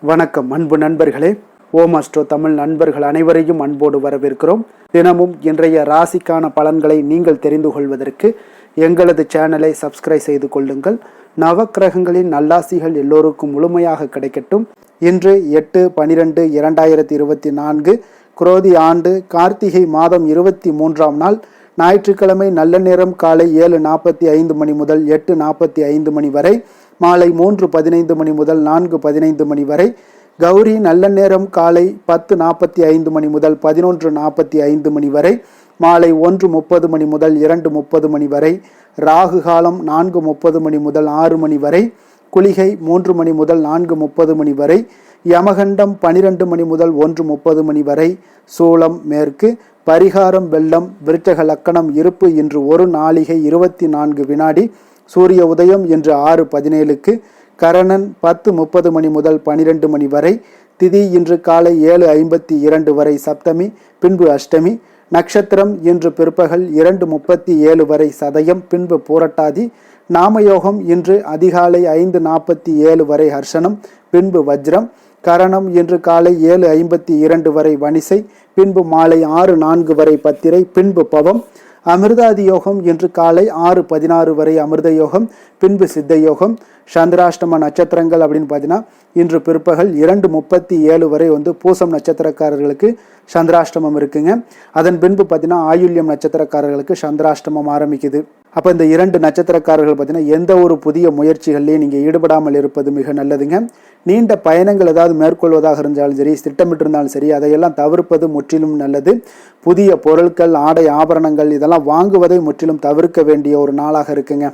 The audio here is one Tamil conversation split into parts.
வணக்கம் அன்பு நண்பர்களே. ஓம் அஸ்ட்ரோ தமிழ் நண்பர்கள் அனைவரையும் அன்போடு வரவேற்கிறோம். தினமும் இன்றைய ராசிக்கான பலன்களை நீங்கள் தெரிந்து கொள்வதற்கு எங்களது சேனலை சப்ஸ்கிரைப் செய்து கொள்ளுங்கள். நவக்கிரகங்களின் நல்லாசிகள் எல்லோருக்கும் முழுமையாக கிடைக்கட்டும். இன்று 8/12/2024 குரோதி ஆண்டு கார்த்திகை மாதம் 23ஆம் நாள் ஞாயிற்றுக்கிழமை. நல்ல நேரம் காலை 7:45 மணி முதல் 8:45 மணி வரை, மாலை 3:15 மணி முதல் 4:15 மணி வரை. கௌரி நல்ல நேரம் காலை 10:45 மணி முதல் 11:45 மணி வரை, மாலை 1:30 மணி முதல் 2:30 மணி வரை. ராகு காலம் 4:30 மணி முதல் 6 மணி வரை. குளிகை 3 மணி முதல் 4:30 மணி வரை. யமகண்டம் 12 மணி முதல் 1:30 மணி வரை. சூலம் மேற்கு. பரிகாரம் வெள்ளம். விருச்சக லக்கணம் இருப்பு இன்று 1 நாழிகை 24 வினாடி. சூரிய உதயம் இன்று 6:17க்கு. கரணன் 10:30 மணி முதல் 12 மணி வரை. திதி இன்று காலை 7:52 வரை சப்தமி, பின்பு அஷ்டமி. நட்சத்திரம் இன்று பிற்பகல் 2:37 வரை சதயம், பின்பு பூரட்டாதி. நாமயோகம் இன்று அதிகாலை 5:47 வரை ஹர்ஷனம், பின்பு வஜ்ரம். கரணம் இன்று காலை 7:52 வரை வணிசை, பின்பு மாலை 6:04 வரை பத்திரை, பின்பு பவம். அமிர்தாதி யோகம் இன்று காலை 6:16 வரை அமிர்த யோகம், பின்பு சித்த யோகம். சந்திராஷ்டம நட்சத்திரங்கள் அப்படின்னு பார்த்தீங்கன்னா இன்று பிற்பகல் 2:37 வரை பூசம் நட்சத்திரக்காரர்களுக்கு சந்திராஷ்டமம் இருக்குங்க. அதன் பின்பு பார்த்தீங்கன்னா ஆயுள்யம் நட்சத்திரக்காரர்களுக்கு சந்திராஷ்டமம் ஆரம்பிக்குது. அப்போ இந்த 2 நட்சத்திரக்காரர்கள் பார்த்தீங்கன்னா எந்த ஒரு புதிய முயற்சிகள்லையும் நீங்கள் ஈடுபடாமல் இருப்பது மிக நல்லதுங்க. நீண்ட பயணங்கள் ஏதாவது மேற்கொள்வதாக இருந்தாலும் சரி, திட்டமிட்டிருந்தாலும் சரி, அதையெல்லாம் தவிர்ப்பது முற்றிலும் நல்லது. புதிய பொருட்கள், ஆடை, ஆபரணங்கள் இதெல்லாம் வாங்குவதை முற்றிலும் தவிர்க்க வேண்டிய ஒரு நாளாக இருக்குங்க.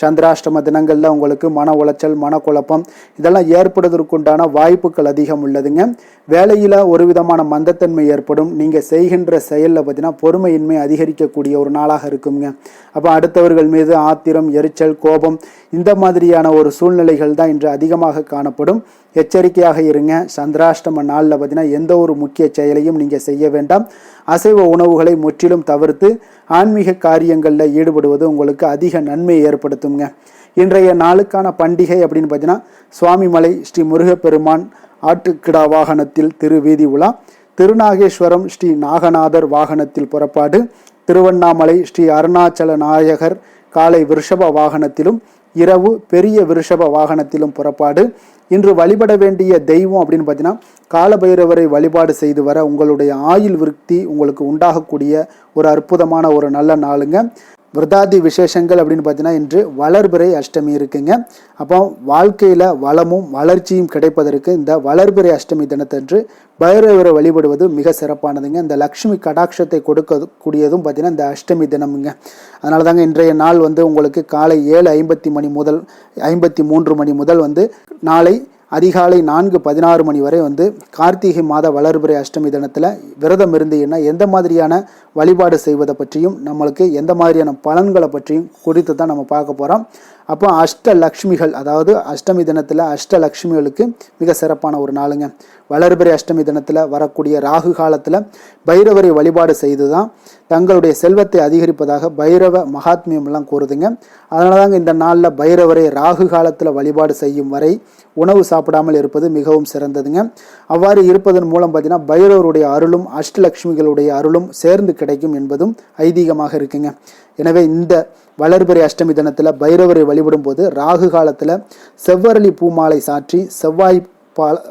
சந்திராஷ்டம தினங்களில் உங்களுக்கு மன உளைச்சல், மனக்குழப்பம் இதெல்லாம் ஏற்படுவதற்குண்டான வாய்ப்புகள் அதிகம் உள்ளதுங்க. வேலையில் ஒரு விதமான மந்தத்தன்மை ஏற்படும். நீங்கள் செய்கின்ற செயலில் பார்த்தீங்கன்னா பொறுமையின்மை அதிகரிக்கக்கூடிய ஒரு நாளாக இருக்குங்க. அப்போ அடுத்தவர்கள் மீது ஆத்திரம், எரிச்சல், கோபம் இந்த மாதிரியான ஒரு சூழ்நிலைகள் தான் இன்று அதிகமாக காணப்படும். எச்சரிக்கையாக இருங்க. சந்திராஷ்டம நாளில் பார்த்தீங்கன்னா எந்த ஒரு முக்கிய செயலையும் நீங்கள் செய்ய வேண்டாம். அசைவ உணவுகளை முற்றிலும் தவிர்த்து ஆன்மீக காரியங்களில் ஈடுபடுவது உங்களுக்கு அதிக நன்மை ஏற்படுத்துங்க. இன்றைய நாளுக்கான பண்டிகை அப்படின்னு பார்த்தீங்கன்னா சுவாமிமலை ஸ்ரீ முருகப்பெருமான் ஆட்டுக்கிடா வாகனத்தில் திருவீதி உலா, திருநாகேஸ்வரம் ஸ்ரீ நாகநாதர் வாகனத்தில் புறப்பாடு, திருவண்ணாமலை ஸ்ரீ அருணாச்சல நாயகர் காலை விருஷப வாகனத்திலும் இரவு பெரிய விருஷப வாகனத்திலும் புறப்பாடு. இன்று வழிபட வேண்டிய தெய்வம் அப்படின்னு பார்த்தீங்கன்னா காலபைரவரை வழிபாடு செய்து வர உங்களுடைய ஆயுள் விருத்தி உங்களுக்கு உண்டாகக்கூடிய ஒரு அற்புதமான ஒரு நல்ல நாளுங்க. விரதாதி விசேஷங்கள் அப்படின்னு பார்த்தீங்கன்னா இன்று வளர்பிறை அஷ்டமி இருக்குங்க. அப்போ வாழ்க்கையில் வளமும் வளர்ச்சியும் கிடைப்பதற்கு இந்த வளர்பிறை அஷ்டமி தினத்தன்று பைரவரை வழிபடுவது மிக சிறப்பானதுங்க. இந்த லக்ஷ்மி கடாட்சத்தை கொடுக்கக்கூடியதும் பார்த்தீங்கன்னா இந்த அஷ்டமி தினமுங்க. அதனால தாங்க இன்றைய நாள் உங்களுக்கு காலை 7:53 மணி முதல் நாளை அதிகாலை 4:16 மணி வரை கார்த்திகை மாத வளர்பிறை அஷ்டமி தினத்தில் விரதம் இருந்தீங்கன்னா எந்த மாதிரியான வழிபாடு செய்வதை பற்றியும் நம்மளுக்கு எந்த மாதிரியான பலன்களை பற்றியும் குறித்து தான் நம்ம பார்க்க போகிறோம். அப்போ அஷ்டலக்ஷ்மிகள், அதாவது அஷ்டமி தினத்தில் அஷ்டலக்ஷ்மிகளுக்கு மிக சிறப்பான ஒரு நாளுங்க. வளர்பிறை அஷ்டமி தினத்தில் வரக்கூடிய ராகு காலத்தில் பைரவரை வழிபாடு செய்து தான் தங்களுடைய செல்வத்தை அதிகரிப்பதாக பைரவ மகாத்மியம்லாம் கூறுதுங்க. அதனால தாங்க இந்த நாளில் பைரவரை ராகு காலத்தில் வழிபாடு செய்யும் வரை உணவு சாப்பிடாமல் இருப்பது மிகவும் சிறந்ததுங்க. அவ்வாறு இருப்பதன் மூலம் பார்த்தீங்கன்னா பைரவருடைய அருளும் அஷ்டலக்ஷ்மிகளுடைய அருளும் சேர்ந்து கிடைக்கும் என்பதும் ஐதீகமாக இருக்குங்க. எனவே இந்த வளர்பிறை அஷ்டமி தினத்தில் பைரவரை வழிபடும் போது ராகு காலத்தில் செவ்வரளி பூமாலை சாற்றி செவ்வாய்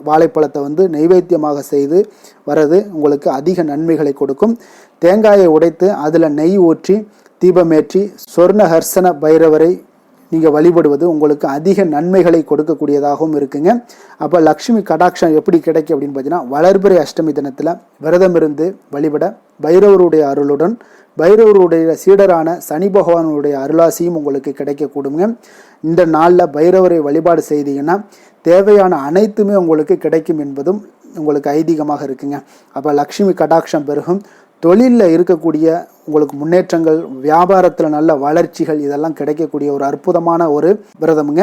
வாழைப்பழத்தை நைவேத்தியமாக செய்து வரது உங்களுக்கு அதிக நன்மைகளை கொடுக்கும். தேங்காயை உடைத்து அதில் நெய் ஊற்றி தீபமேற்றி சொர்ணஹர்சன பைரவரை நீங்கள் வழிபடுவது உங்களுக்கு அதிக நன்மைகளை கொடுக்கக்கூடியதாகவும் இருக்குங்க. அப்போ லக்ஷ்மி கடாட்சம் எப்படி கிடைக்கும் அப்படின்னு பார்த்தீங்கன்னா வளர்பிறை அஷ்டமி தினத்தில் விரதம் இருந்து வழிபட பைரவருடைய அருளுடன் பைரவருடைய சீடரான சனி பகவானுடைய அருளாசியும் உங்களுக்கு கிடைக்கக்கூடுங்க. இந்த நாளில் பைரவரை வழிபாடு செய்தீங்கன்னா தேவையான அனைத்துமே உங்களுக்கு கிடைக்கும் என்பதும் உங்களுக்கு ஐதீகமாக இருக்குங்க. அப்போ லக்ஷ்மி கடாட்சம் பெருகும். தொழிலில் இருக்கக்கூடிய உங்களுக்கு முன்னேற்றங்கள், வியாபாரத்தில் நல்ல வளர்ச்சிகள் இதெல்லாம் கிடைக்கக்கூடிய ஒரு அற்புதமான ஒரு விரதமுங்க.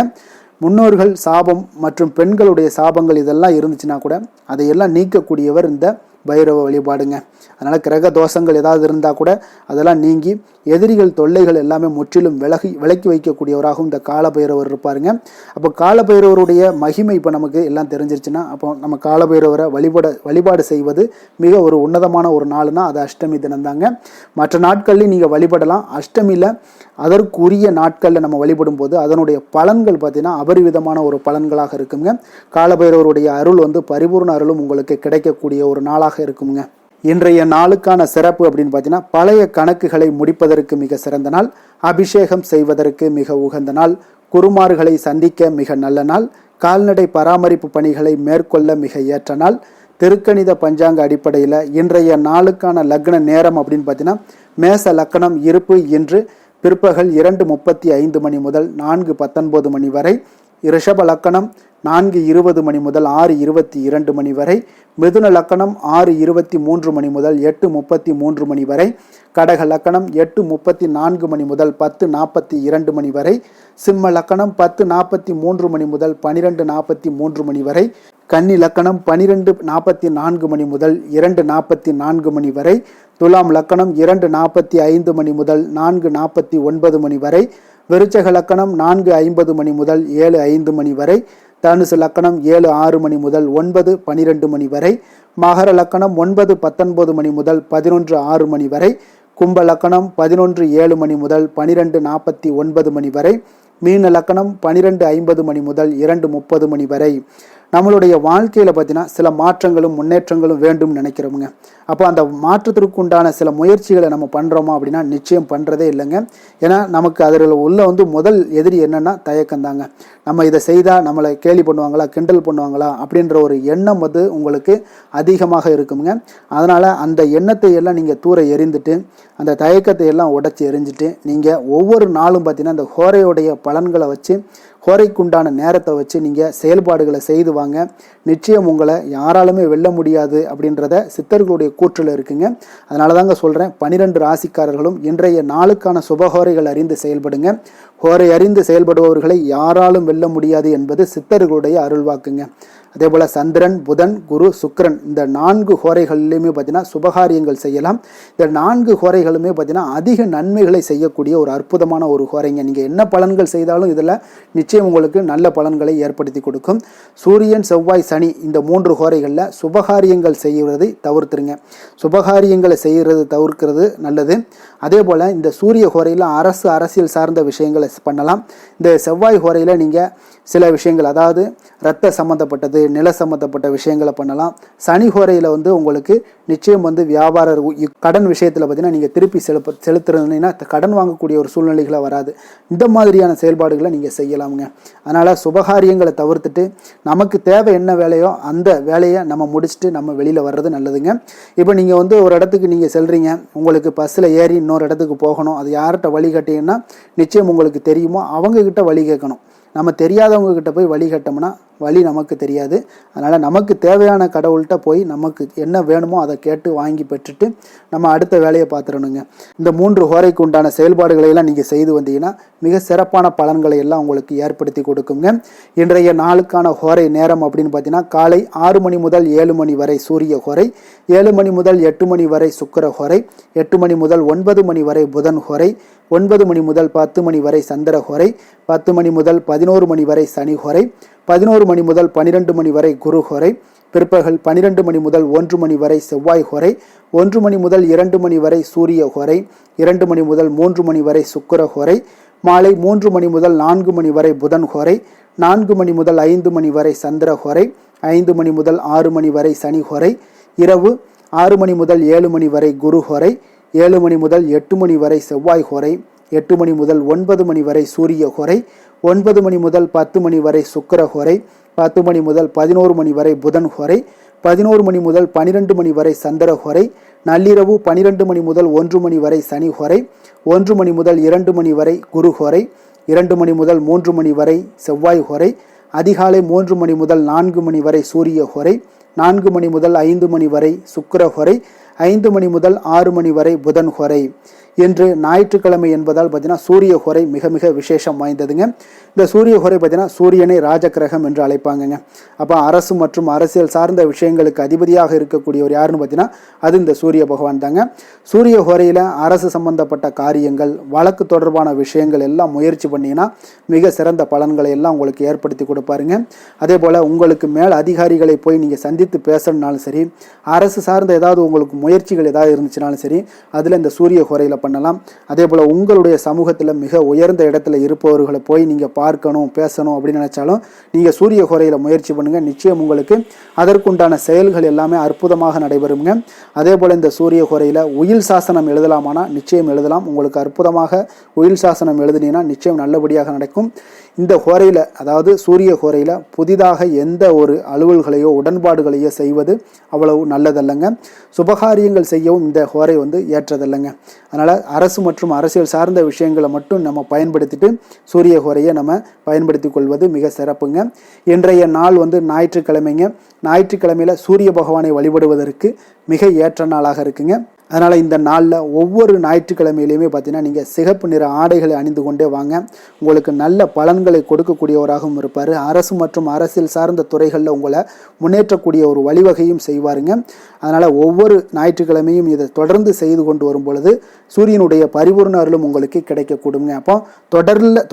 முன்னோர்கள் சாபம் மற்றும் பெண்களுடைய சாபங்கள் இதெல்லாம் இருந்துச்சுன்னா கூட அதையெல்லாம் நீக்கக்கூடியவர் இந்த பைரவ வழிபாடுங்க. அதனால் கிரக தோஷங்கள் ஏதாவது இருந்தால் கூட அதெல்லாம் நீங்கி எதிரிகள் தொல்லைகள் எல்லாமே முற்றிலும் விலக்கி வைக்கக்கூடியவராகவும் இந்த காலபைரவர் இருப்பாருங்க. அப்போ காலபைரவருடைய மகிமை இப்போ நமக்கு எல்லாம் தெரிஞ்சிருச்சுன்னா, அப்போ நம்ம காலபைரவரை வழிபாடு செய்வது மிக ஒரு உன்னதமான ஒரு நாள்னா அது அஷ்டமி தினம்தாங்க. மற்ற நாட்கள்லையும் நீங்கள் வழிபடலாம். அஷ்டமியில் அதற்குரிய நாட்களில் நம்ம வழிபடும் போது அதனுடைய பலன்கள் பார்த்தீங்கன்னா அபரிவிதமான ஒரு பலன்களாக இருக்குங்க. காலபைரவருடைய அருள் பரிபூர்ண அருளும் உங்களுக்கு கிடைக்கக்கூடிய ஒரு நாளாக இருக்குங்க. இன்றைய நாளுக்கான சிறப்பு அப்படின்னு பார்த்தீங்கன்னா, பழைய கணக்குகளை முடிப்பதற்கு மிக சிறந்த நாள், அபிஷேகம் செய்வதற்கு மிக உகந்த நாள், குருமார்களை சந்திக்க மிக நல்ல நாள், கால்நடை பராமரிப்பு பணிகளை மேற்கொள்ள மிக ஏற்ற நாள். திருக்கணித பஞ்சாங்க அடிப்படையில் இன்றைய நாளுக்கான லக்ன நேரம் அப்படின்னு பார்த்தீங்கன்னா, மேச லக்கணம் இருப்பு இன்று பிற்பகல் 2:35 மணி முதல் 4:19 மணி வரை, ரிஷப லக்கணம் 4:20 மணி முதல் 6:22 மணி வரை, மிதுன லக்கணம் 6:23 மணி முதல் 8:33 மணி வரை, கடக லக்கணம் 8:34 மணி முதல் 10:42 மணி வரை, சிம்ம லக்கணம் 10:43 மணி முதல் 12:43 மணி வரை, கன்னி லக்கணம் 12:44 மணி முதல் 2:44 மணி வரை, துலாம் லக்கணம் 2:45 மணி முதல் 4:49 மணி வரை, விருச்சக லக்கணம் 4:50 மணி முதல் 7:05 மணி வரை, தனுசு லக்கணம் 7:06 மணி முதல் 9:12 மணி வரை, மகர லக்கணம் 9:19 மணி முதல் 11:06 மணி வரை, கும்ப லக்கணம் 11:07 மணி முதல் 12:49 மணி வரை, மீன லக்கணம் 12:50 மணி முதல் 2:30 மணி வரை. நம்மளுடைய வாழ்க்கையில் பார்த்தீங்கன்னா சில மாற்றங்களும் முன்னேற்றங்களும் வேண்டும் நினைக்கிறோமுங்க. அப்போ அந்த மாற்றத்திற்கு உண்டான சில முயற்சிகளை நம்ம பண்ணுறோமா அப்படின்னா நிச்சயம் பண்ணுறதே இல்லைங்க. ஏன்னா நமக்கு அதில் உள்ள முதல் எதிரி என்னன்னா தயக்கம் தாங்க. நம்ம இதை செய்தால் நம்மளை கேலி பண்ணுவாங்களா, கிண்டல் பண்ணுவாங்களா அப்படின்ற ஒரு எண்ணம் உங்களுக்கு அதிகமாக இருக்குங்க. அதனால் அந்த எண்ணத்தை எல்லாம் நீங்கள் தூர எறிந்துட்டு அந்த தயக்கத்தை எல்லாம் உடைச்சி எரிஞ்சிட்டு நீங்கள் ஒவ்வொரு நாளும் பார்த்தீங்கன்னா அந்த ஹோரையோடைய பலன்களை வச்சு, ஹோரைக்குண்டான நேரத்தை வச்சு நீங்கள் செயல்பாடுகளை செய்து வாங்க. நிச்சயம் உங்களை யாராலுமே வெல்ல முடியாது அப்படின்றத சித்தர்களுடைய கூற்றில் இருக்குங்க. அதனால தாங்க சொல்கிறேன், 12 ராசிக்காரர்களும் இன்றைய நாளுக்கான சுபஹோரைகள் அறிந்து செயல்படுங்க. ஹோரை அறிந்து செயல்படுபவர்களை யாராலும் வெல்ல முடியாது என்பது சித்தர்களுடைய அருள்வாக்குங்க. அதே போல் சந்திரன், புதன், குரு, சுக்கிரன் இந்த 4 ஹோரைகளிலுமே பார்த்தீங்கன்னா சுபகாரியங்கள் செய்யலாம். இந்த 4 ஹோரைகளுமே பார்த்தீங்கன்னா அதிக நன்மைகளை செய்யக்கூடிய ஒரு அற்புதமான ஒரு ஹோரைங்க. நீங்கள் என்ன பலன்கள் செய்தாலும் இதில் நிச்சயம் உங்களுக்கு நல்ல பலன்களை ஏற்படுத்தி கொடுக்கும். சூரியன், செவ்வாய், சனி இந்த 3 ஹோரைகளில் சுபகாரியங்கள் செய்கிறது தவிர்த்துருங்க. சுபகாரியங்களை செய்கிறது தவிர்க்கிறது நல்லது. அதே போல் இந்த சூரிய ஹோரையில் அரசியல் சார்ந்த விஷயங்களை பண்ணலாம். இந்த செவ்வாய் ஹோரையில் நீங்கள் சில விஷயங்கள், அதாவது இரத்த சம்மந்தப்பட்டது, நில சம்மந்தப்பட்ட விஷயங்களை பண்ணலாம். சனி ஹோரையில் உங்களுக்கு நிச்சயம் வியாபார கடன் விஷயத்தில் பார்த்தீங்கன்னா நீங்கள் திருப்பி செலுத்துறீங்கன்னா கடன் வாங்கக்கூடிய ஒரு சூழ்நிலைகளை வராது. இந்த மாதிரியான செயல்பாடுகளை நீங்கள் செய்யலாமுங்க. அதனால் சுபகாரியங்களை தவிர்த்துட்டு நமக்கு தேவை என்ன வேலையோ அந்த வேலையை நம்ம முடிச்சுட்டு நம்ம வெளியில் வர்றது நல்லதுங்க. இப்போ நீங்கள் ஒரு இடத்துக்கு நீங்கள் செல்றீங்க, உங்களுக்கு பஸ்ஸில் ஏறி இன்னொரு இடத்துக்கு போகணும். அது யார்கிட்ட வழி கேட்டீங்கன்னா நிச்சயம் உங்களுக்கு தெரியுமோ அவங்கக்கிட்ட வழி கேட்கணும். நம்ம தெரியாதவங்க கிட்ட போய் வழி கேட்டோம்னா வழி நமக்கு தெரியாது. அதனால் நமக்கு தேவையான கடவுள்கிட்ட போய் நமக்கு என்ன வேணுமோ அதை கேட்டு வாங்கி பெற்றுட்டு நம்ம அடுத்த வேலையை பார்த்துடணுங்க. இந்த 3 ஹோரைக்கு உண்டான செயல்பாடுகளை எல்லாம் நீங்கள் செய்து வந்தீங்கன்னா மிக சிறப்பான பலன்களை எல்லாம் உங்களுக்கு ஏற்படுத்தி கொடுக்குங்க. இன்றைய நாளுக்கான ஹோரை நேரம் அப்படின்னு பார்த்தீங்கன்னா, காலை 6 மணி முதல் 7 மணி வரை சூரிய ஹோரை, 7 மணி முதல் 8 மணி வரை சுக்கிர ஹோரை, 8 மணி முதல் 9 மணி வரை புதன் ஹோரை, 9 மணி முதல் 10 மணி வரை சந்திர ஹோரை, 10 மணி முதல் 11 மணி வரை சனி ஹோரை, 11 மணி முதல் 12 மணி வரை குரு ஹோரை, பிற்பகல் 12 மணி முதல் 1 மணி வரை செவ்வாய் ஹோரை, 1 மணி முதல் 2 மணி வரை சூரிய ஹோரை, 2 மணி முதல் 3 மணி வரை சுக்கிர ஹோரை, மாலை 3 மணி முதல் 4 மணி வரை புதன் ஹோரை, 4 மணி முதல் 5 மணி வரை சந்திர ஹோரை, 5 மணி முதல் 6 மணி வரை சனி ஹோரை, இரவு 6 மணி முதல் 7 மணி வரை குரு ஹோரை, 7 மணி முதல் 8 மணி வரை செவ்வாய் ஹோரை, 8 மணி முதல் 9 மணி வரை சூரிய ஹோரை, 9 மணி முதல் 10 மணி வரை சுக்கிர ஹோரை, 10 மணி முதல் 11 மணி வரை புதன் ஹோரை, 11 மணி முதல் 12 மணி வரை சந்திர ஹோரை, நள்ளிரவு 12 மணி முதல் 1 மணி வரை சனி ஹோரை, 1 மணி முதல் 2 மணி வரை குரு ஹோரை, 2 மணி முதல் 3 மணி வரை செவ்வாய் ஹோரை, அதிகாலை 3 மணி முதல் 4 மணி வரை சூரிய ஹோரை, 4 மணி முதல் 5 மணி வரை சுக்கிர ஹோரை, 5 மணி முதல் 6 மணி வரை புதன் ஹோரை. இன்று ஞாயிற்றுக்கிழமை என்பதால் பார்த்தீங்கன்னா சூரிய ஹோரை மிக மிக விசேஷம் வாய்ந்ததுங்க. இந்த சூரிய ஹோரை பார்த்தீங்கன்னா சூரியனை ராஜகிரகம் என்று அழைப்பாங்கங்க. அப்போ அரசு மற்றும் அரசியல் சார்ந்த விஷயங்களுக்கு அதிபதியாக இருக்கக்கூடியவர் யாருன்னு பார்த்தீங்கன்னா அது இந்த சூரிய பகவான் தாங்க. சூரிய ஹோரையில் அரசு சம்பந்தப்பட்ட காரியங்கள், வழக்கு தொடர்பான விஷயங்கள் எல்லாம் முயற்சி பண்ணிங்கன்னா மிக சிறந்த பலன்களை எல்லாம் உங்களுக்கு ஏற்படுத்தி கொடுப்பாருங்க. அதே போல் உங்களுக்கு மேல் அதிகாரிகளை போய் நீங்கள் சந்தித்து பேசணுனாலும் சரி, அரசு சார்ந்த ஏதாவது உங்களுக்கு முயற்சிகள் ஏதாவது இருந்துச்சுனாலும் சரி, அதில் இந்த சூரிய ஹோரையில் பண்ணலாம். அதே போல் உங்களுடைய சமூகத்தில் மிக உயர்ந்த இடத்துல இருப்பவர்களை போய் நீங்கள் பார்க்கணும், பேசணும் அப்படின்னு நினைச்சாலும் நீங்கள் சூரிய ஹோரையில் முயற்சி பண்ணுங்கள். நிச்சயம் உங்களுக்கு அதற்குண்டான செயல்கள் எல்லாமே அற்புதமாக நடைபெறுங்க. அதே போல் இந்த சூரிய ஹோரையில் உயில் சாசனம் எழுதலாமானா நிச்சயம் எழுதலாம். உங்களுக்கு அற்புதமாக உயில் சாசனம் எழுதினீங்கன்னா நிச்சயம் நல்லபடியாக நடக்கும். இந்த ஹோரையில், அதாவது சூரிய ஹோரையில் புதிதாக எந்த ஒரு அலுவல்களையோ உடன்பாடுகளையோ செய்வது அவ்வளவு நல்லதல்லங்க. சுபகாரியங்கள் செய்யவும் இந்த ஹோரை ஏற்றதல்லங்க. அதனால் அரசு மற்றும் அரசியல் சார்ந்த விஷயங்களை மட்டும் நம்ம பயன்படுத்திட்டு சூரிய ஹோரையை நம்ம பயன்படுத்தி கொள்வது மிக சிறப்புங்க. இன்றைய நாள் ஞாயிற்றுக்கிழமைங்க. ஞாயிற்றுக்கிழமையில் சூரிய பகவானை வழிபடுவதற்கு மிக ஏற்ற நாளாக இருக்குங்க. அதனால் இந்த நாளில் ஒவ்வொரு ஞாயிற்றுக்கிழமையிலையுமே பார்த்தீங்கன்னா நீங்கள் சிகப்பு நிற ஆடைகளை அணிந்து கொண்டே வாங்க. உங்களுக்கு நல்ல பலன்களை கொடுக்கக்கூடியவராகவும் இருப்பார். அரசு மற்றும் அரசியல் சார்ந்த துறைகளில் உங்களை முன்னேற்றக்கூடிய ஒரு வழிவகையும் செய்வாருங்க. அதனால் ஒவ்வொரு ஞாயிற்றுக்கிழமையும் இதை தொடர்ந்து செய்து கொண்டு வரும் பொழுது சூரியனுடைய பரிபூர்ண அருளும் உங்களுக்கு கிடைக்கக்கூடுங்க. அப்போ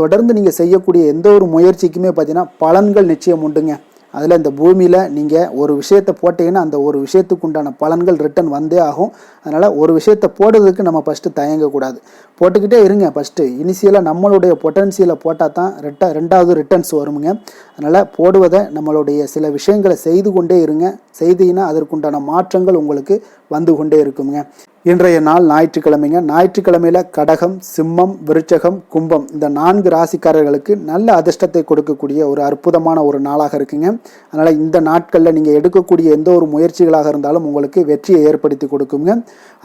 தொடர்ந்து நீங்கள் செய்யக்கூடிய எந்த ஒரு முயற்சிக்குமே பார்த்தீங்கன்னா பலன்கள் நிச்சயம் உண்டுங்க. அதில் இந்த பூமியில் நீங்கள் ஒரு விஷயத்தை போட்டிங்கன்னா அந்த ஒரு விஷயத்துக்கு உண்டான பலன்கள் ரிட்டன் வந்தே ஆகும். அதனால் ஒரு விஷயத்தை போடுறதுக்கு நம்ம ஃபஸ்ட்டு தயங்கக்கூடாது, போட்டுக்கிட்டே இருங்க. ஃபஸ்ட்டு இனிஷியலாக நம்மளுடைய பொட்டன்சியலை போட்டால் தான் ரெண்டாவது ரிட்டர்ன்ஸ் வருமுங்க. அதனால் போடுவதை நம்மளுடைய சில விஷயங்களை செய்து கொண்டே இருங்க. செய்தீங்கன்னா அதற்குண்டான மாற்றங்கள் உங்களுக்கு வந்து கொண்டே இருக்குங்க. இன்றைய நாள் ஞாயிற்றுக்கிழமைங்க. ஞாயிற்றுக்கிழமையில் கடகம், சிம்மம், விருச்சகம், கும்பம் இந்த 4 ராசிக்காரர்களுக்கு நல்ல அதிர்ஷ்டத்தை கொடுக்கக்கூடிய ஒரு அற்புதமான ஒரு நாளாக இருக்குங்க. அதனால் இந்த நாட்களில் நீங்கள் எடுக்கக்கூடிய எந்த ஒரு முயற்சிகளாக இருந்தாலும் உங்களுக்கு வெற்றியை ஏற்படுத்தி கொடுக்குங்க.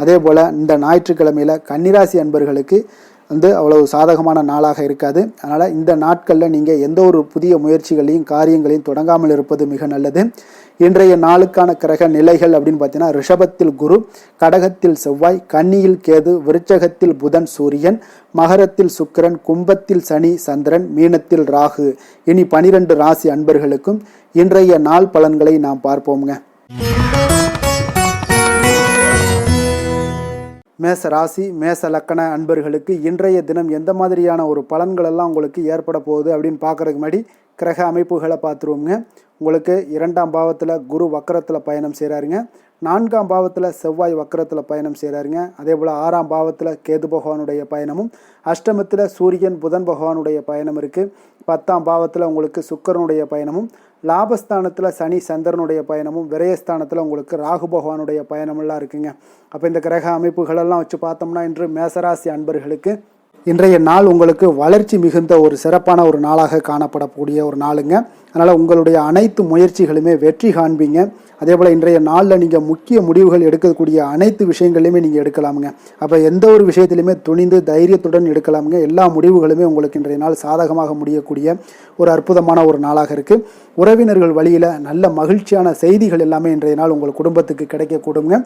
அதே போல் இந்த ஞாயிற்றுக்கிழமையில் கன்னிராசி அன்பர்களுக்கு அவ்வளவு சாதகமான நாளாக இருக்காது. அதனால் இந்த நாட்களில் நீங்கள் எந்த ஒரு புதிய முயற்சிகளையும் காரியங்களையும் தொடங்காமல் இருப்பது மிக நல்லது. இன்றைய நாளுக்கான கிரக நிலைகள் அப்படின்னு பார்த்தீங்கன்னா ரிஷபத்தில் குரு, கடகத்தில் செவ்வாய், கன்னியில் கேது, விருச்சகத்தில் புதன் சூரியன், மகரத்தில் சுக்கிரன், கும்பத்தில் சனி சந்திரன், மீனத்தில் ராகு. இனி 12 ராசி அன்பர்களுக்கும் இன்றைய நாள் பலன்களை நாம் பார்ப்போம்ங்க. மேச ராசி, மேச லக்கண அன்பர்களுக்கு இன்றைய தினம் எந்த மாதிரியான ஒரு பலன்கள் எல்லாம் உங்களுக்கு ஏற்பட போகுது அப்படின்னு பார்க்கறதுக்கு முன்னாடி கிரக அமைப்புகளை பார்த்துருவோங்க. உங்களுக்கு 2ஆம் பாவத்தில் குரு வக்கரத்தில் பயணம் செய்கிறாருங்க. 4ஆம் பாவத்தில் செவ்வாய் வக்கரத்தில் பயணம் செய்கிறாருங்க. அதே போல் 6ஆம் பாவத்தில் கேது பகவானுடைய பயணமும், அஷ்டமத்தில் சூரியன் புதன் பகவானுடைய பயணம் இருக்குது. 10ஆம் பாவத்தில் உங்களுக்கு சுக்கிரனுடைய பயணமும், லாபஸ்தானத்தில் சனி சந்திரனுடைய பயணமும், விரயஸ்தானத்தில் உங்களுக்கு ராகு பகவானுடைய பயணமெல்லாம் இருக்குங்க. அப்போ இந்த கிரக அமைப்புகளெல்லாம் வச்சு பார்த்தோம்னா இன்று மேசராசி அன்பர்களுக்கு இன்றைய நாள் உங்களுக்கு வளர்ச்சி மிகுந்த ஒரு சிறப்பான ஒரு நாளாக காணப்படக்கூடிய ஒரு நாளுங்க. அதனால் உங்களுடைய அனைத்து முயற்சிகளுமே வெற்றி காண்பீங்க. அதே போல் இன்றைய நாளில் நீங்கள் முக்கிய முடிவுகள் எடுக்கக்கூடிய அனைத்து விஷயங்களையுமே நீங்கள் எடுக்கலாமுங்க. அப்போ எந்த ஒரு விஷயத்திலையுமே துணிந்து தைரியத்துடன் எடுக்கலாமுங்க. எல்லா முடிவுகளுமே உங்களுக்கு இன்றைய நாள் சாதகமாக முடியக்கூடிய ஒரு அற்புதமான ஒரு நாளாக இருக்குது. உறவினர்கள் வழியில் நல்ல மகிழ்ச்சியான செய்திகள் எல்லாமே இன்றைய நாள் உங்கள் குடும்பத்துக்கு கிடைக்கக்கூடுங்க.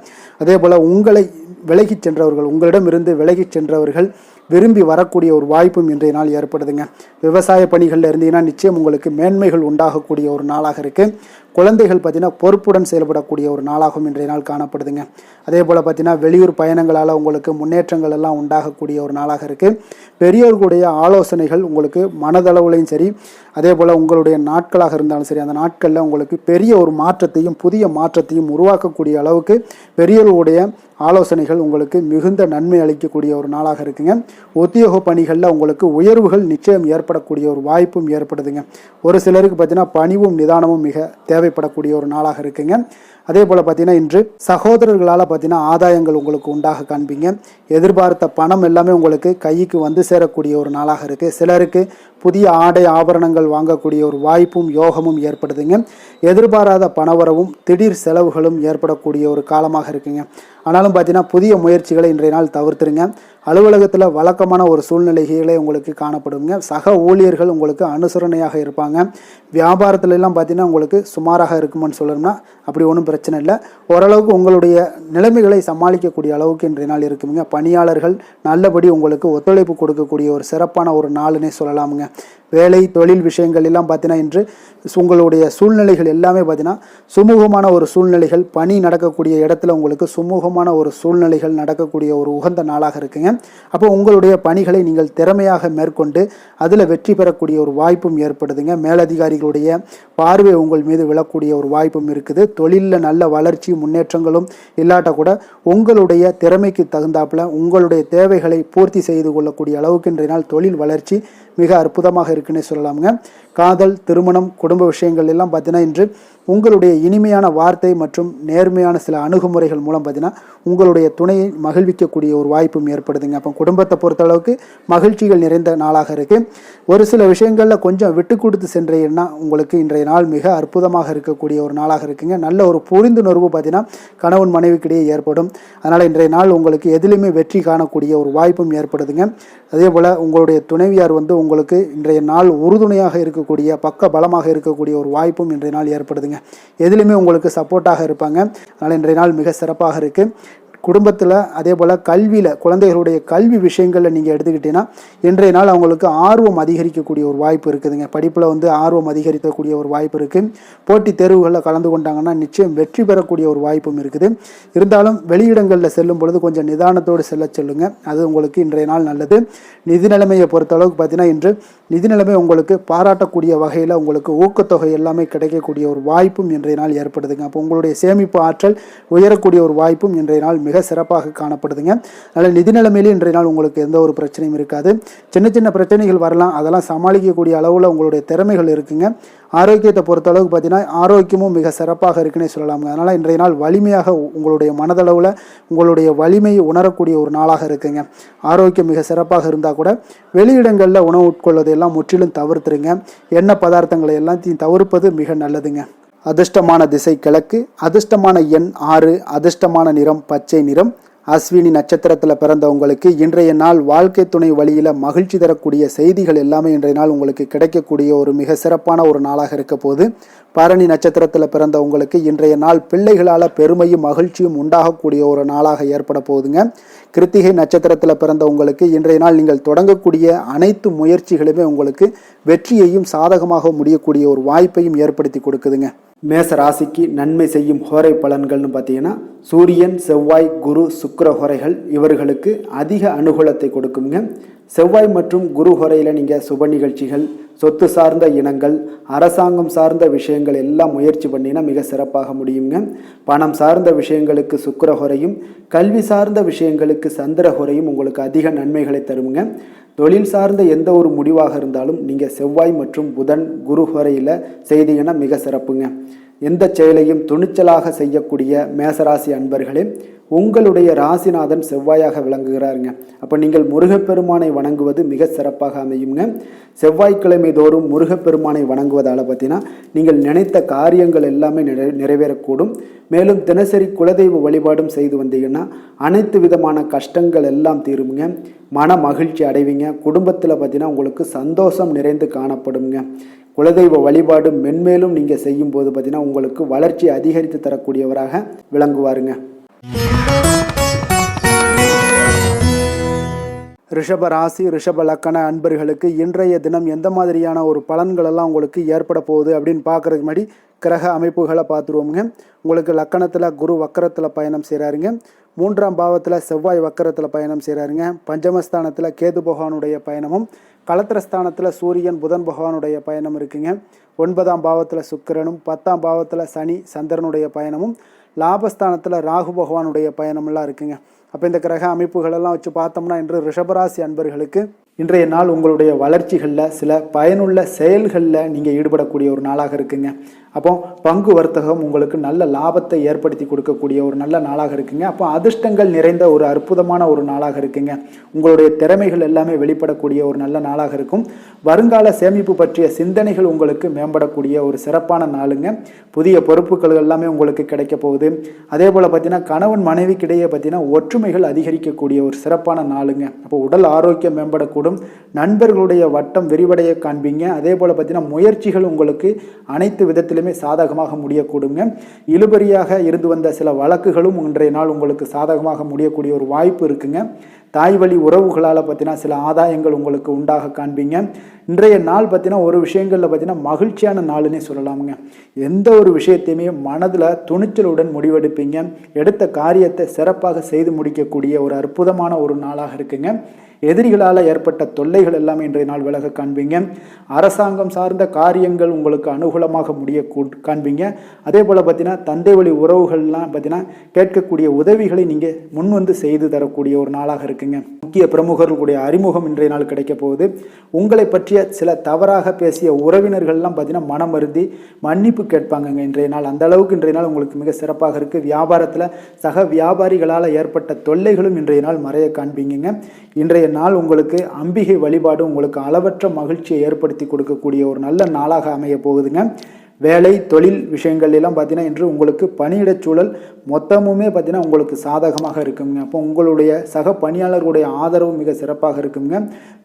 அதே போல் உங்களை விலகிச் சென்றவர்கள், உங்களிடமிருந்து விலகிச் சென்றவர்கள் விரும்பி வரக்கூடிய ஒரு வாய்ப்பும் இன்றைய நாள் ஏற்படுதுங்க. விவசாய பணிகளில் இருந்தீங்கன்னா நிச்சயம் உங்களுக்கு மேன்மைகள் உண்டாகக்கூடிய ஒரு நாளாக இருக்குது. குழந்தைகள் பார்த்தீங்கன்னா பொறுப்புடன் செயல்படக்கூடிய ஒரு நாளாகவும் இன்றைய நாள் காணப்படுதுங்க. அதே போல் பார்த்தீங்கன்னா வெளியூர் பயணங்களால் உங்களுக்கு முன்னேற்றங்கள் எல்லாம் உண்டாகக்கூடிய ஒரு நாளாக இருக்குது. பெரியோர்களுடைய ஆலோசனைகள் உங்களுக்கு மனதளவுலையும் சரி, அதே போல் உங்களுடைய நாட்களாக இருந்தாலும் சரி, அந்த நாட்களில் உங்களுக்கு பெரிய ஒரு மாற்றத்தையும் புதிய மாற்றத்தையும் உருவாக்கக்கூடிய அளவுக்கு பெரியோர்களுடைய ஆலோசனைகள் உங்களுக்கு மிகுந்த நன்மை அளிக்கக்கூடிய ஒரு நாளாக இருக்குங்க. உத்தியோக பணிகளில் உங்களுக்கு உயர்வுகள் நிச்சயம் ஏற்படக்கூடிய ஒரு வாய்ப்பும் ஏற்படுதுங்க. ஒரு சிலருக்கு பார்த்தீங்கன்னா பணிவும் நிதானமும் மிக தேவைப்படக்கூடிய ஒரு நாளாக இருக்குங்க. அதே போல் பார்த்தீங்கன்னா இன்று சகோதரர்களால் பார்த்தீங்கன்னா ஆதாயங்கள் உங்களுக்கு உண்டாக காண்பீங்க. எதிர்பார்த்த பணம் எல்லாமே உங்களுக்கு கைக்கு வந்து சேரக்கூடிய ஒரு நாளாக இருக்குது. சிலருக்கு புதிய ஆடை ஆபரணங்கள் வாங்கக்கூடிய ஒரு வாய்ப்பும் யோகமும் ஏற்படுதுங்க. எதிர்பாராத பணவரவும் திடீர் செலவுகளும் ஏற்படக்கூடிய ஒரு காலமாக இருக்குங்க. ஆனாலும் பார்த்தீங்கன்னா புதிய முயற்சிகளை இன்றைய நாள் தவிர்த்துருங்க. அலுவலகத்தில் வழக்கமான ஒரு சூழ்நிலைகளே உங்களுக்கு காணப்படுங்க. சக ஊழியர்கள் உங்களுக்கு அனுசரணையாக இருப்பாங்க. வியாபாரத்துலலாம் பார்த்தீங்கன்னா உங்களுக்கு சுமாராக இருக்குமான்னு சொல்லணும்னா அப்படி ஒன்றும் பிரச்சனை இல்லை. ஓரளவுக்கு உங்களுடைய நிலைமைகளை சமாளிக்கக்கூடிய அளவுக்கு இன்றைய நாள் இருக்குங்க. பணியாளர்கள் நல்லபடி உங்களுக்கு ஒத்துழைப்பு கொடுக்கக்கூடிய ஒரு சிறப்பான ஒரு நாளுன்னே சொல்லலாமுங்க. வேலை தொழில் விஷயங்கள் எல்லாம் பார்த்தீங்கன்னா இன்று உங்களுடைய சூழ்நிலைகள் எல்லாமே பார்த்தீங்கன்னா சுமூகமான ஒரு சூழ்நிலைகள், பணி நடக்கக்கூடிய இடத்துல உங்களுக்கு சுமூகமான ஒரு சூழ்நிலைகள் நடக்கக்கூடிய ஒரு உகந்த நாளாக இருக்குங்க. அப்போ உங்களுடைய பணிகளை நீங்கள் திறமையாக மேற்கொண்டு அதில் வெற்றி பெறக்கூடிய ஒரு வாய்ப்பும் ஏற்படுதுங்க. மேலதிகாரிகளுடைய பார்வை உங்கள் மீது விழக்கூடிய ஒரு வாய்ப்பும் இருக்குது. தொழிலில் நல்ல வளர்ச்சி முன்னேற்றங்களும் இல்லாட்ட கூட உங்களுடைய திறமைக்கு தகுந்தாப்புல உங்களுடைய தேவைகளை பூர்த்தி செய்து கொள்ளக்கூடிய அளவுக்கு இன்றைய நாள் தொழில் வளர்ச்சி மிக அற்புதமாக இருக்குன்னே சொல்லலாமுங்க. காதல், திருமணம், குடும்ப விஷயங்கள் எல்லாம் பார்த்தீங்கன்னா இன்று உங்களுடைய இனிமையான வார்த்தை மற்றும் நேர்மையான சில அணுகுமுறைகள் மூலம் பார்த்தீங்கன்னா உங்களுடைய துணையை மகிழ்விக்கக்கூடிய ஒரு வாய்ப்பும் ஏற்படுதுங்க. அப்போ குடும்பத்தை பொறுத்தளவுக்கு மகிழ்ச்சிகள் நிறைந்த நாளாக இருக்குது. ஒரு சில விஷயங்களில் கொஞ்சம் விட்டு கொடுத்து சென்றீங்கன்னா உங்களுக்கு இன்றைய நாள் மிக அற்புதமாக இருக்கக்கூடிய ஒரு நாளாக இருக்குங்க. நல்ல ஒரு புரிந்துணர்வு பார்த்தீங்கன்னா கணவன் மனைவிக்கிடையே ஏற்படும். அதனால் இன்றைய நாள் உங்களுக்கு எதிலுமே வெற்றி காணக்கூடிய ஒரு வாய்ப்பும் ஏற்படுதுங்க. அதே போல் உங்களுடைய துணைவியார் உங்களுக்கு இன்றைய நாள் உறுதுணையாக இருக்கக்கூடிய பக்க பலமாக இருக்கக்கூடிய ஒரு வாய்ப்பும் இன்றைய நாள் ஏற்படுதுங்க. எதிலுமே உங்களுக்கு சப்போர்ட்டாக இருப்பாங்க. அதனால் இன்றைய நாள் மிக சிறப்பாக இருக்குது. குடும்பத்தில் அதே போல் கல்வியில் குழந்தைகளுடைய கல்வி விஷயங்களில் நீங்கள் எடுத்துக்கிட்டீங்கன்னா இன்றைய நாள் அவங்களுக்கு ஆர்வம் அதிகரிக்கக்கூடிய ஒரு வாய்ப்பு இருக்குதுங்க. படிப்பில் ஆர்வம் அதிகரிக்கக்கூடிய ஒரு வாய்ப்பு இருக்குது. போட்டித் தேர்வுகளில் கலந்து கொண்டாங்கன்னா நிச்சயம் வெற்றி பெறக்கூடிய ஒரு வாய்ப்பும் இருக்குது. இருந்தாலும் வெளியிடங்களில் செல்லும் பொழுது கொஞ்சம் நிதானத்தோடு செல்ல சொல்லுங்கள். அது உங்களுக்கு இன்றைய நாள் நல்லது. நிதி நிலைமையை பொறுத்தளவுக்கு பார்த்தீங்கன்னா இன்று நிதி நிலைமை உங்களுக்கு பாராட்டக்கூடிய வகையில் உங்களுக்கு ஊக்கத்தொகை எல்லாமே கிடைக்கக்கூடிய ஒரு வாய்ப்பும் இன்றைய நாள் ஏற்படுதுங்க. அப்போ உங்களுடைய சேமிப்பு ஆற்றல் உயரக்கூடிய ஒரு வாய்ப்பும் இன்றைய நாள் மிக சிறப்பாக காணப்படுதுங்க. அதனால் நிதி நிலைமையிலே இன்றைய நாள் உங்களுக்கு எந்த ஒரு பிரச்சனையும் இருக்காது. சின்ன சின்ன பிரச்சனைகள் வரலாம், அதெல்லாம் சமாளிக்கக்கூடிய அளவில் உங்களுடைய திறமைகள் இருக்குங்க. ஆரோக்கியத்தை பொறுத்தளவுக்கு பார்த்தீங்கன்னா ஆரோக்கியமும் மிக சிறப்பாக இருக்குன்னே சொல்லலாமுங்க. அதனால் இன்றைய நாள் வலிமையாக உங்களுடைய மனதளவில் உங்களுடைய வலிமையை உணரக்கூடிய ஒரு நாளாக இருக்குங்க. ஆரோக்கியம் மிக சிறப்பாக இருந்தால் கூட வெளியிடங்களில் உணவு உட்கொள்வதை எல்லாம் முற்றிலும் தவிர்த்துருங்க. எண்ணெய் பதார்த்தங்களை எல்லாத்தையும் தவிர்ப்பது மிக நல்லதுங்க. அதிர்ஷ்டமான திசை கிழக்கு, அதிர்ஷ்டமான எண் 6, அதிர்ஷ்டமான நிறம் பச்சை நிறம். அஸ்வினி நட்சத்திரத்தில் பிறந்தவங்களுக்கு இன்றைய நாள் வாழ்க்கை துணை வழியில் மகிழ்ச்சி தரக்கூடிய செய்திகள் எல்லாமே இன்றைய நாள் உங்களுக்கு கிடைக்கக்கூடிய ஒரு மிக சிறப்பான ஒரு நாளாக இருக்க போது. பரணி நட்சத்திரத்தில் பிறந்தவங்களுக்கு இன்றைய நாள் பிள்ளைகளால் பெருமையும் மகிழ்ச்சியும் உண்டாகக்கூடிய ஒரு நாளாக ஏற்பட போகுதுங்க. கிருத்திகை நட்சத்திரத்தில் பிறந்தவங்களுக்கு இன்றைய நாள் நீங்கள் தொடங்கக்கூடிய அனைத்து முயற்சிகளுமே உங்களுக்கு வெற்றியையும் சாதகமாக முடியக்கூடிய ஒரு வாய்ப்பையும் ஏற்படுத்தி கொடுக்குதுங்க. மேச ராசிக்கு நன்மை செய்யும் ஹோரை பலன்கள்னு பார்த்தீங்கன்னா சூரியன், செவ்வாய், குரு, சுக்கிர ஹோரைகள் இவர்களுக்கு அதிக அனுகூலத்தை கொடுக்குங்க. செவ்வாய் மற்றும் குரு ஹோரையில் நீங்கள் சுப நிகழ்ச்சிகள், சொத்து சார்ந்த இனங்கள், அரசாங்கம் சார்ந்த விஷயங்கள் எல்லாம் முயற்சி பண்ணினா மிக சிறப்பாக முடியுங்க. பணம் சார்ந்த விஷயங்களுக்கு சுக்கிர ஹோரையும், கல்வி சார்ந்த விஷயங்களுக்கு சந்திர ஹோரையும் உங்களுக்கு அதிக நன்மைகளை தருங்க. தொழில் சார்ந்த எந்த ஒரு முடிவாக இருந்தாலும் நீங்கள் செவ்வாய் மற்றும் புதன், குரு ஹோரையில் செய்தீங்கன்னா மிக சிறப்புங்க. எந்த செயலையும் துணிச்சலாக செய்யக்கூடிய மேசராசி அன்பர்களே, உங்களுடைய ராசிநாதன் செவ்வாயாக விளங்குகிறாருங்க. அப்போ நீங்கள் முருகப்பெருமானை வணங்குவது மிக சிறப்பாக அமையுங்க. செவ்வாய்க்கிழமை தோறும் முருகப்பெருமானை வணங்குவதால் பார்த்தீங்கன்னா நீங்கள் நினைத்த காரியங்கள் எல்லாமே நிறைவேறக்கூடும். மேலும் தினசரி குலதெய்வ வழிபாடும் செய்து வந்தீங்கன்னா அனைத்து விதமான கஷ்டங்கள் எல்லாம் தீருங்க. மன மகிழ்ச்சி அடைவீங்க. குடும்பத்தில் பார்த்தீங்கன்னா உங்களுக்கு சந்தோஷம் நிறைந்து காணப்படுங்க. குலதெய்வ வழிபாடு மென்மேலும் நீங்கள் செய்யும்போது பார்த்தீங்கன்னா உங்களுக்கு வளர்ச்சி அதிகரித்து தரக்கூடியவராக விளங்குவாருங்க. ரிஷப ராசி, ரிஷப லக்கண அன்பர்களுக்கு இன்றைய தினம் எந்த மாதிரியான ஒரு பலன்கள் எல்லாம் உங்களுக்கு ஏற்பட போகுது அப்படின்னு பார்க்கறதுக்கு முன்னாடி கிரக அமைப்புகளை பார்த்துருவோமுங்க. உங்களுக்கு லக்கணத்தில் குரு வக்கரத்தில் பயணம் செய்கிறாருங்க. 3ஆம் பாவத்தில் செவ்வாய் வக்கரத்தில் பயணம் செய்கிறாருங்க. பஞ்சமஸ்தானத்தில் கேது பகவானுடைய பயணமும், களத்திரஸ்தானத்தில் சூரியன் புதன் பகவானுடைய பயணம் இருக்குங்க. 9ஆம் பாவத்தில் சுக்கிரனும், 10ஆம் பாவத்தில் சனி சந்திரனுடைய பயணமும், லாபஸ்தானத்தில் ராகு பகவானுடைய பயணமெல்லாம் இருக்குங்க. அப்போ இந்த கிரக அமைப்புகளெல்லாம் வச்சு பார்த்தோம்னா இன்று ரிஷபராசி அன்பர்களுக்கு இன்றைய நாள் உங்களுடைய வளர்ச்சிகளில் சில பயனுள்ள செயல்களில் நீங்கள் ஈடுபடக்கூடிய ஒரு நாளாக இருக்குங்க. அப்போ பங்கு வர்த்தகம் உங்களுக்கு நல்ல லாபத்தை ஏற்படுத்தி கொடுக்கக்கூடிய ஒரு நல்ல நாளாக இருக்குங்க. அப்போ அதிர்ஷ்டங்கள் நிறைந்த ஒரு அற்புதமான ஒரு நாளாக இருக்குங்க. உங்களுடைய திறமைகள் எல்லாமே வெளிப்படக்கூடிய ஒரு நல்ல நாளாக இருக்கும். வருங்கால சேமிப்பு பற்றிய சிந்தனைகள் உங்களுக்கு மேம்படக்கூடிய ஒரு சிறப்பான நாளுங்க. புதிய பொறுப்புகள் எல்லாமே உங்களுக்கு கிடைக்க போகுது. அதே போல் பார்த்தீங்கன்னா கணவன் மனைவிக்கிடையே பார்த்தீங்கன்னா ஒற்றுமைகள் அதிகரிக்கக்கூடிய ஒரு சிறப்பான நாளுங்க. அப்போ உடல் ஆரோக்கியம் மேம்படக்கூடும். நண்பர்களுடைய வட்டம் விரிவடைய காண்பீங்க. அதே போல் பார்த்தீங்கன்னா முயற்சிகள் உங்களுக்கு அனைத்து விதத்திலும் சாதகமாக முடியக்கூடுங்க. இழுபறியாக இருந்து வந்த சில வழக்குகளும் இன்றைய நாள் உங்களுக்கு சாதகமாக முடியக்கூடிய ஒரு வாய்ப்பு இருக்குங்க. தாய் வழி உறவுகளால் பார்த்தீங்கன்னா சில ஆதாயங்கள் உங்களுக்கு உண்டாக காண்பீங்க. இன்றைய நாள் பார்த்தீங்கன்னா ஒரு விஷயங்களில் பார்த்தீங்கன்னா மகிழ்ச்சியான நாளுன்னே சொல்லலாமுங்க. எந்த ஒரு விஷயத்தையுமே மனதில் துணிச்சலுடன் முடிவெடுப்பீங்க. எடுத்த காரியத்தை சிறப்பாக செய்து முடிக்கக்கூடிய ஒரு அற்புதமான ஒரு நாளாக இருக்குங்க. எதிரிகளால் ஏற்பட்ட தொல்லைகள் எல்லாமே இன்றைய நாள் விலக காண்பீங்க. அரசாங்கம் சார்ந்த காரியங்கள் உங்களுக்கு அனுகூலமாக முடிய காண்பீங்க. அதே போல் பார்த்தீங்கன்னா தந்தை வழி உறவுகள்லாம் பார்த்தீங்கன்னா கேட்கக்கூடிய உதவிகளை நீங்கள் முன் வந்து செய்து தரக்கூடிய ஒரு நாளாக இருக்குங்க. முக்கிய பிரமுகர்களுடைய அறிமுகம் இன்றைய நாள் கிடைக்க போகுது. உங்களை பற்றிய சில தவறாக பேசிய உறவினர்கள்லாம் பார்த்தீங்கன்னா மனம் வருந்தி மன்னிப்பு கேட்பாங்கங்க இன்றைய நாள். அந்த அளவுக்கு இன்றைய நாள் உங்களுக்கு மிக சிறப்பாக இருக்குது. வியாபாரத்தில் சக வியாபாரிகளால் ஏற்பட்ட தொல்லைகளும் இன்றைய நாள் மறைய காண்பீங்க. இன்றைய நாள் உங்களுக்கு அம்பிகை வழிபாடு உங்களுக்கு அளவற்ற மகிழ்ச்சியை ஏற்படுத்தி கொடுக்கக்கூடிய ஒரு நல்ல நாளாக அமைய போகுதுங்க. வேலை தொழில் விஷயங்கள் எல்லாம் பார்த்தீங்கன்னா இன்று உங்களுக்கு பணியிடச் சூழல் மொத்தமுமே பார்த்தீங்கன்னா உங்களுக்கு சாதகமாக இருக்குங்க. அப்போ உங்களுடைய சக பணியாளர்களுடைய ஆதரவு மிக சிறப்பாக இருக்குங்க.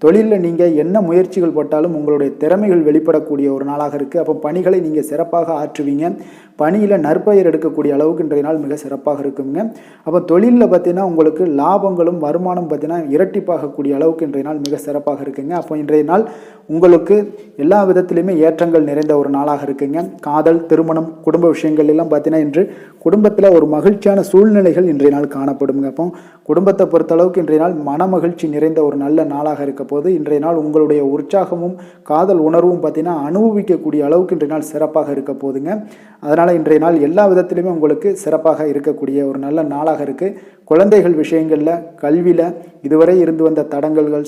தொழிலில் நீங்கள் என்ன முயற்சிகள் போட்டாலும் உங்களுடைய திறமைகள் வெளிப்படக்கூடிய ஒரு நாளாக இருக்குது. அப்போ பணிகளை நீங்கள் சிறப்பாக ஆற்றுவீங்க. பணியில் நற்பெயர் எடுக்கக்கூடிய அளவுக்கு இன்றைய நாள் மிக சிறப்பாக இருக்குங்க. அப்போ தொழிலில் பார்த்தீங்கன்னா உங்களுக்கு லாபங்களும் வருமானம் பார்த்தீங்கன்னா இரட்டிப்பாகக்கூடிய அளவுக்கு இன்றைய நாள் மிக சிறப்பாக இருக்குங்க. அப்போ இன்றைய நாள் உங்களுக்கு எல்லா விதத்திலுமே ஏற்றங்கள் நிறைந்த ஒரு நாளாக இருக்குங்க. காதல், திருமணம், குடும்ப விஷயங்கள் எல்லாம் பார்த்தீங்கன்னா இன்று குடும்பத்தில் ஒரு மகிழ்ச்சியான சூழ்நிலைகள் இன்றைய நாள் காணப்படுங்க. அப்போ குடும்பத்தை பொறுத்தளவுக்கு இன்றைய நாள் மன மகிழ்ச்சி நிறைந்த ஒரு நல்ல நாளாக இருக்க போது இன்றைய நாள் உங்களுடைய உற்சாகமும் காதல் உணர்வும் பார்த்தீங்கன்னா அனுபவிக்கக்கூடிய அளவுக்கு இன்றைய நாள் சிறப்பாக இருக்க போதுங்க. அதனால் இன்றைய நாள் எல்லா விதத்திலுமே உங்களுக்கு சிறப்பாக இருக்கக்கூடிய ஒரு நல்ல நாளாக இருக்குது. குழந்தைகள் விஷயங்களில் கல்வியில் இதுவரை இருந்து வந்த தடங்கல்கள்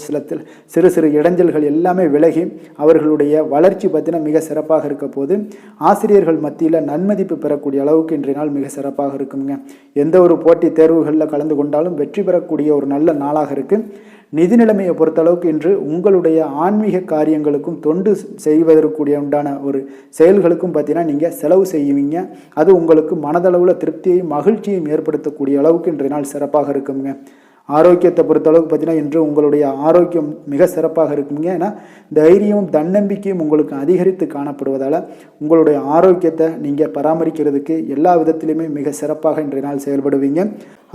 சிறு சிறு இடைஞ்சல்கள் எல்லாமே விலகி அவர்களுடைய வளர்ச்சி பார்த்தீங்கன்னா மிக சிறப்பாக இருக்க போது ஆசிரியர்கள் மத்தியில் நன்மதிப்பு பெறக்கூடிய அளவுக்கு இன்றைய நாள் மிக சிறப்பாக இருக்குங்க. எந்த ஒரு போட்டி தேர்வுகளில் கலந்து கொண்டாலும் வெற்றி பெறக்கூடிய ஒரு நல்ல நாளாக இருக்குது. நிதி நிலைமையை பொறுத்தளவுக்கு இன்று உங்களுடைய ஆன்மீக காரியங்களுக்கும் தொண்டு செய்வதற்குரிய உண்டான ஒரு செயல்களுக்கும் பார்த்தீங்கன்னா நீங்கள் செலவு செய்வீங்க. அது உங்களுக்கு மனதளவில் திருப்தியையும் மகிழ்ச்சியையும் ஏற்படுத்தக்கூடிய அளவுக்கு இன்றைய நாள் சிறப்பாக இருக்குங்க. ஆரோக்கியத்தை பொறுத்தளவுக்கு பார்த்தீங்கன்னா இன்று உங்களுடைய ஆரோக்கியம் மிக சிறப்பாக இருக்குங்க. ஏன்னா தைரியமும் தன்னம்பிக்கையும் உங்களுக்கு அதிகரித்து காணப்படுவதால் உங்களுடைய ஆரோக்கியத்தை நீங்கள் பராமரிக்கிறதுக்கு எல்லா விதத்திலுமே மிக சிறப்பாக இன்றைய நாள் செயல்படுவீங்க.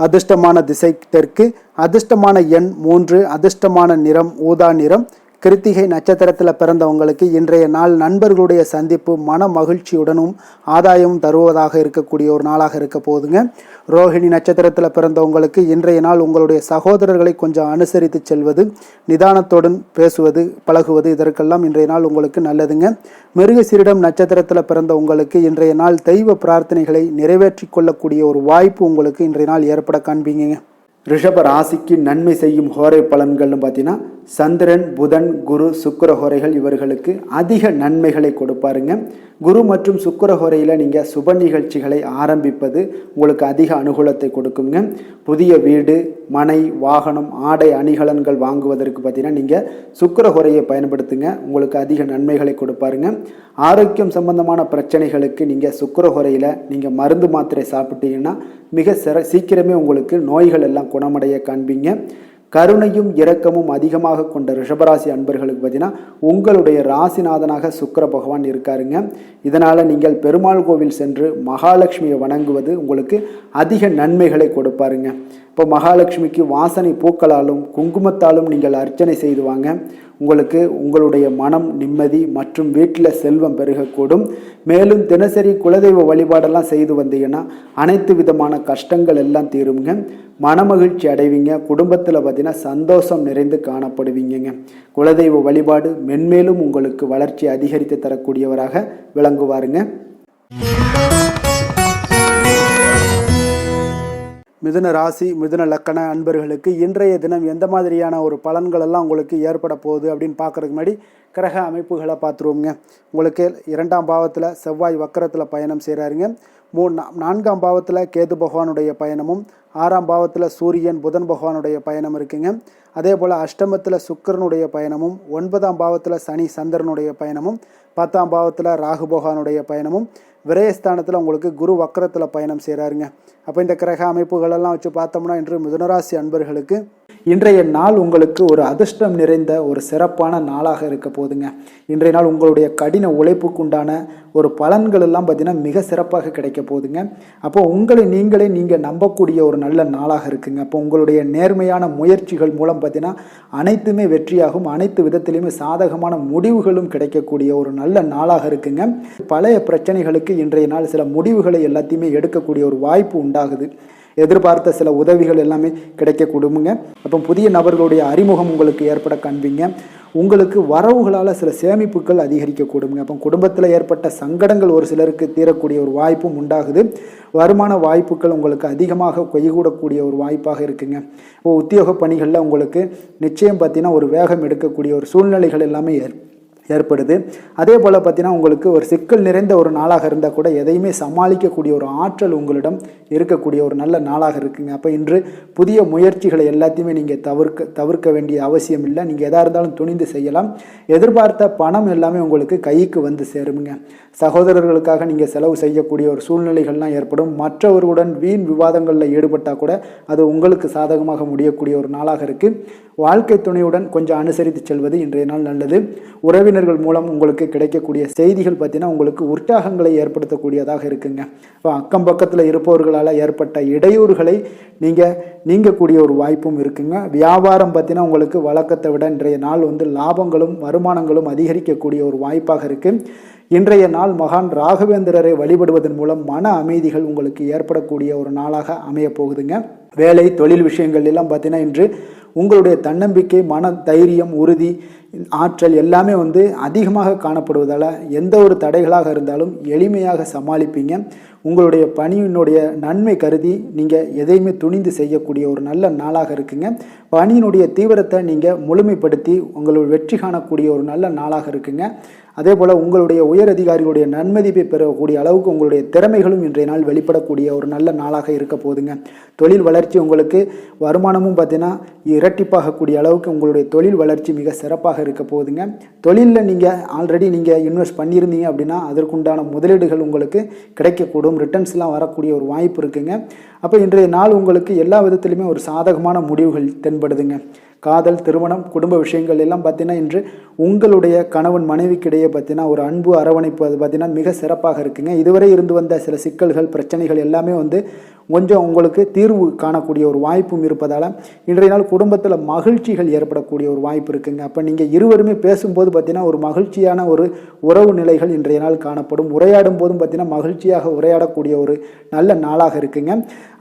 அதிர்ஷ்டமான திசை தெற்கு, அதிர்ஷ்டமான எண் 3, அதிர்ஷ்டமான நிறம் ஊதா நிறம். கிருத்திகை நட்சத்திரத்தில் பிறந்தவங்களுக்கு இன்றைய நாள் நண்பர்களுடைய சந்திப்பு மன மகிழ்ச்சியுடனும் ஆதாயம் தருவதாக இருக்கக்கூடிய ஒரு நாளாக இருக்க போகுதுங்க. ரோஹிணி நட்சத்திரத்தில் பிறந்தவங்களுக்கு இன்றைய நாள் உங்களுடைய சகோதரர்களை கொஞ்சம் அனுசரித்து செல்வது, நிதானத்துடன் பேசுவது, பழகுவது இதற்கெல்லாம் இன்றைய நாள் உங்களுக்கு நல்லதுங்க. மிருகசீரிடம் நட்சத்திரத்தில் பிறந்த உங்களுக்கு இன்றைய நாள் தெய்வ பிரார்த்தனைகளை நிறைவேற்றி கொள்ளக்கூடிய ஒரு வாய்ப்பு உங்களுக்கு இன்றைய நாள் ஏற்பட காண்பீங்க. ரிஷப ராசிக்கு நன்மை செய்யும் ஹோரை பலன்கள்னு பார்த்தீங்கன்னா சந்திரன், புதன், குரு, சுக்கிர ஹோரைகள் இவர்களுக்கு அதிக நன்மைகளை கொடுப்பாருங்க. குரு மற்றும் சுக்கிர ஹோரையில் நீங்கள் சுப நிகழ்ச்சிகளை ஆரம்பிப்பது உங்களுக்கு அதிக அனுகூலத்தை கொடுக்குங்க. புதிய வீடு, மனை, வாகனம், ஆடை அணிகலன்கள் வாங்குவதற்கு பார்த்தீங்கன்னா நீங்கள் சுக்கிர ஹோரையை பயன்படுத்துங்க. உங்களுக்கு அதிக நன்மைகளை கொடுப்பாருங்க. ஆரோக்கியம் சம்பந்தமான பிரச்சனைகளுக்கு நீங்கள் சுக்கிர ஹோரையில் நீங்கள் மருந்து மாத்திரை சாப்பிட்டீங்கன்னா மிக சீக்கிரமே உங்களுக்கு நோய்கள் எல்லாம் குணமடைய காண்பீங்க. கருணையும் இரக்கமும் அதிகமாக கொண்ட ரிஷபராசி அன்பர்களுக்கு பார்த்தீங்கன்னா உங்களுடைய ராசிநாதனாக சுக்கிர பகவான் இருக்காருங்க. இதனால் நீங்கள் பெருமாள் கோவில் சென்று மகாலட்சுமியை வணங்குவது உங்களுக்கு அதிக நன்மைகளை கொடுப்பாருங்க. இப்போ மகாலட்சுமிக்கு வாசனை பூக்களாலும் குங்குமத்தாலும் நீங்கள் அர்ச்சனை செய்துவாங்க. உங்களுக்கு உங்களுடைய மனம் நிம்மதி மற்றும் வீட்டில் செல்வம் பெருகக்கூடும். மேலும் தினசரி குலதெய்வ வழிபாடெல்லாம் செய்து வந்தீங்கன்னா அனைத்து விதமான கஷ்டங்கள் எல்லாம் தீருங்க. மனமகிழ்ச்சி அடைவீங்க. குடும்பத்தில் பார்த்தீங்கன்னா சந்தோஷம் நிறைந்து காணப்படுவீங்க. குலதெய்வ வழிபாடு மென்மேலும் உங்களுக்கு வளர்ச்சி அதிகரித்து தரக்கூடியவராக விளங்குவாருங்க. மிதுன ராசி மிதுன லக்கண அன்பர்களுக்கு இன்றைய தினம் எந்த மாதிரியான ஒரு பலன்கள் எல்லாம் உங்களுக்கு ஏற்பட போகுது அப்படின்னு பார்க்கறதுக்கு முன்னாடி கிரக அமைப்புகளை பார்த்துருவோங்க. உங்களுக்கு 2ஆம் பாவத்தில் செவ்வாய் வக்கரத்தில் பயணம் செய்கிறாருங்க. 4ஆம் பாவத்தில் கேது பகவானுடைய பயணமும் 6ஆம் பாவத்தில் சூரியன் புதன் பகவானுடைய பயணம் இருக்குங்க. அதே போல் அஷ்டமத்தில் சுக்கிரனுடைய பயணமும் 9ஆம் பாவத்தில் சனி சந்திரனுடைய பயணமும் 10ஆம் பாவத்தில் ராகு பகவானுடைய பயணமும் விரயஸ்தானத்தில் உங்களுக்கு குரு வக்கரத்தில் பயணம் செய்கிறாருங்க. அப்போ இந்த கிரக அமைப்புகளெல்லாம் வச்சு பார்த்தோம்னா இன்று மிதுனராசி அன்பர்களுக்கு இன்றைய நாள் உங்களுக்கு ஒரு அதிர்ஷ்டம் நிறைந்த ஒரு சிறப்பான நாளாக இருக்க போதுங்க. இன்றைய நாள் உங்களுடைய கடின உழைப்புக்கு உண்டான ஒரு பலன்கள் எல்லாம் பார்த்தீங்கன்னா மிக சிறப்பாக கிடைக்க போகுதுங்க. அப்போ உங்களை நீங்கள் நம்பக்கூடிய ஒரு நல்ல நாளாக இருக்குங்க. அப்போ உங்களுடைய நேர்மையான முயற்சிகள் மூலம் பார்த்தீங்கன்னா அனைத்துமே வெற்றியாகும், அனைத்து விதத்திலையுமே சாதகமான முடிவுகளும் கிடைக்கக்கூடிய ஒரு நல்ல நாளாக இருக்குங்க. பழைய பிரச்சனைகளுக்கு இன்றைய நாள் சில முடிவுகளை எல்லாத்தையுமே எடுக்கக்கூடிய ஒரு வாய்ப்பு உண்டாகுது. எதிர்பார்த்த சில உதவிகள் எல்லாமே கிடைக்க கொடுங்க. அப்போ புதிய நபர்களுடைய அறிமுகம் உங்களுக்கு ஏற்பட காண்பீங்க. உங்களுக்கு வரவுகளால் சில சேமிப்புகள் அதிகரிக்க கொடுங்க. அப்போ குடும்பத்தில் ஏற்பட்ட சங்கடங்கள் ஒரு சிலருக்கு தீரக்கூடிய ஒரு வாய்ப்பும் உண்டாகுது. வருமான வாய்ப்புகள் உங்களுக்கு அதிகமாக கைகூடக்கூடிய ஒரு வாய்ப்பாக இருக்குங்க. இப்போ உத்தியோக பணிகளில் உங்களுக்கு நிச்சயம் பார்த்தீங்கன்னா ஒரு வேகம் எடுக்கக்கூடிய ஒரு சூழ்நிலைகள் எல்லாமே ஏற்படுது. அதே போல் பார்த்தீங்கன்னா உங்களுக்கு ஒரு சிக்கல் நிறைந்த ஒரு நாளாக இருந்தால் கூட எதையுமே சமாளிக்கக்கூடிய ஒரு ஆற்றல் உங்களிடம் இருக்கக்கூடிய ஒரு நல்ல நாளாக இருக்குங்க. அப்போ இன்று புதிய முயற்சிகளை எல்லாத்தையுமே நீங்கள் தவிர்க்க வேண்டிய அவசியம் இல்லை. நீங்கள் எதாக இருந்தாலும் துணிந்து செய்யலாம். எதிர்பார்த்த பணம் எல்லாமே உங்களுக்கு கைக்கு வந்து சேருங்க. சகோதரர்களுக்காக நீங்கள் செலவு செய்யக்கூடிய ஒரு சூழ்நிலைகள்லாம் ஏற்படும். மற்றவர்களுடன் வீண் விவாதங்களில் ஈடுபட்டால் கூட அது உங்களுக்கு சாதகமாக முடியக்கூடிய ஒரு நாளாக இருக்குது. வாழ்க்கை துணையுடன் கொஞ்சம் அனுசரித்து செல்வது இன்றைய நாள் நல்லது. உறவினர்கள் மூலம் உங்களுக்கு கிடைக்கக்கூடிய செய்திகள் பார்த்தீங்கன்னா உங்களுக்கு உற்சாகங்களை ஏற்படுத்தக்கூடியதாக இருக்குங்க. இப்போ அக்கம் பக்கத்தில் இருப்பவர்களால் ஏற்பட்ட இடையூறுகளை நீங்கக்கூடிய ஒரு வாய்ப்பும் இருக்குங்க. வியாபாரம் பார்த்தீங்கன்னா உங்களுக்கு வழக்கத்தை விட இன்றைய நாள் லாபங்களும் வருமானங்களும் அதிகரிக்கக்கூடிய ஒரு வாய்ப்பாக இருக்குது. இன்றைய நாள் மகான் ராகவேந்திரரை வழிபடுவதன் மூலம் மன அமைதிகள் உங்களுக்கு ஏற்படக்கூடிய ஒரு நாளாக அமைய போகுதுங்க. வேலை தொழில் விஷயங்கள் எல்லாம் பார்த்தீங்கன்னா இன்று உங்களுடைய தன்னம்பிக்கை, மன தைரியம், உறுதி, ஆற்றல் எல்லாமே அதிகமாக காணப்படுவதால் எந்த ஒரு தடைகளாக இருந்தாலும் எளிமையாக சமாளிப்பீங்க. உங்களுடைய பணியினுடைய நன்மை கருதி நீங்கள் எதையுமே துணிந்து செய்யக்கூடிய ஒரு நல்ல நாளாக இருக்குங்க. பணியினுடைய தீவிரத்தை நீங்கள் முழுமைப்படுத்தி உங்களுடைய வெற்றி காணக்கூடிய ஒரு நல்ல நாளாக இருக்குங்க. அதே போல் உங்களுடைய உயர் அதிகாரிகளுடைய நன்மதிப்பை பெறக்கூடிய அளவுக்கு உங்களுடைய திறமைகளும் இன்றைய நாள் வெளிப்படக்கூடிய ஒரு நல்ல நாளாக இருக்க போதுங்க. தொழில் வளர்ச்சி உங்களுக்கு வருமானமும் பார்த்தீங்கன்னா இரட்டிப்பாகக்கூடிய அளவுக்கு உங்களுடைய தொழில் வளர்ச்சி மிக சிறப்பாக இருக்க போகுதுங்க. தொழிலில் நீங்கள் ஆல்ரெடி இன்வெஸ்ட் பண்ணியிருந்தீங்க அப்படின்னா அதற்குண்டான முதலீடுகள் உங்களுக்கு கிடைக்கக்கூடும். ரிட்டர்ன்ஸ்லாம் வரக்கூடிய ஒரு வாய்ப்பு இருக்குங்க. அப்போ இன்றைய நாள் உங்களுக்கு எல்லா விதத்திலுமே ஒரு சாதகமான முடிவுகள் தென்படுதுங்க. காதல், திருமணம், குடும்ப விஷயங்கள் எல்லாம் பார்த்தீங்கன்னா இன்று உங்களுடைய கணவன் மனைவிக்கிடையே பார்த்தீங்கன்னா ஒரு அன்பு அரவணைப்பு அது பார்த்தீங்கன்னா மிக சிறப்பாக இருக்குங்க. இதுவரை இருந்து வந்த சில சிக்கல்கள் பிரச்சனைகள் எல்லாமே கொஞ்சம் உங்களுக்கு தீர்வு காணக்கூடிய ஒரு வாய்ப்பும் இருப்பதால் இன்றைய நாள் குடும்பத்தில் மகிழ்ச்சிகள் ஏற்படக்கூடிய ஒரு வாய்ப்பு இருக்குங்க. அப்போ நீங்கள் இருவருமே பேசும்போது பார்த்தீங்கன்னா ஒரு மகிழ்ச்சியான ஒரு உறவு நிலைகள் இன்றைய நாள் காணப்படும். உரையாடும் போதும் பார்த்தீங்கன்னா மகிழ்ச்சியாக உரையாடக்கூடிய ஒரு நல்ல நாளாக இருக்குங்க.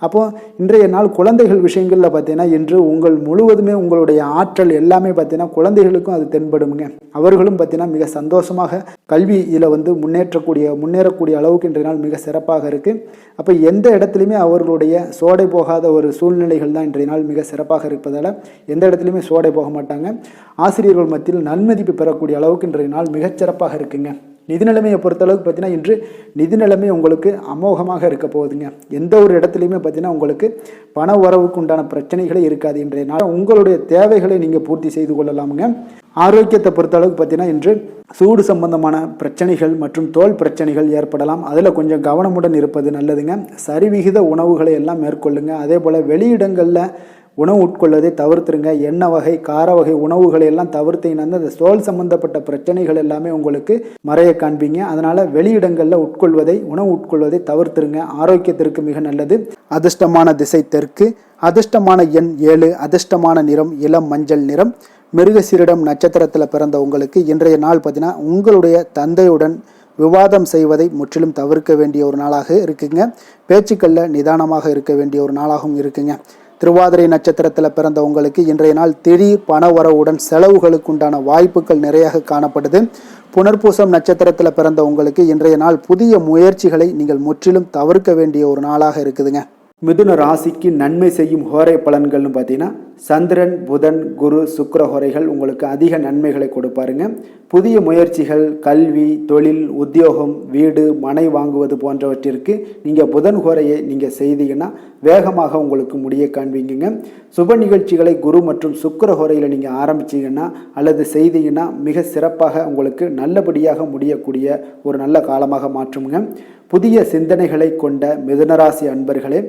அப்போது இன்றைய நாள் குழந்தைகள் விஷயங்களில் பார்த்தீங்கன்னா இன்று முழுவதுமே உங்களுடைய ஆற்றல் எல்லாமே பார்த்தீங்கன்னா குழந்தைகளுக்கும் அது தென்படுங்க. அவர்களும் பார்த்தீங்கன்னா மிக சந்தோஷமாக கல்வியில் முன்னேறக்கூடிய அளவுக்கு இன்றைய நாள் மிக சிறப்பாக இருக்குது. அப்போ எந்த இடத்துலையுமே அவர்களுடைய சோடை போகாத ஒரு சூழ்நிலைகள் தான் இன்றைய நாள் மிக சிறப்பாக இருப்பதால் எந்த இடத்துலையுமே சோடை போக மாட்டாங்க. ஆசிரியர்கள் மத்தியில் நன்மதிப்பு பெறக்கூடிய அளவுக்கு இன்றைய நாள் மிகச்சிறப்பாக இருக்குங்க. நிதி நிலைமையை பொறுத்தளவுக்கு பார்த்தீங்கன்னா இன்று நிதி நிலைமை உங்களுக்கு அமோகமாக இருக்க போகுதுங்க. எந்த ஒரு இடத்துலையுமே பார்த்தீங்கன்னா உங்களுக்கு பண வரவுக்கு உண்டான பிரச்சனைகளே இருக்காது. இன்றைய நாள் உங்களுடைய தேவைகளை நீங்கள் பூர்த்தி செய்து கொள்ளலாமுங்க. ஆரோக்கியத்தை பொறுத்தளவுக்கு பார்த்தீங்கன்னா இன்று சூடு சம்பந்தமான பிரச்சனைகள் மற்றும் தோல் பிரச்சனைகள் ஏற்படலாம். அதில் கொஞ்சம் கவனமுடன் இருப்பது நல்லதுங்க. சரிவிகித உணவுகளை எல்லாம் மேற்கொள்ளுங்க. அதே போல் வெளியிடங்களில் உணவு உட்கொள்வதை தவிர்த்துருங்க. எண்ணெய் வகை, கார வகை உணவுகளை எல்லாம் தவிர்த்தீங்கன்னா அந்த தோல் சம்பந்தப்பட்ட பிரச்சனைகள் எல்லாமே உங்களுக்கு மறைய காண்பீங்க. அதனால் வெளியிடங்களில் உணவு உட்கொள்வதை தவிர்த்துருங்க. ஆரோக்கியத்திற்கு மிக நல்லது. அதிர்ஷ்டமான திசை தெற்கு, அதிர்ஷ்டமான எண் 7, அதிர்ஷ்டமான நிறம் இளம் மஞ்சள் நிறம். மிருகசீரிடம் நட்சத்திரத்தில் பிறந்த உங்களுக்கு இன்றைய நாள் பார்த்தீங்கன்னா உங்களுடைய தந்தையுடன் விவாதம் செய்வதை முற்றிலும் தவிர்க்க வேண்டிய ஒரு நாளாக இருக்குங்க. பேச்சுக்களில் நிதானமாக இருக்க வேண்டிய ஒரு நாளாகவும் இருக்குங்க. திருவாதிரை நட்சத்திரத்தில் பிறந்த உங்களுக்கு இன்றைய நாள் திடீர் பண வரவுடன் செலவுகளுக்கு உண்டான வாய்ப்புகள் நிறைய காணப்படுது. புனர்பூசம் நட்சத்திரத்தில் பிறந்த உங்களுக்கு இன்றைய நாள் புதிய முயற்சிகளை நீங்கள் முற்றிலும் தவிர்க்க வேண்டிய ஒரு நாளாக இருக்குதுங்க. மிதுன ராசிக்கு நன்மை செய்யும் ஹோரை பலன்கள்னு பார்த்தீங்கன்னா சந்திரன், புதன், குரு, சுக்கிர ஹோரைகள் உங்களுக்கு அதிக நன்மைகளை கொடுப்பாருங்க. புதிய முயற்சிகள், கல்வி, தொழில், உத்தியோகம், வீடு, மனை வாங்குவது போன்றவற்றிற்கு நீங்கள் புதன் ஹோரையை நீங்கள் செய்தீங்கன்னா வேகமாக உங்களுக்கு முடிய காண்பீங்க. சுப நிகழ்ச்சிகளை குரு மற்றும் சுக்கிர ஹோரையில் நீங்கள் ஆரம்பிச்சிங்கன்னா அல்லது செய்தீங்கன்னா மிக சிறப்பாக உங்களுக்கு நல்லபடியாக முடியக்கூடிய ஒரு நல்ல காலமாக மாற்றுங்க. புதிய சிந்தனைகளை கொண்ட மிதுனராசி அன்பர்களே,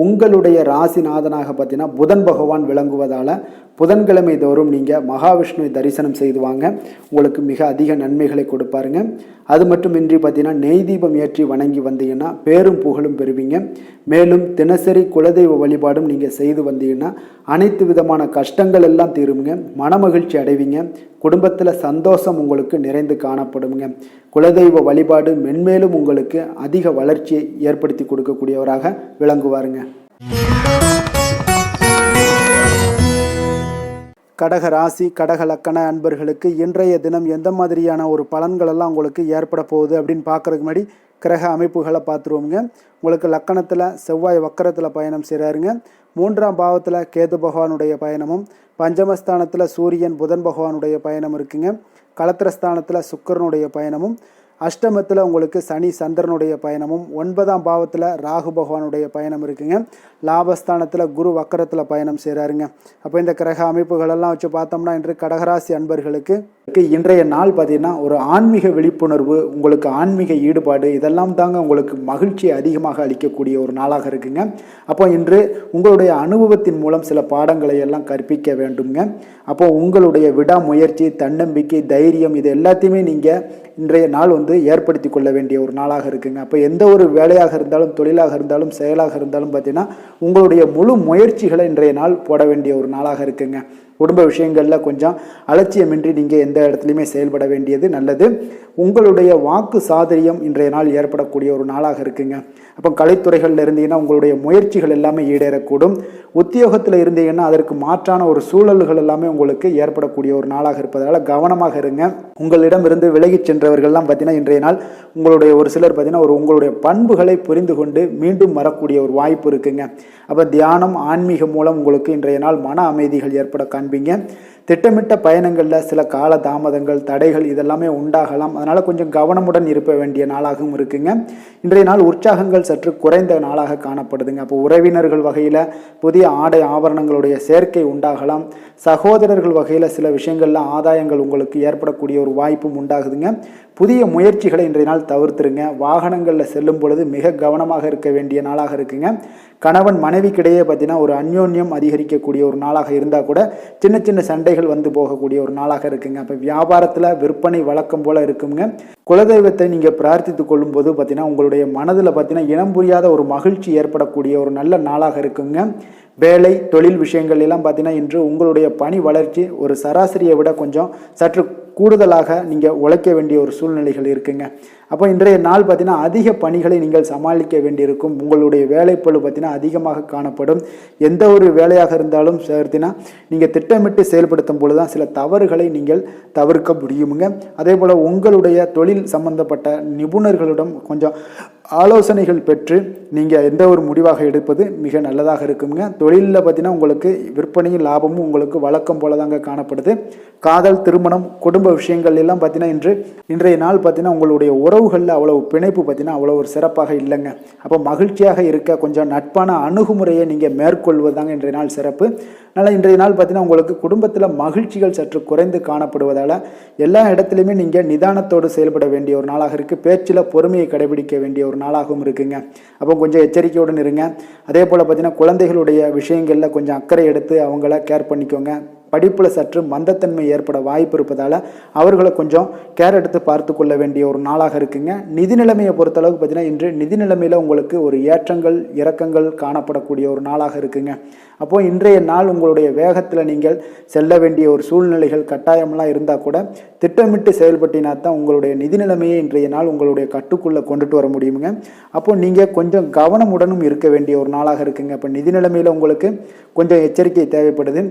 உங்களுடைய ராசிநாதனாக பார்த்தீங்கன்னா புதன் பகவான் விளங்குவதால் புதன்கிழமை தோறும் நீங்கள் மகாவிஷ்ணுவை தரிசனம் செய்து வாங்க, உங்களுக்கு மிக அதிக நன்மைகளை கொடுப்பாருங்க. அது மட்டுமின்றி பார்த்தீங்கன்னா நெய் தீபம் ஏற்றி வணங்கி வந்தீங்கன்னா பேரும் புகழும் பெறுவீங்க. மேலும் தினசரி குலதெய்வ வழிபாடும் நீங்கள் செய்து வந்தீங்கன்னா அனைத்து விதமான கஷ்டங்கள் எல்லாம் தீருங்க, மனமகிழ்ச்சி அடைவீங்க, குடும்பத்தில் சந்தோஷம் உங்களுக்கு நிறைந்து காணப்படுங்க. குலதெய்வ வழிபாடு மென்மேலும் உங்களுக்கு அதிக வளர்ச்சியை ஏற்படுத்தி கொடுக்கக்கூடியவராக விளங்குவாருங்க. கடக ராசி, கடக லக்கண அன்பர்களுக்கு இன்றைய தினம் எந்த மாதிரியான ஒரு பலன்களெல்லாம் உங்களுக்கு ஏற்பட போகுது அப்படின்னு பார்க்குறதுக்கு முன்னாடி கிரக அமைப்புகளை பார்த்துருவோங்க. உங்களுக்கு லக்கணத்தில் செவ்வாய் வக்கரத்தில் பயணம் செய்கிறாருங்க. 3ஆம் பாவத்தில் கேது பகவானுடைய பயணமும், பஞ்சமஸ்தானத்தில் சூரியன் புதன் பகவானுடைய பயணம் இருக்குங்க. களத்திரஸ்தானத்தில் சுக்கிரனுடைய பயணமும், அஷ்டமத்தில் உங்களுக்கு சனி சந்திரனுடைய பயணமும், 9ஆம் பாவத்தில் ராகு பகவானுடைய பயணம் இருக்குங்க. லாபஸ்தானத்தில் குரு வக்கரத்தில் பயணம் செய்கிறாருங்க. அப்போ இந்த கிரக அமைப்புகளெல்லாம் வச்சு பார்த்தோம்னா இன்று கடகராசி அன்பர்களுக்கு இன்றைய நாள் பார்த்தீங்கன்னா ஒரு ஆன்மீக விழிப்புணர்வு, உங்களுக்கு ஆன்மீக ஈடுபாடு, இதெல்லாம் தாங்க உங்களுக்கு மகிழ்ச்சியை அதிகமாக அளிக்கக்கூடிய ஒரு நாளாக இருக்குங்க. அப்போ இன்று உங்களுடைய அனுபவத்தின் மூலம் சில பாடங்களை எல்லாம் கற்பிக்க வேண்டுங்க. அப்போ உங்களுடைய விடாமுயற்சி, தன்னம்பிக்கை, தைரியம் இது எல்லாத்தையுமே நீங்கள் இன்றைய நாள் ஏற்படுத்தி கொள்ள வேண்டிய ஒரு நாளாக இருக்குங்க. அப்போ எந்த ஒரு வேலையாக இருந்தாலும், தொழிலாக இருந்தாலும், செயலாக இருந்தாலும் பார்த்தீங்கன்னா உங்களுடைய முழு முயற்சிகளை இன்றைய நாள் போட வேண்டிய ஒரு நாளாக இருக்குங்க. குடும்ப விஷயங்களில் கொஞ்சம் அலட்சியமின்றி நீங்கள் எந்த இடத்துலையுமே செயல்பட வேண்டியது நல்லது. உங்களுடைய வாக்கு சாதுரியம் இன்றைய நாள் ஏற்படக்கூடிய ஒரு நாளாக இருக்குங்க. அப்போ கலைத்துறைகளில் இருந்தீங்கன்னா உங்களுடைய முயற்சிகள் எல்லாமே ஈடேறக்கூடும். உத்தியோகத்தில் இருந்தீங்கன்னா அதற்கு மாற்றான ஒரு சூழல்கள் எல்லாமே உங்களுக்கு ஏற்படக்கூடிய ஒரு நாளாக இருப்பதால் கவனமாக இருங்க. உங்களிடம் இருந்து விலகிச் சென்றவர்கள்லாம் பார்த்தீங்கன்னா இன்றைய நாள் உங்களுடைய ஒரு சிலர் பார்த்தீங்கன்னா உங்களுடைய பண்புகளை புரிந்து கொண்டு மீண்டும் வரக்கூடிய ஒரு வாய்ப்பு இருக்குங்க. அப்போ தியானம், ஆன்மீகம் மூலம் உங்களுக்கு இன்றைய நாள் மன அமைதிகள் ஏற்பட காண்பீங்க. திட்டமிட்ட பயணங்களில் சில கால தாமதங்கள், தடைகள் இதெல்லாமே உண்டாகலாம். அதனால் கொஞ்சம் கவனமுடன் இருக்க வேண்டிய நாளாகவும் இருக்குங்க. இன்றைய நாள் உற்சாகங்கள் சற்று குறைந்த நாளாக காணப்படுதுங்க. அப்போ உறவினர்கள் வகையில் புதிய ஆடை ஆபரணங்களுடைய சேர்க்கை உண்டாகலாம். சகோதரர்கள் வகையில் சில விஷயங்களில் ஆதாயங்கள் உங்களுக்கு ஏற்படக்கூடிய ஒரு வாய்ப்பும் உண்டாகுதுங்க. புதிய முயற்சிகளை இன்றைய நாள் தவிர்த்துருங்க. வாகனங்களில் செல்லும் பொழுது மிக கவனமாக இருக்க வேண்டிய நாளாக இருக்குங்க. கணவன் மனைவிக்கிடையே பார்த்தீங்கன்னா ஒரு அந்யோன்யம் அதிகரிக்கக்கூடிய ஒரு நாளாக இருந்தால் கூட சின்ன சின்ன சண்டைகள் போகக்கூடிய ஒரு நாளாக இருக்குங்க. அப்போ வியாபாரத்தில் விற்பனை வழக்கம் போல் இருக்குங்க. குலதெய்வத்தை நீங்கள் பிரார்த்தித்து கொள்ளும் போது பார்த்தீங்கன்னா உங்களுடைய மனதில் பார்த்தீங்கன்னா இனம் புரியாத ஒரு மகிழ்ச்சி ஏற்படக்கூடிய ஒரு நல்ல நாளாக இருக்குங்க. வேலை, தொழில் விஷயங்கள் எல்லாம் பார்த்தீங்கன்னா இன்று உங்களுடைய பணி வளர்ச்சி ஒரு சராசரியை விட கொஞ்சம் சற்று கூடுதலாக நீங்கள் உழைக்க வேண்டிய ஒரு சூழ்நிலைகள் இருக்குங்க. அப்போ இன்றைய நாள் பார்த்தீங்கன்னா அதிக பணிகளை நீங்கள் சமாளிக்க வேண்டியிருக்கும். உங்களுடைய வேலைப்பளு பார்த்தீங்கன்னா அதிகமாக காணப்படும். எந்த ஒரு வேலையாக இருந்தாலும் பார்த்தீங்கன்னா நீங்கள் திட்டமிட்டு செயல்படுத்தும் பொழுது தான் சில தவறுகளை நீங்கள் தவிர்க்க முடியுமுங்க. அதே போல் உங்களுடைய தொழில் சம்பந்தப்பட்ட நிபுணர்களிடம் கொஞ்சம் ஆலோசனைகள் பெற்று நீங்கள் எந்த ஒரு முடிவாக எடுப்பது மிக நல்லதாக இருக்குங்க. தொழிலில் பார்த்தீங்கன்னா உங்களுக்கு விற்பனையும் லாபமும் உங்களுக்கு வழக்கம் போல தாங்க காணப்படுது. காதல், திருமணம், குடும்ப விஷயங்கள் எல்லாம் பார்த்தீங்கன்னா இன்றைய நாள் பார்த்தீங்கன்னா உங்களுடைய உறவுகளில் அவ்வளவு பிணைப்பு பார்த்தீங்கன்னா அவ்வளோ ஒரு சிறப்பாக இல்லைங்க. அப்போ மகிழ்ச்சியாக இருக்க கொஞ்சம் நட்பான அணுகுமுறையை நீங்கள் மேற்கொள்வதாங்க இன்றைய நாள் சிறப்பு. அதனால் இன்றைய நாள் பார்த்தீங்கன்னா உங்களுக்கு குடும்பத்தில் மகிழ்ச்சிகள் சற்று குறைந்து காணப்படுவதால் எல்லா இடத்துலையுமே நீங்கள் நிதானத்தோடு செயல்பட வேண்டிய ஒரு நாளாக இருக்குது. பேச்சில் பொறுமையை கடைபிடிக்க வேண்டிய ஒரு நாளாகவும் இருக்குங்க. அப்போ கொஞ்சம் எச்சரிக்கையுடன் இருங்க. அதே போல் பார்த்தீங்கன்னா குழந்தைகளுடைய விஷயங்களில் கொஞ்சம் அக்கறை எடுத்து அவங்கள கேர் பண்ணிக்கோங்க. படிப்பில் சற்று மந்தத்தன்மை ஏற்பட வாய்ப்பு இருப்பதால் அவர்களை கொஞ்சம் கேர் எடுத்து பார்த்து கொள்ள வேண்டிய ஒரு நாளாக இருக்குங்க. நிதி நிலைமையை பொறுத்தளவுக்கு பார்த்தீங்கன்னா இன்று நிதி நிலைமையில் உங்களுக்கு ஒரு ஏற்றங்கள் இறக்கங்கள் காணப்படக்கூடிய ஒரு நாளாக இருக்குங்க. அப்போது இன்றைய நாள் உங்களுடைய வேகத்தில் நீங்கள் செல்ல வேண்டிய ஒரு சூழ்நிலைகள் கட்டாயமெல்லாம் இருந்தால் கூட திட்டமிட்டு செயல்பட்டினா தான் உங்களுடைய நிதி நிலைமையை இன்றைய நாள் உங்களுடைய கட்டுக்குள்ளே கொண்டுட்டு வர முடியுங்க. அப்போது நீங்கள் கொஞ்சம் கவனமுடனும் இருக்க வேண்டிய ஒரு நாளாக இருக்குங்க. அப்போ நிதி நிலைமையில் உங்களுக்கு கொஞ்சம் எச்சரிக்கை தேவைப்படுது.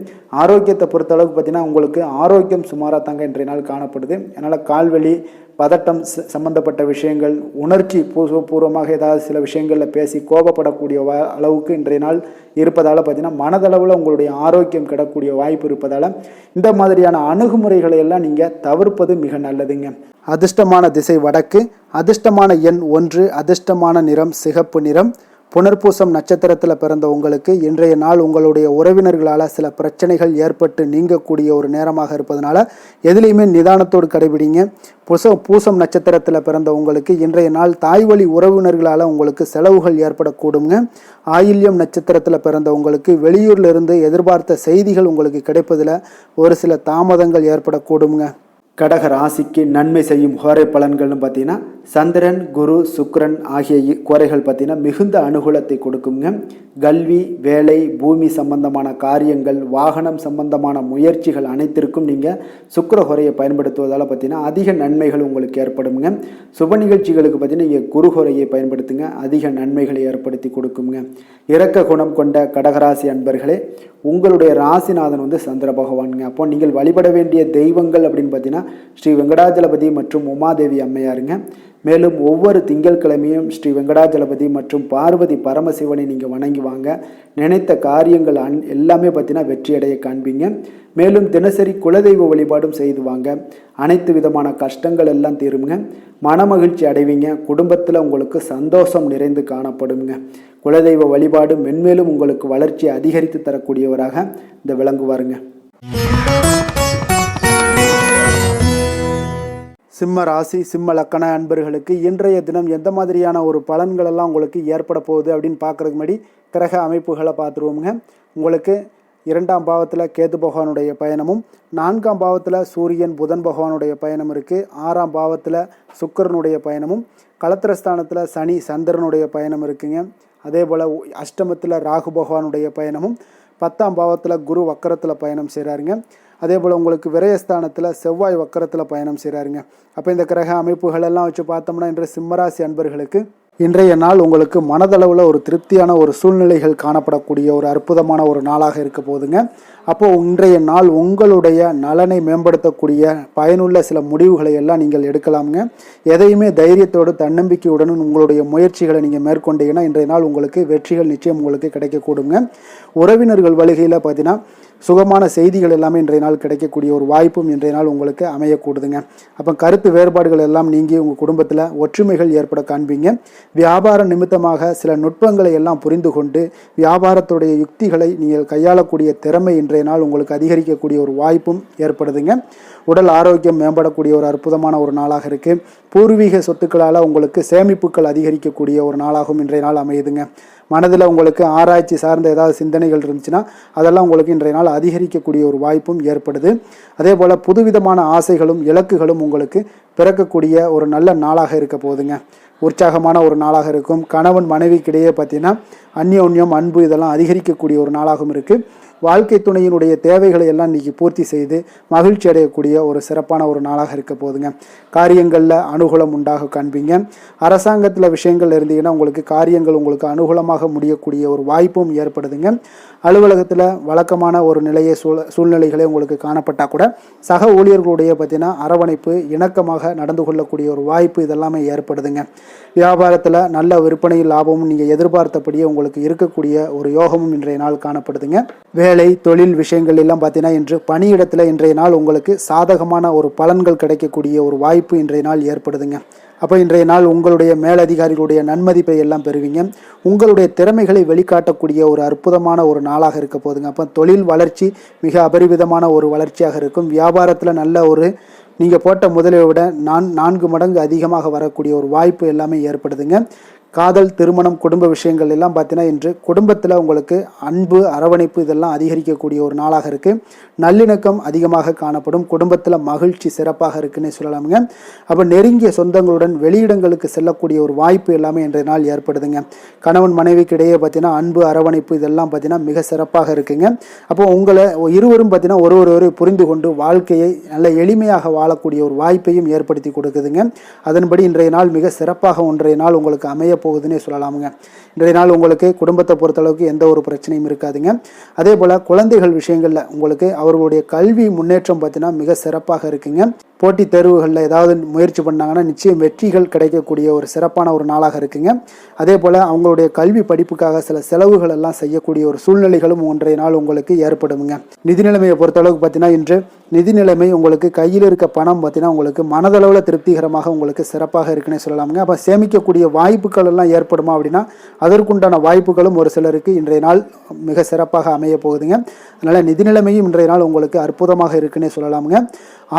ஆரோக்கியத்தை பொறுத்தளவுக்கு பார்த்தீங்கன்னா உங்களுக்கு ஆரோக்கியம் சுமாராக தாங்க இன்றைய நாள் காணப்படுது. அதனால் கால்வலி, பதட்டம் சம்பந்தப்பட்ட விஷயங்கள், உணர்ச்சி பூர்வமாக ஏதாவது சில விஷயங்களில் பேசி கோபப்படக்கூடிய அளவுக்கு இன்றைய நாள் இருப்பதால் பார்த்தீங்கன்னா மனதளவில் உங்களுடைய ஆரோக்கியம் கிடக்கூடிய வாய்ப்பு இருப்பதால் இந்த மாதிரியான அணுகுமுறைகளை எல்லாம் நீங்கள் தவிர்ப்பது மிக நல்லதுங்க. அதிர்ஷ்டமான திசை வடக்கு, அதிர்ஷ்டமான எண் 1, அதிர்ஷ்டமான நிறம் சிகப்பு நிறம். புனர்பூசம் நட்சத்திரத்தில் பிறந்த உங்களுக்கு இன்றைய நாள் உங்களுடைய உறவினர்களால் சில பிரச்சனைகள் ஏற்பட்டு நீங்கக்கூடிய ஒரு நேரமாக இருப்பதனால எதுலேயுமே நிதானத்தோடு கடைபிடிங்க. பூசம் நட்சத்திரத்தில் பிறந்த உங்களுக்கு இன்றைய நாள் தாய்வழி உறவினர்களால் உங்களுக்கு செலவுகள் ஏற்படக்கூடுங்க. ஆயில்யம் நட்சத்திரத்தில் பிறந்த உங்களுக்கு வெளியூர்லேருந்து எதிர்பார்த்த செய்திகள் உங்களுக்கு கிடைப்பதில் ஒரு சில தாமதங்கள் ஏற்படக்கூடுங்க. கடக ராசிக்கு நன்மை செய்யும் ஹோரை பலன்கள்னு பார்த்தீங்கன்னா சந்திரன், குரு, சுக்கிரன் ஆகிய கோரைகள் பார்த்தீங்கன்னா மிகுந்த அனுகூலத்தை கொடுக்குங்க. கல்வி, வேலை, பூமி சம்பந்தமான காரியங்கள், வாகனம் சம்பந்தமான முயற்சிகள் அனைத்திற்கும் நீங்கள் சுக்கிர ஹோரையை பயன்படுத்துவதால் பார்த்தீங்கன்னா அதிக நன்மைகள் உங்களுக்கு ஏற்படுங்க. சுப நிகழ்ச்சிகளுக்கு பார்த்தீங்கன்னா நீங்கள் குரு ஹோரையை பயன்படுத்துங்க, அதிக நன்மைகளை ஏற்படுத்தி கொடுக்குங்க. இரக்க குணம் கொண்ட கடகராசி அன்பர்களே, உங்களுடைய ராசிநாதன் சந்திர பகவானுங்க. அப்போ நீங்கள் வழிபட வேண்டிய தெய்வங்கள் அப்படின்னு பார்த்தீங்கன்னா ஸ்ரீ வெங்கடாஜலபதி மற்றும் உமாதேவி அம்மையாருங்க. மேலும் ஒவ்வொரு திங்கட்கிழமையும் ஸ்ரீ வெங்கடாஜலபதி மற்றும் பார்வதி பரமசிவனை நீங்கள் வணங்கி வாங்க. நினைத்த காரியங்கள் எல்லாமே பார்த்தீங்கன்னா வெற்றியடைய காண்பீங்க. மேலும் தினசரி குலதெய்வ வழிபாடும் செய்து வாங்க. அனைத்து விதமான கஷ்டங்கள் எல்லாம் தீருங்க. மனமகிழ்ச்சி அடைவீங்க. குடும்பத்தில் உங்களுக்கு சந்தோஷம் நிறைந்து காணப்படுங்க. குலதெய்வ வழிபாடு மென்மேலும் உங்களுக்கு வளர்ச்சி அதிகரித்து தரக்கூடியவராக இந்த விளங்குவாருங்க. சிம்ம ராசி, சிம்ம லக்கண அன்பர்களுக்கு இன்றைய தினம் எந்த மாதிரியான ஒரு பலன்கள் எல்லாம் உங்களுக்கு ஏற்பட போகுது அப்படின்னு பார்க்குறதுக்கு முன்னாடி கிரக அமைப்புகளை பார்த்துருவோமுங்க. உங்களுக்கு 2ஆம் பாவத்தில் கேது பகவானுடைய பயணமும், 4ஆம் பாவத்தில் சூரியன் புதன் பகவானுடைய பயணம் இருக்குது. 6ஆம் பாவத்தில் சுக்கிரனுடைய பயணமும், களத்திரஸ்தானத்தில் சனி சந்திரனுடைய பயணம் இருக்குங்க. அதே போல் அஷ்டமத்தில் ராகு பகவானுடைய பயணமும், 10ஆம் பாவத்தில் குரு வக்கரத்தில் பயணம் செய்கிறாருங்க. அதே போல் உங்களுக்கு விரயஸ்தானத்தில் செவ்வாய் வக்கரத்தில் பயணம் செய்கிறாருங்க. அப்போ இந்த கிரக அமைப்புகள் எல்லாம் வச்சு பார்த்தோம்னா இன்று சிம்மராசி அன்பர்களுக்கு இன்றைய நாள் உங்களுக்கு மனதளவில் ஒரு திருப்தியான ஒரு சூழ்நிலைகள் காணப்படக்கூடிய ஒரு அற்புதமான ஒரு நாளாக இருக்க போதுங்க. அப்போது இன்றைய நாள் உங்களுடைய நலனை மேம்படுத்தக்கூடிய பயனுள்ள சில முடிவுகளை எல்லாம் நீங்கள் எடுக்கலாமுங்க. எதையுமே தைரியத்தோடு தன்னம்பிக்கையுடன் உங்களுடைய முயற்சிகளை நீங்கள் மேற்கொண்டீங்கன்னா இன்றைய நாள் உங்களுக்கு வெற்றிகள் நிச்சயம் உங்களுக்கு கிடைக்கக்கூடுங்க. உறவினர்கள் வழிகையில் பார்த்தீங்கன்னா சுகமான செய்திகள் எல்லாமே இன்றைய நாள் கிடைக்கக்கூடிய ஒரு வாய்ப்பும் இன்றைய நாள் உங்களுக்கு அமையக்கூடுதுங்க. அப்போ கருத்து வேறுபாடுகள் எல்லாம் நீங்கி உங்கள் குடும்பத்தில் ஒற்றுமைகள் ஏற்பட காண்பீங்க. வியாபார நிமித்தமாக சில நுட்பங்களை எல்லாம் புரிந்து கொண்டு வியாபாரத்துடைய யுக்திகளை நீங்கள் கையாளக்கூடிய திறமை இன்றைய நாள் உங்களுக்கு அதிகரிக்கக்கூடிய ஒரு வாய்ப்பும் ஏற்படுதுங்க. உடல் ஆரோக்கியம் மேம்படக்கூடிய ஒரு அற்புதமான ஒரு நாளாக இருக்குது. பூர்வீக சொத்துக்களால் உங்களுக்கு சேமிப்புகள் அதிகரிக்கக்கூடிய ஒரு நாளாகவும் இன்றைய நாள் அமையுதுங்க. மனதில் உங்களுக்கு ஆராய்ச்சி சார்ந்த ஏதாவது சிந்தனைகள் இருந்துச்சுன்னா அதெல்லாம் உங்களுக்கு இன்றைய நாள் அதிகரிக்கக்கூடிய ஒரு வாய்ப்பும் ஏற்படுது. அதே போல் புதுவிதமான ஆசைகளும் இலக்குகளும் உங்களுக்கு பிறக்கக்கூடிய ஒரு நல்ல நாளாக இருக்க போகுதுங்க. உற்சாகமான ஒரு நாளாக இருக்கும். கணவன் மனைவிக்கிடையே பார்த்தீங்கன்னா அந்யோன்யம், அன்பு இதெல்லாம் அதிகரிக்கக்கூடிய ஒரு நாளாகவும் இருக்குது. வாழ்க்கை துணையினுடைய தேவைகளை எல்லாம் இன்றைக்கி பூர்த்தி செய்து மகிழ்ச்சி அடையக்கூடிய ஒரு சிறப்பான ஒரு நாளாக இருக்க போதுங்க. காரியங்களில் அனுகூலம் உண்டாக காண்பீங்க. அரசாங்கத்தில் விஷயங்கள் இருந்தீங்கன்னா உங்களுக்கு காரியங்கள் உங்களுக்கு அனுகூலமாக முடியக்கூடிய ஒரு வாய்ப்பும் ஏற்படுதுங்க. அலுவலகத்தில் வழக்கமான ஒரு நிலையை சூழ்நிலைகளே உங்களுக்கு காணப்பட்டால் கூட சக ஊழியர்களுடைய பார்த்தீங்கன்னா அரவணைப்பு, இணக்கமாக நடந்து கொள்ளக்கூடிய ஒரு வாய்ப்பு இதெல்லாமே ஏற்படுதுங்க. வியாபாரத்தில் நல்ல விற்பனை லாபமும் நீங்கள் எதிர்பார்த்தபடியே உங்களுக்கு இருக்கக்கூடிய ஒரு யோகமும் இன்றைய நாள் காணப்படுதுங்க. வேலை தொழில் விஷயங்கள் எல்லாம் பார்த்தீங்கன்னா இன்று பணியிடத்தில் இன்றைய நாள் உங்களுக்கு சாதகமான ஒரு பலன்கள் கிடைக்கக்கூடிய ஒரு வாய்ப்பு இன்றைய நாள் ஏற்படுதுங்க. அப்போ இன்றைய நாள் உங்களுடைய மேலதிகாரிகளுடைய நன்மதிப்பை எல்லாம் பெறுவீங்க. உங்களுடைய திறமைகளை வெளிக்காட்டக்கூடிய ஒரு அற்புதமான ஒரு நாளாக இருக்க போதுங்க. அப்போ தொழில் வளர்ச்சி மிக அபரிவிதமான ஒரு வளர்ச்சியாக இருக்கும். வியாபாரத்தில் நல்ல ஒரு நீங்கள் போட்ட முதலை விட 4 மடங்கு அதிகமாக வரக்கூடிய ஒரு வாய்ப்பு எல்லாமே ஏற்படுதுங்க. காதல், திருமணம், குடும்ப விஷயங்கள் எல்லாம் பார்த்தீங்கன்னா இன்று குடும்பத்தில் உங்களுக்கு அன்பு, அரவணைப்பு இதெல்லாம் அதிகரிக்கக்கூடிய ஒரு நாளாக இருக்குது. நல்லிணக்கம் அதிகமாக காணப்படும். குடும்பத்தில் மகிழ்ச்சி சிறப்பாக இருக்குன்னு சொல்லலாமுங்க. அப்போ நெருங்கிய சொந்தங்களுடன் வெளியிடங்களுக்கு செல்லக்கூடிய ஒரு வாய்ப்பு எல்லாமே இன்றைய நாள் ஏற்படுதுங்க. கணவன் மனைவிக்கு இடையே பார்த்தீங்கன்னா அன்பு, அரவணைப்பு இதெல்லாம் பார்த்தீங்கன்னா மிக சிறப்பாக இருக்குங்க. அப்போ உங்களை இருவரும் பார்த்தீங்கன்னா ஒருவரை புரிந்து கொண்டு வாழ்க்கையை நல்ல எளிமையாக வாழக்கூடிய ஒரு வாய்ப்பையும் ஏற்படுத்தி கொடுக்குதுங்க. அதன்படி இன்றைய நாள் மிக சிறப்பாக ஒன்றைய நாள் உங்களுக்கு அமைய போகுதுன்னே சொல்லலாமுங்க. இன்றைய நாள் உங்களுக்கு குடும்பத்தை பொறுத்தளவுக்கு எந்த ஒரு பிரச்சனையும் இருக்காதுங்க. அதே போல் குழந்தைகள் விஷயங்களில் உங்களுக்கு அவர்களுடைய கல்வி முன்னேற்றம் பார்த்தீங்கன்னா மிக சிறப்பாக இருக்குங்க. போட்டித் தேர்வுகளில் ஏதாவது முயற்சி பண்ணாங்கன்னா நிச்சயம் வெற்றிகள் கிடைக்கக்கூடிய ஒரு சிறப்பான ஒரு நாளாக இருக்குங்க. அதே போல் அவங்களுடைய கல்வி படிப்புக்காக சில செலவுகள் எல்லாம் செய்யக்கூடிய ஒரு சூழ்நிலைகளும் இன்றைய நாள் உங்களுக்கு ஏற்படுங்க. நிதி நிலைமையை பொறுத்தளவுக்கு பார்த்தீங்கன்னா இன்று நிதி நிலைமை உங்களுக்கு கையில் இருக்க பணம் பார்த்தீங்கன்னா உங்களுக்கு மனதளவில் திருப்திகரமாக உங்களுக்கு சிறப்பாக இருக்குன்னு சொல்லலாமுங்க. அப்போ சேமிக்கக்கூடிய வாய்ப்புகள் எல்லாம் ஏற்படுமா அப்படின்னா அதற்குண்டான வாய்ப்புகளும் ஒரு சிலருக்கு இன்றைய நாள் மிக சிறப்பாக அமைய போகுதுங்க. அதனால் நிதி நிலைமையும் இன்றைய நாள் உங்களுக்கு அற்புதமாக இருக்குன்னே சொல்லலாமுங்க.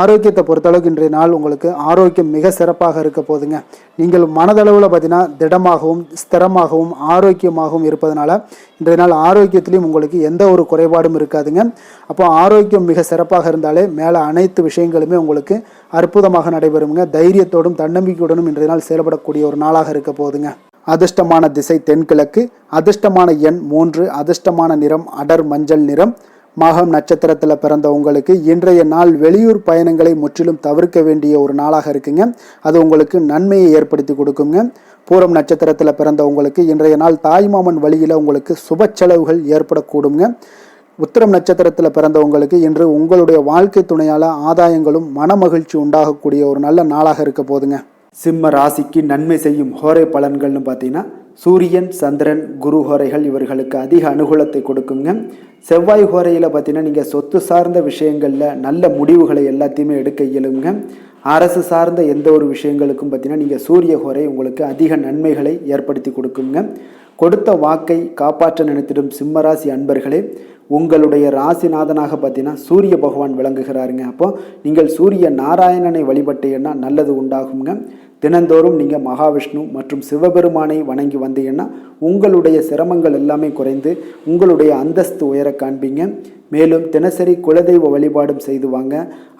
ஆரோக்கியத்தை பொறுத்தளவுக்கு இன்றைய நாள் உங்களுக்கு ஆரோக்கியம் மிக சிறப்பாக இருக்க போகுதுங்க. நீங்கள் மனதளவில் பார்த்தீங்கன்னா திடமாகவும் ஸ்திரமாகவும் ஆரோக்கியமாகவும் இருப்பதனால இன்றைய நாள் ஆரோக்கியத்திலையும் உங்களுக்கு எந்த ஒரு குறைபாடும் இருக்காதுங்க. அப்போ ஆரோக்கியம் மிக சிறப்பாக இருந்தாலே மேலே அனைத்து விஷயங்களுமே உங்களுக்கு அற்புதமாக நடைபெறுங்க. தைரியத்தோடும் தன்னம்பிக்கையுடனும் இன்றைய நாள் செயல்படக்கூடிய ஒரு நாளாக இருக்க போகுதுங்க. அதிர்ஷ்டமான திசை தென்கிழக்கு, அதிர்ஷ்டமான எண் 3, அதிர்ஷ்டமான நிறம் அடர் மஞ்சள் நிறம். மகம் நட்சத்திரத்தில் பிறந்த உங்களுக்கு இன்றைய நாள் வெளியூர் பயணங்களை முற்றிலும் தவிர்க்க வேண்டிய ஒரு நாளாக இருக்குங்க. அது உங்களுக்கு நன்மையை ஏற்படுத்தி கொடுக்குங்க. பூரம் நட்சத்திரத்தில் பிறந்த உங்களுக்கு இன்றைய நாள் தாய்மாமன் வழியில் உங்களுக்கு சுப செலவுகள் ஏற்படக்கூடுங்க. உத்திரம் நட்சத்திரத்தில் பிறந்தவங்களுக்கு இன்று உங்களுடைய வாழ்க்கை துணையால் ஆதாயங்களும் மன மகிழ்ச்சி உண்டாகக்கூடிய ஒரு நல்ல நாளாக இருக்க போதுங்க. சிம்ம ராசிக்கு நன்மை செய்யும் ஹோரை பலன்கள்னு பார்த்தீங்கன்னா சூரியன், சந்திரன், குரு ஹோரைகள் இவர்களுக்கு அதிக அனுகூலத்தை கொடுக்குங்க. செவ்வாய் ஹோரையில் பார்த்தீங்கன்னா நீங்கள் சொத்து சார்ந்த விஷயங்களில் நல்ல முடிவுகளை எல்லாத்தையுமே எடுக்க இயலுங்க. அரசு சார்ந்த எந்த ஒரு விஷயங்களுக்கும் பார்த்தீங்கன்னா நீங்கள் சூரிய ஹோரை உங்களுக்கு அதிக நன்மைகளை ஏற்படுத்தி கொடுக்குங்க. கொடுத்த வாக்கை காப்பாற்ற நினைத்திடும் சிம்மராசி அன்பர்களே, உங்களுடைய ராசிநாதனாக பார்த்தீங்கன்னா சூரிய பகவான் விளங்குகிறாருங்க. அப்போ நீங்கள் சூரிய நாராயணனை வழிபட்டீங்கன்னா நல்லது உண்டாகுங்க. தினந்தோறும் நீங்கள் மகாவிஷ்ணு மற்றும் சிவபெருமானை வணங்கி வந்தீங்கன்னா உங்களுடைய சிரமங்கள் எல்லாமே குறைந்து உங்களுடைய அந்தஸ்து உயர காண்பீங்க. மேலும் தினசரி குலதெய்வ வழிபாடும் செய்து வாங்க.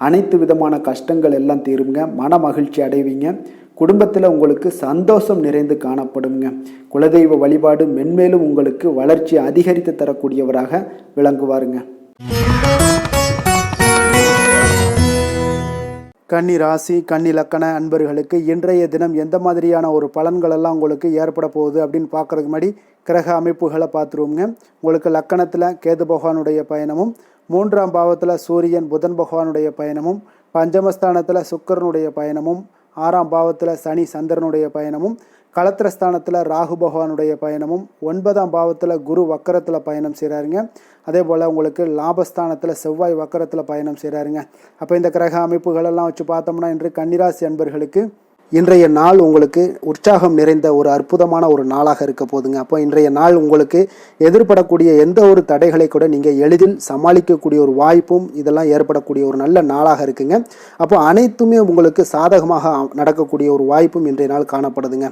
அனைத்து விதமான கஷ்டங்கள் எல்லாம் தீருங்க. மன மகிழ்ச்சி அடைவீங்க. குடும்பத்தில் உங்களுக்கு சந்தோஷம் நிறைந்து காணப்படுங்க. குலதெய்வ வழிபாடு மென்மேலும் உங்களுக்கு வளர்ச்சி அதிகரித்து தரக்கூடியவராக விளங்குவாருங்க. கன்னி ராசி, கன்னி லக்கண அன்பர்களுக்கு இன்றைய தினம் எந்த மாதிரியான ஒரு பலன்களெல்லாம் உங்களுக்கு ஏற்பட போகுது அப்படின்னு பார்க்குறதுக்கு முன்னாடி கிரக அமைப்புகளை பார்த்துருவோங்க. உங்களுக்கு லக்கணத்தில் கேது பகவானுடைய பயணமும், 3ஆம் பாவத்தில் சூரியன் புதன் பகவானுடைய பயணமும், பஞ்சமஸ்தானத்தில் சுக்கிரனுடைய பயணமும், 6ஆம் பாவத்தில் சனி சந்திரனுடைய பயணமும், களத்திரஸ்தானத்தில் ராகு பகவானுடைய பயணமும், 9ஆம் பாவத்தில் குரு வக்கரத்தில் பயணம் செய்கிறாருங்க. அதே போல் உங்களுக்கு லாபஸ்தானத்தில் செவ்வாய் வக்கரத்தில் பயணம் செய்கிறாருங்க. அப்போ இந்த கிரக அமைப்புகளெல்லாம் வச்சு பார்த்தோம்னா இன்று கன்னிராசி அன்பர்களுக்கு இன்றைய நாள் உங்களுக்கு உற்சாகம் நிறைந்த ஒரு அற்புதமான ஒரு நாளாக இருக்க போதுங்க. அப்போ இன்றைய நாள் உங்களுக்கு எதிர்படக்கூடிய எந்த ஒரு தடைகளை கூட நீங்கள் எளிதில் சமாளிக்கக்கூடிய ஒரு வாய்ப்பும் இதெல்லாம் ஏற்படக்கூடிய ஒரு நல்ல நாளாக இருக்குங்க. அப்போ அனைத்துமே உங்களுக்கு சாதகமாக நடக்கக்கூடிய ஒரு வாய்ப்பும் இன்றைய நாள் காணப்படுதுங்க.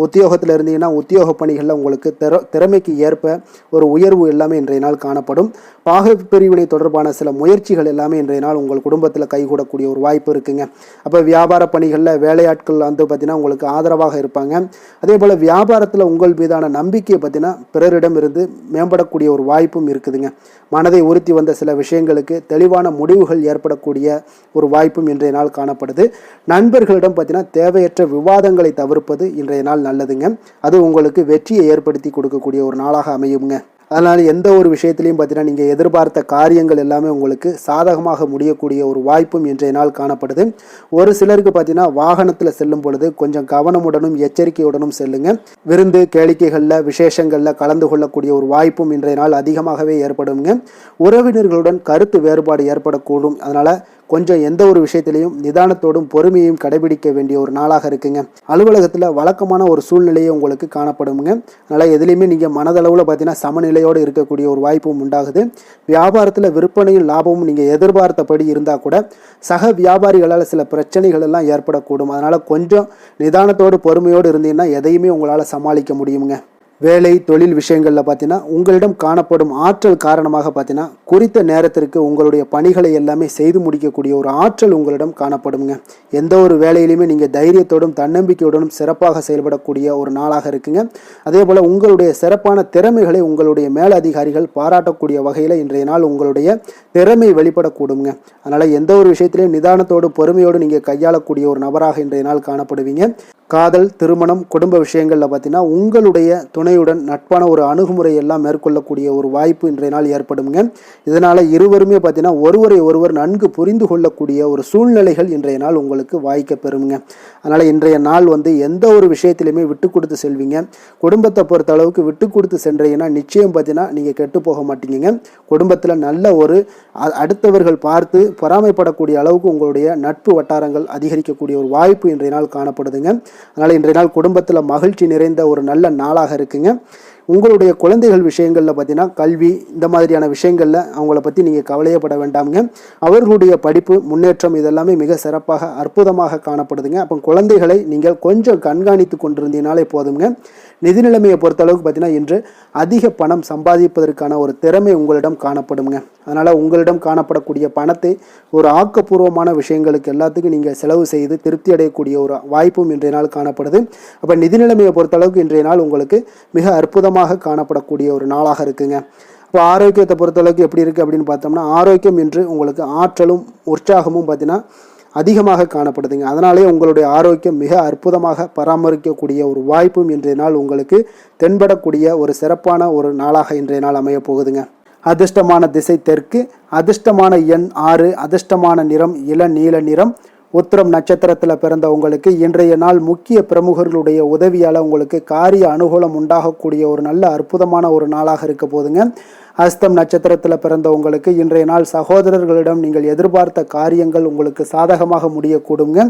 உத்தியோகத்தில் இருந்தீங்கன்னா உத்தியோக பணிகளில் உங்களுக்கு திறமைக்கு ஏற்ப ஒரு உயர்வு எல்லாமே இன்றைய நாள் காணப்படும். பாக பிரிவினை தொடர்பான சில முயற்சிகள் எல்லாமே இன்றைய நாள் உங்கள் குடும்பத்தில் கைகூடக்கூடிய ஒரு வாய்ப்பு இருக்குங்க. அப்போ வியாபார பணிகளில் வேலையாட்கள் வந்து பார்த்தீங்கன்னா உங்களுக்கு ஆதரவாக இருப்பாங்க. அதே போல் வியாபாரத்தில் உங்கள் மீதான நம்பிக்கையை பார்த்தீங்கன்னா பிறரிடம் இருந்து மேம்படக்கூடிய ஒரு வாய்ப்பும் இருக்குதுங்க. மனதை உறுத்தி வந்த சில விஷயங்களுக்கு தெளிவான முடிவுகள் ஏற்படக்கூடிய ஒரு வாய்ப்பும் இன்றைய நாள் காணப்படுது. நண்பர்களிடம் பார்த்தீங்கன்னா தேவையற்ற விவாதங்களை தவிர்ப்பது இன்றைய நாள் நல்லதுங்க. அது உங்களுக்கு வெற்றியை ஏற்படுத்தி கொடுக்கக்கூடிய ஒரு நாளாக அமையுங்க. அதனால் எந்த ஒரு விஷயத்திலையும் பார்த்தீங்கன்னா நீங்கள் எதிர்பார்த்த காரியங்கள் எல்லாமே உங்களுக்கு சாதகமாக முடியக்கூடிய ஒரு வாய்ப்பும் இன்றைய நாள் காணப்படுது. ஒரு சிலருக்கு பார்த்தீங்கன்னா வாகனத்தில் செல்லும் பொழுது கொஞ்சம் கவனமுடனும் எச்சரிக்கையுடனும் செல்லுங்க. விருந்து கேளிக்கைகளில் விசேஷங்களில் கலந்து கொள்ளக்கூடிய ஒரு வாய்ப்பும் இன்றைய நாள் அதிகமாகவே ஏற்படுங்க. உறவினர்களுடன் கருத்து வேறுபாடு ஏற்படக்கூடும். அதனால் கொஞ்சம் எந்த ஒரு விஷயத்திலையும் நிதானத்தோடும் பொறுமையையும் கடைபிடிக்க வேண்டிய ஒரு நாளாக இருக்குங்க. அலுவலகத்தில் வழக்கமான ஒரு சூழ்நிலையே உங்களுக்கு காணப்படுங்க. அதனால் எதுலேயுமே நீங்கள் மனதளவில் பார்த்தீங்கன்னா சமநிலையோடு இருக்கக்கூடிய ஒரு வாய்ப்பும் உண்டாகுது. வியாபாரத்தில் விற்பனையும் லாபமும் நீங்கள் எதிர்பார்த்தபடி இருந்தால் கூட சக வியாபாரிகளால் சில பிரச்சனைகள் எல்லாம் ஏற்படக்கூடும். அதனால் கொஞ்சம் நிதானத்தோடு பொறுமையோடு இருந்தீங்கன்னா எதையுமே உங்களால் சமாளிக்க முடியுங்க. வேலை தொழில் விஷயங்களில் பார்த்தீங்கன்னா உங்களிடம் காணப்படும் ஆற்றல் காரணமாக பார்த்தீங்கன்னா குறித்த நேரத்திற்கு உங்களுடைய பணிகளை எல்லாமே செய்து முடிக்கக்கூடிய ஒரு ஆற்றல் உங்களிடம் காணப்படுங்க. எந்த ஒரு வேலையிலையுமே நீங்கள் தைரியத்தோடும் தன்னம்பிக்கையுடனும் சிறப்பாக செயல்படக்கூடிய ஒரு நாளாக இருக்குங்க. அதே போல் உங்களுடைய சிறப்பான திறமைகளை உங்களுடைய மேலதிகாரிகள் பாராட்டக்கூடிய வகையில் இன்றைய நாள் உங்களுடைய திறமை வெளிப்படக்கூடுங்க. அதனால் எந்த ஒரு விஷயத்திலையும் நிதானத்தோடு பொறுமையோடு நீங்கள் கையாளக்கூடிய ஒரு நபராக இன்றைய நாள் காணப்படுவீங்க. காதல், திருமணம், குடும்ப விஷயங்களில் பார்த்தீங்கன்னா உங்களுடைய துணையுடன் நட்பான ஒரு அணுகுமுறை எல்லாம் மேற்கொள்ளக்கூடிய ஒரு வாய்ப்பு இன்றைய நாள் ஏற்படுங்க. இதனால் இருவருமே பார்த்தீங்கன்னா ஒருவரை ஒருவர் நன்கு புரிந்து கொள்ளக்கூடிய ஒரு சூழ்நிலைகள் இன்றைய நாள் உங்களுக்கு வாய்க்க பெறுங்க. அதனால் இன்றைய நாள் எந்த ஒரு விஷயத்திலையுமே விட்டு கொடுத்து செல்வீங்க. குடும்பத்தை பொறுத்த அளவுக்கு விட்டு கொடுத்து சென்றீங்கன்னா நிச்சயம் பார்த்தீங்கன்னா நீங்கள் கெட்டு போக மாட்டீங்க. குடும்பத்தில் நல்ல ஒரு அடுத்தவர்கள் பார்த்து பொறாமைப்படக்கூடிய அளவுக்கு உங்களுடைய நட்பு வட்டாரங்கள் அதிகரிக்கக்கூடிய ஒரு வாய்ப்பு இன்றைய நாள் காணப்படுதுங்க. அதனால் இன்றைய நாள் குடும்பத்தில் மகிழ்ச்சி நிறைந்த ஒரு நல்ல நாளாக இருக்குங்க. உங்களுடைய குழந்தைகள் விஷயங்களில் பார்த்தீங்கன்னா கல்வி இந்த மாதிரியான விஷயங்களில் அவங்கள பற்றி நீங்கள் கவலையப்பட வேண்டாமுங்க. அவர்களுடைய படிப்பு முன்னேற்றம் இதெல்லாமே மிக சிறப்பாக அற்புதமாக காணப்படுதுங்க. அப்போ குழந்தைகளை நீங்கள் கொஞ்சம் கண்காணித்து கொண்டிருந்தீங்கனாலே போதுங்க. நிதி நிலைமையை பொறுத்தளவுக்கு பார்த்தீங்கன்னா இன்று அதிக பணம் சம்பாதிப்பதற்கான ஒரு திறமை உங்களிடம் காணப்படுங்க. அதனால் உங்களிடம் காணப்படக்கூடிய பணத்தை ஒரு ஆக்கப்பூர்வமான விஷயங்களுக்கு எல்லாத்துக்கும் நீங்கள் செலவு செய்து திருப்தி அடையக்கூடிய ஒரு வாய்ப்பும் இன்றைய நாள் காணப்படுது. அப்போ நிதி நிலைமையை பொறுத்தளவுக்கு இன்றைய நாள் உங்களுக்கு மிக அற்புதமாக காணப்படக்கூடிய ஒரு நாளாக இருக்குங்க. இப்போ ஆரோக்கியத்தை பொறுத்தளவுக்கு எப்படி இருக்குது அப்படின்னு பார்த்தோம்னா ஆரோக்கியம் இன்று உங்களுக்கு ஆற்றலும் உற்சாகமும் பார்த்தீங்கன்னா அதிகமாக காணப்படுதுங்க. அதனாலே உங்களுடைய ஆரோக்கியம் மிக அற்புதமாக பராமரிக்கக்கூடிய ஒரு வாய்ப்பும் இன்றைய நாள் உங்களுக்கு தென்படக்கூடிய ஒரு சிறப்பான ஒரு நாளாக இன்றைய நாள் அமைய போகுதுங்க. அதிர்ஷ்டமான திசை தெற்கு, அதிர்ஷ்டமான எண் 6, அதிர்ஷ்டமான நிறம் இளநீல நிறம். உத்திரம் நட்சத்திரத்தில் பிறந்த உங்களுக்கு இன்றைய நாள் முக்கிய பிரமுகர்களுடைய உதவியால் உங்களுக்கு காரிய அனுகூலம் உண்டாகக்கூடிய ஒரு நல்ல அற்புதமான ஒரு நாளாக இருக்க போதுங்க. அஸ்தம் நட்சத்திரத்தில் பிறந்த உங்களுக்கு இன்றைய நாள் சகோதரர்களிடம் நீங்கள் எதிர்பார்த்த காரியங்கள் உங்களுக்கு சாதகமாக முடியக்கூடுங்க.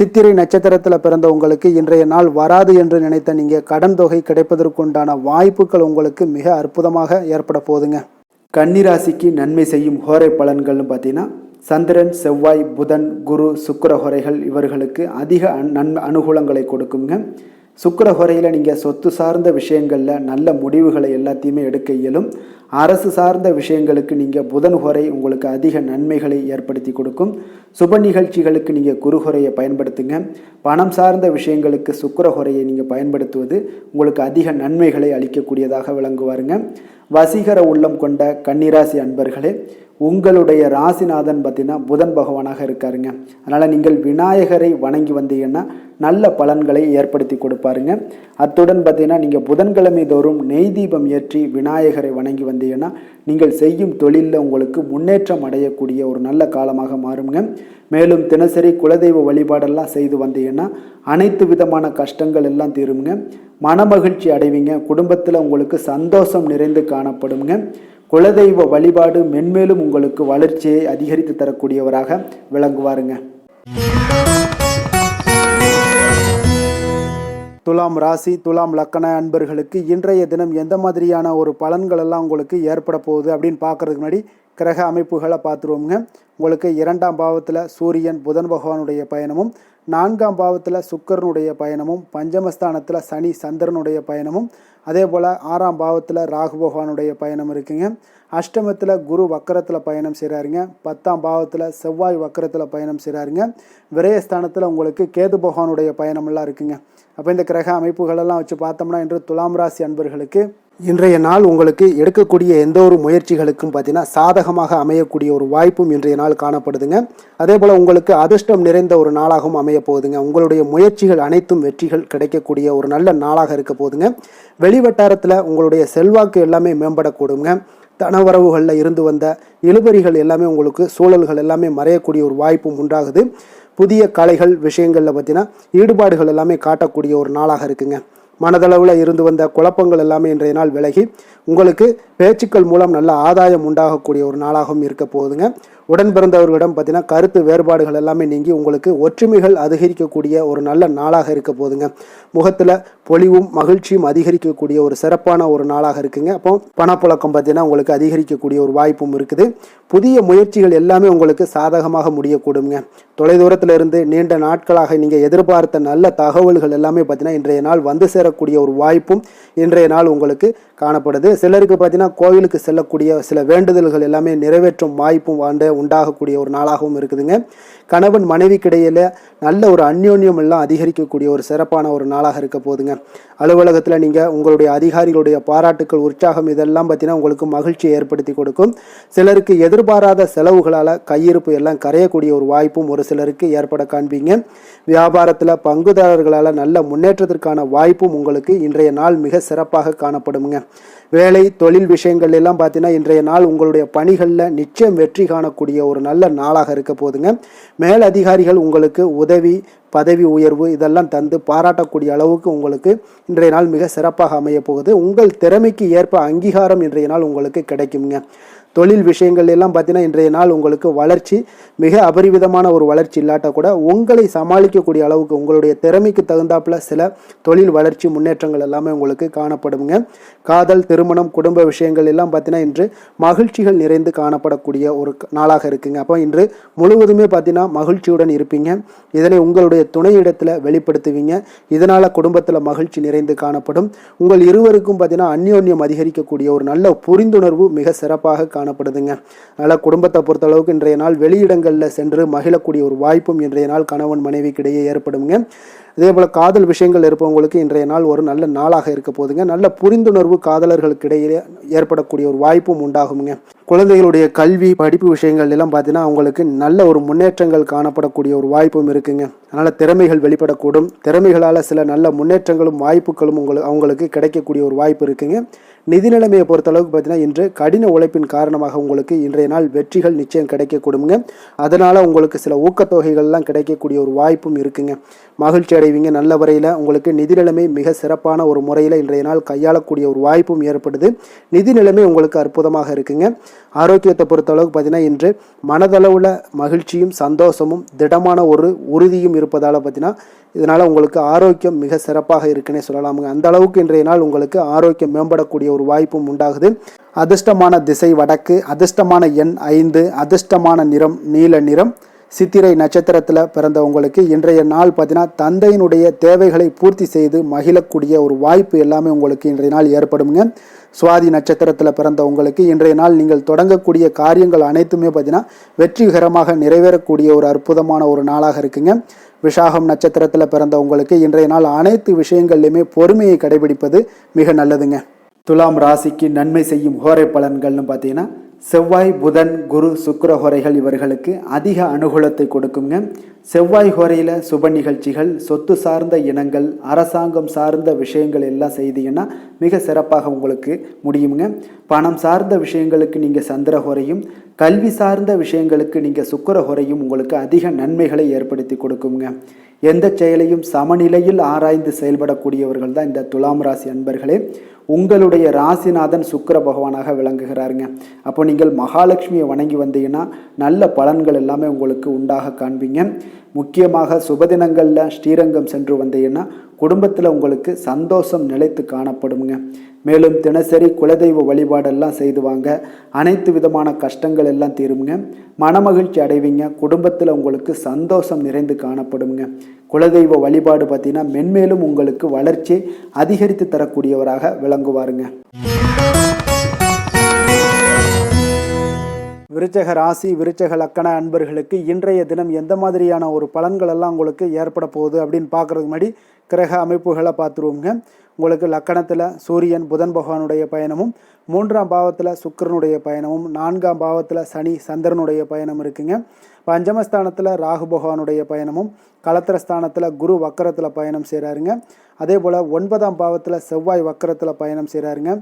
சித்திரை நட்சத்திரத்தில் பிறந்த உங்களுக்கு இன்றைய நாள் வராது என்று நினைத்த நீங்கள் கடன் தொகை கிடைப்பதற்குண்டான வாய்ப்புகள் உங்களுக்கு மிக அற்புதமாக ஏற்பட போதுங்க. கன்னிராசிக்கு நன்மை செய்யும் ஹோரை பலன்கள்னு பார்த்தீங்கன்னா சந்திரன், செவ்வாய், புதன், குரு, சுக்கிர ஹோரைகள் இவர்களுக்கு அதிக அனுகூலங்களை கொடுக்குங்க. சுக்கிர ஹோரையில் நீங்கள் சொத்து சார்ந்த விஷயங்களில் நல்ல முடிவுகளை எல்லாத்தையுமே எடுக்க இயலும். அரசு சார்ந்த விஷயங்களுக்கு நீங்கள் புதன் ஹோரை உங்களுக்கு அதிக நன்மைகளை ஏற்படுத்தி கொடுக்கும். சுப நிகழ்ச்சிகளுக்கு நீங்கள் குரு ஹோரையை பயன்படுத்துங்க. பணம் சார்ந்த விஷயங்களுக்கு சுக்கிர ஹோரையை நீங்கள் பயன்படுத்துவது உங்களுக்கு அதிக நன்மைகளை அளிக்கக்கூடியதாக விளங்குவாருங்க. வசீகர உள்ளம் கொண்ட கன்னிராசி அன்பர்களே, உங்களுடைய ராசிநாதன் பார்த்தீங்கன்னா புதன் பகவானாக இருக்காருங்க. அதனால் நீங்கள் விநாயகரை வணங்கி வந்தீங்கன்னா நல்ல பலன்களை ஏற்படுத்தி கொடுப்பாருங்க. அத்துடன் பார்த்தீங்கன்னா நீங்கள் புதன்கிழமை தோறும் நெய் தீபம் ஏற்றி விநாயகரை வணங்கி வந்தீங்கன்னா நீங்கள் செய்யும் தொழிலில் உங்களுக்கு முன்னேற்றம் அடையக்கூடிய ஒரு நல்ல காலமாக மாறுங்க. மேலும் தினசரி குலதெய்வ வழிபாடெல்லாம் செய்து வந்தீங்கன்னா அனைத்து விதமான கஷ்டங்கள் எல்லாம் தீருங்க. மனமகிழ்ச்சி அடைவீங்க. குடும்பத்தில் உங்களுக்கு சந்தோஷம் நிறைந்து காணப்படுங்க. குலதெய்வ வழிபாடு மென்மேலும் உங்களுக்கு வளர்ச்சியை அதிகரித்து தரக்கூடியவராக விளங்குவாருங்க. துலாம் ராசி, துலாம் லக்கண அன்பர்களுக்கு இன்றைய தினம் எந்த மாதிரியான ஒரு பலன்கள் எல்லாம் உங்களுக்கு ஏற்பட போகுது அப்படின்னு பார்க்கறதுக்கு முன்னாடி கிரக அமைப்புகளை பார்த்துருவோங்க. உங்களுக்கு 2ஆம் பாவத்தில் சூரியன் புதன் பகவானுடைய பயணமும், 4ஆம் பாவத்தில் சுக்கிரனுடைய பயணமும், பஞ்சமஸ்தானத்தில் சனி சந்திரனுடைய பயணமும், அதே போல் 6ஆம் பாவத்தில் ராகு பகவானுடைய பயணம் இருக்குங்க. அஷ்டமத்தில் குரு வக்கரத்தில் பயணம் செய்கிறாருங்க. 10ஆம் பாவத்தில் செவ்வாய் வக்கரத்தில் பயணம் செய்கிறாருங்க. விரயஸ்தானத்தில் உங்களுக்கு கேது பகவானுடைய பயணமெல்லாம் இருக்குங்க. அப்போ இந்த கிரக அமைப்புகளெல்லாம் வச்சு பார்த்தோம்னா இன்று துலாம் ராசி அன்பர்களுக்கு இன்றைய நாள் உங்களுக்கு எடுக்கக்கூடிய எந்த ஒரு முயற்சிகளுக்கும் பார்த்தீங்கன்னா சாதகமாக அமையக்கூடிய ஒரு வாய்ப்பும் இன்றைய நாள் காணப்படுதுங்க. அதே போல் உங்களுக்கு அதிர்ஷ்டம் நிறைந்த ஒரு நாளாகவும் அமைய போகுதுங்க. உங்களுடைய முயற்சிகள் அனைத்தும் வெற்றிகள் கிடைக்கக்கூடிய ஒரு நல்ல நாளாக இருக்க போகுதுங்க. வெளிவட்டாரத்தில் உங்களுடைய செல்வாக்கு எல்லாமே மேம்படக்கூடுங்க. தனவரவுகளில் இருந்து வந்த இழுபறிகள் எல்லாமே உங்களுக்கு சூழல்கள் எல்லாமே மறையக்கூடிய ஒரு வாய்ப்பும் உண்டாகுது. புதிய கலைகள் விஷயங்களில் பார்த்தீங்கன்னா ஈடுபாடுகள் எல்லாமே காட்டக்கூடிய ஒரு நாளாக இருக்குங்க. மனதளவில் இருந்து வந்த குழப்பங்கள் எல்லாமே இன்றைய நாள் விலகி உங்களுக்கு பேச்சுக்கள் மூலம் நல்ல ஆதாயம் உண்டாகக்கூடிய ஒரு நாளாகவும் இருக்க போகுதுங்க. உடன் பிறந்தவர்களிடம் பார்த்தீங்கன்னா கருத்து வேறுபாடுகள் எல்லாமே நீங்கி உங்களுக்கு ஒற்றுமைகள் அதிகரிக்கக்கூடிய ஒரு நல்ல நாளாக இருக்க போகுதுங்க. முகத்தில் பொலிவும் மகிழ்ச்சியும் அதிகரிக்கக்கூடிய ஒரு சிறப்பான ஒரு நாளாக இருக்குங்க. அப்போ பணப்புழக்கம் பார்த்தீங்கன்னா உங்களுக்கு அதிகரிக்கக்கூடிய ஒரு வாய்ப்பும் இருக்குது. புதிய முயற்சிகள் எல்லாமே உங்களுக்கு சாதகமாக முடியக்கூடுங்க. தொலைதூரத்தில் இருந்து நீண்ட நாட்களாக நீங்கள் எதிர்பார்த்த நல்ல தகவல்கள் எல்லாமே பார்த்தீங்கன்னா இன்றைய நாள் வந்து சேரக்கூடிய ஒரு வாய்ப்பும் இன்றைய நாள் உங்களுக்கு காணப்படுது. சிலருக்கு பார்த்தீங்கன்னா கோவிலுக்கு செல்லக்கூடிய சில வேண்டுதல்கள் எல்லாமே நிறைவேற்றும் வாய்ப்பும் உண்டாகக்கூடிய ஒரு நாளாகவும் இருக்குதுங்க. கணவன் மனைவிக்கிடையில நல்ல ஒரு அந்யோன்யம் எல்லாம் அதிகரிக்கக்கூடிய ஒரு சிறப்பான ஒரு நாளாக இருக்க போகுதுங்க. அலுவலகத்தில் நீங்கள் உங்களுடைய அதிகாரிகளுடைய பாராட்டுக்கள், உற்சாகம் இதெல்லாம் பார்த்தீங்கன்னா உங்களுக்கு மகிழ்ச்சியை ஏற்படுத்தி கொடுக்கும். சிலருக்கு எதிர்பாராத செலவுகளால் கையிருப்பு எல்லாம் கரையக்கூடிய ஒரு வாய்ப்பும் ஒரு சிலருக்கு ஏற்பட காண்பீங்க. வியாபாரத்தில் பங்குதாரர்களால் நல்ல முன்னேற்றத்திற்கான வாய்ப்பும் உங்களுக்கு இன்றைய நாள் மிக சிறப்பாக காணப்படுங்க. வேலை தொழில் விஷயங்கள் எல்லாம் பார்த்தீங்கன்னா இன்றைய நாள் உங்களுடைய பணிகளில் நிச்சயம் வெற்றி காணக்கூடிய ஒரு நல்ல நாளாக இருக்க போதுங்க. மேலதிகாரிகள் உங்களுக்கு உதவி, பதவி உயர்வு இதெல்லாம் தந்து பாராட்டக்கூடிய அளவுக்கு உங்களுக்கு இன்றைய நாள் மிக சிறப்பாக அமைய போகுது. உங்கள் திறமைக்கு ஏற்ப அங்கீகாரம் இன்றைய நாள் உங்களுக்கு கிடைக்குங்க. தொழில் விஷயங்கள் எல்லாம் பார்த்தீங்கன்னா இன்றைய நாள் உங்களுக்கு வளர்ச்சி மிக அபரிவிதமான ஒரு வளர்ச்சி இல்லாட்ட கூட உங்களை சமாளிக்கக்கூடிய அளவுக்கு உங்களுடைய திறமைக்கு தகுந்தாப்புல சில தொழில் வளர்ச்சி முன்னேற்றங்கள் எல்லாமே உங்களுக்கு காணப்படுங்க. காதல், திருமணம், குடும்ப விஷயங்கள் எல்லாம் பார்த்தீங்கன்னா இன்று மகிழ்ச்சிகள் நிறைந்து காணப்படக்கூடிய ஒரு நாளாக இருக்குங்க. அப்போ இன்று முழுவதுமே பார்த்தீங்கன்னா மகிழ்ச்சியுடன் இருப்பீங்க. இதனை உங்களுடைய துணையிடத்தில் வெளிப்படுத்துவீங்க. இதனால் குடும்பத்தில் மகிழ்ச்சி நிறைந்து காணப்படும். உங்கள் இருவருக்கும் பார்த்தீங்கன்னா அந்யோன்யம் அதிகரிக்கக்கூடிய ஒரு நல்ல புரிந்துணர்வு மிக சிறப்பாக காணப்படுதுங்க. அதனால் குடும்பத்தை பொறுத்தளவுக்கு இன்றைய நாள் வெளியிடங்களில் சென்று மகிழக்கூடிய ஒரு வாய்ப்பும் இன்றைய நாள் கணவன் மனைவிக்கிடையே ஏற்படுங்க. அதே போல் காதல் விஷயங்கள் இருப்பவங்களுக்கு இன்றைய நாள் ஒரு நல்ல நாளாக இருக்க போதுங்க. நல்ல புரிந்துணர்வு காதலர்களுக்கு இடையே ஏற்படக்கூடிய ஒரு வாய்ப்பும் உண்டாகுங்க. குழந்தைகளுடைய கல்வி படிப்பு விஷயங்கள் எல்லாம் பார்த்தீங்கன்னா அவங்களுக்கு நல்ல ஒரு முன்னேற்றங்கள் காணப்படக்கூடிய ஒரு வாய்ப்பும் இருக்குங்க. அதனால் திறமைகள் வெளிப்படக்கூடும். திறமைகளால் சில நல்ல முன்னேற்றங்களும் வாய்ப்புகளும் அவங்களுக்கு கிடைக்கக்கூடிய ஒரு வாய்ப்பு இருக்குங்க. நிதி நிலைமையை பொறுத்தளவுக்கு பார்த்தீங்கன்னா இன்று கடின உழைப்பின் காரணமாக உங்களுக்கு இன்றைய நாள் வெற்றிகள் நிச்சயம் கிடைக்கக்கூடுங்க. அதனால் உங்களுக்கு சில ஊக்கத்தொகைகள்லாம் கிடைக்கக்கூடிய ஒரு வாய்ப்பும் இருக்குங்க. மகிழ்ச்சி அடைவீங்க. நல்ல வரையில் உங்களுக்கு நிதி நிலைமை மிக சிறப்பான ஒரு முறையில் இன்றைய நாள் கையாளக்கூடிய ஒரு வாய்ப்பும் ஏற்படுது. நிதி நிலைமை உங்களுக்கு அற்புதமாக இருக்குங்க. ஆரோக்கியத்தை பொறுத்தளவுக்கு பார்த்தீங்கன்னா இன்று மனதளவில் மகிழ்ச்சியும் சந்தோஷமும் திடமான ஒரு உறுதியும் இருப்பதால் பார்த்தீங்கன்னா இதனால் உங்களுக்கு ஆரோக்கியம் மிக சிறப்பாக இருக்குன்னே சொல்லலாமுங்க. அந்த அளவுக்கு இன்றைய நாள் உங்களுக்கு ஆரோக்கியம் மேம்படக்கூடிய ஒரு வாய்ப்பும் உண்டாகுது. அதிர்ஷ்டமான திசை வடக்கு, அதிர்ஷ்டமான எண் 5, அதிர்ஷ்டமான நிறம் நீல நிறம். சித்திரை நட்சத்திரத்தில் பிறந்தவங்களுக்கு இன்றைய நாள் பார்த்தீங்கன்னா தந்தையினுடைய தேவைகளை பூர்த்தி செய்து மகிழக்கூடிய ஒரு வாய்ப்பு எல்லாமே உங்களுக்கு இன்றைய நாள் ஏற்படுங்க. சுவாதி நட்சத்திரத்தில் பிறந்தவங்களுக்கு இன்றைய நாள் நீங்கள் தொடங்கக்கூடிய காரியங்கள் அனைத்துமே பார்த்தீங்கன்னா வெற்றிகரமாக நிறைவேறக்கூடிய ஒரு அற்புதமான ஒரு நாளாக இருக்குங்க. விசாகம் நட்சத்திரத்தில் பிறந்தவங்களுக்கு இன்றைய நாள் அனைத்து விஷயங்கள்லையுமே பொறுமையை கடைபிடிப்பது மிக நல்லதுங்க. துலாம் ராசிக்கு நன்மை செய்யும் ஹோரை பலன்கள்னு பார்த்தீங்கன்னா செவ்வாய், புதன், குரு, சுக்கிர ஹோரைகள் இவர்களுக்கு அதிக அனுகூலத்தை கொடுக்குங்க. செவ்வாய் ஹோரையில் சுப நிகழ்ச்சிகள், சொத்து சார்ந்த இனங்கள், அரசாங்கம் சார்ந்த விஷயங்கள் எல்லாம் செய்தீங்கன்னா மிக சிறப்பாக உங்களுக்கு முடியுங்க. பணம் சார்ந்த விஷயங்களுக்கு நீங்கள் சந்திர ஹோரையும், கல்வி சார்ந்த விஷயங்களுக்கு நீங்கள் சுக்கிர ஹோரையும் உங்களுக்கு அதிக நன்மைகளை ஏற்படுத்தி கொடுக்குங்க. எந்த செயலையும் சமநிலையில் ஆராய்ந்து செயல்படக்கூடியவர்கள் தான் இந்த துலாம் ராசி அன்பர்களே. உங்களுடைய ராசிநாதன் சுக்கிர பகவானாக விளங்குகிறாருங்க. அப்போ நீங்கள் மகாலட்சுமியை வணங்கி வந்தீங்கன்னா நல்ல பலன்கள் எல்லாமே உங்களுக்கு உண்டாக காண்பீங்க. முக்கியமாக சுபதினங்களில் ஸ்ரீரங்கம் சென்று வந்தீங்கன்னா குடும்பத்தில் உங்களுக்கு சந்தோஷம் நிலைத்து காணப்படுங்க. மேலும் தினசரி குலதெய்வ வழிபாடெல்லாம் செய்துவாங்க. அனைத்து விதமான கஷ்டங்கள் எல்லாம் தீருங்க. மனமகிழ்ச்சி அடைவீங்க. குடும்பத்தில் உங்களுக்கு சந்தோஷம் நிறைந்து காணப்படுங்க. குலதெய்வ வழிபாடு பார்த்தீங்கன்னா மென்மேலும் உங்களுக்கு வளர்ச்சி அதிகரித்து தரக்கூடியவராக விளங்குவாருங்க. விருச்சக ராசி, விருச்சக லக்கண அன்பர்களுக்கு இன்றைய தினம் எந்த மாதிரியான ஒரு பலன்கள் எல்லாம் உங்களுக்கு ஏற்பட போகுது அப்படின்னு பார்க்குறதுக்கு முன்னாடி கிரக அமைப்புகளை பார்த்துருவோங்க. உங்களுக்கு லக்கணத்தில் சூரியன் புதன் பகவானுடைய பயணமும், 3ஆம் பாவத்தில் சுக்கிரனுடைய பயணமும், 4ஆம் பாவத்தில் சனி சந்திரனுடைய பயணம் இருக்குங்க. பஞ்சமஸ்தானத்தில் ராகு பகவானுடைய பயணமும், களத்திரஸ்தானத்தில் குரு வக்கரத்தில் பயணம் செய்கிறாருங்க. அதே போல் 9ஆம் பாவத்தில் செவ்வாய் வக்கரத்தில் பயணம் செய்கிறாருங்க.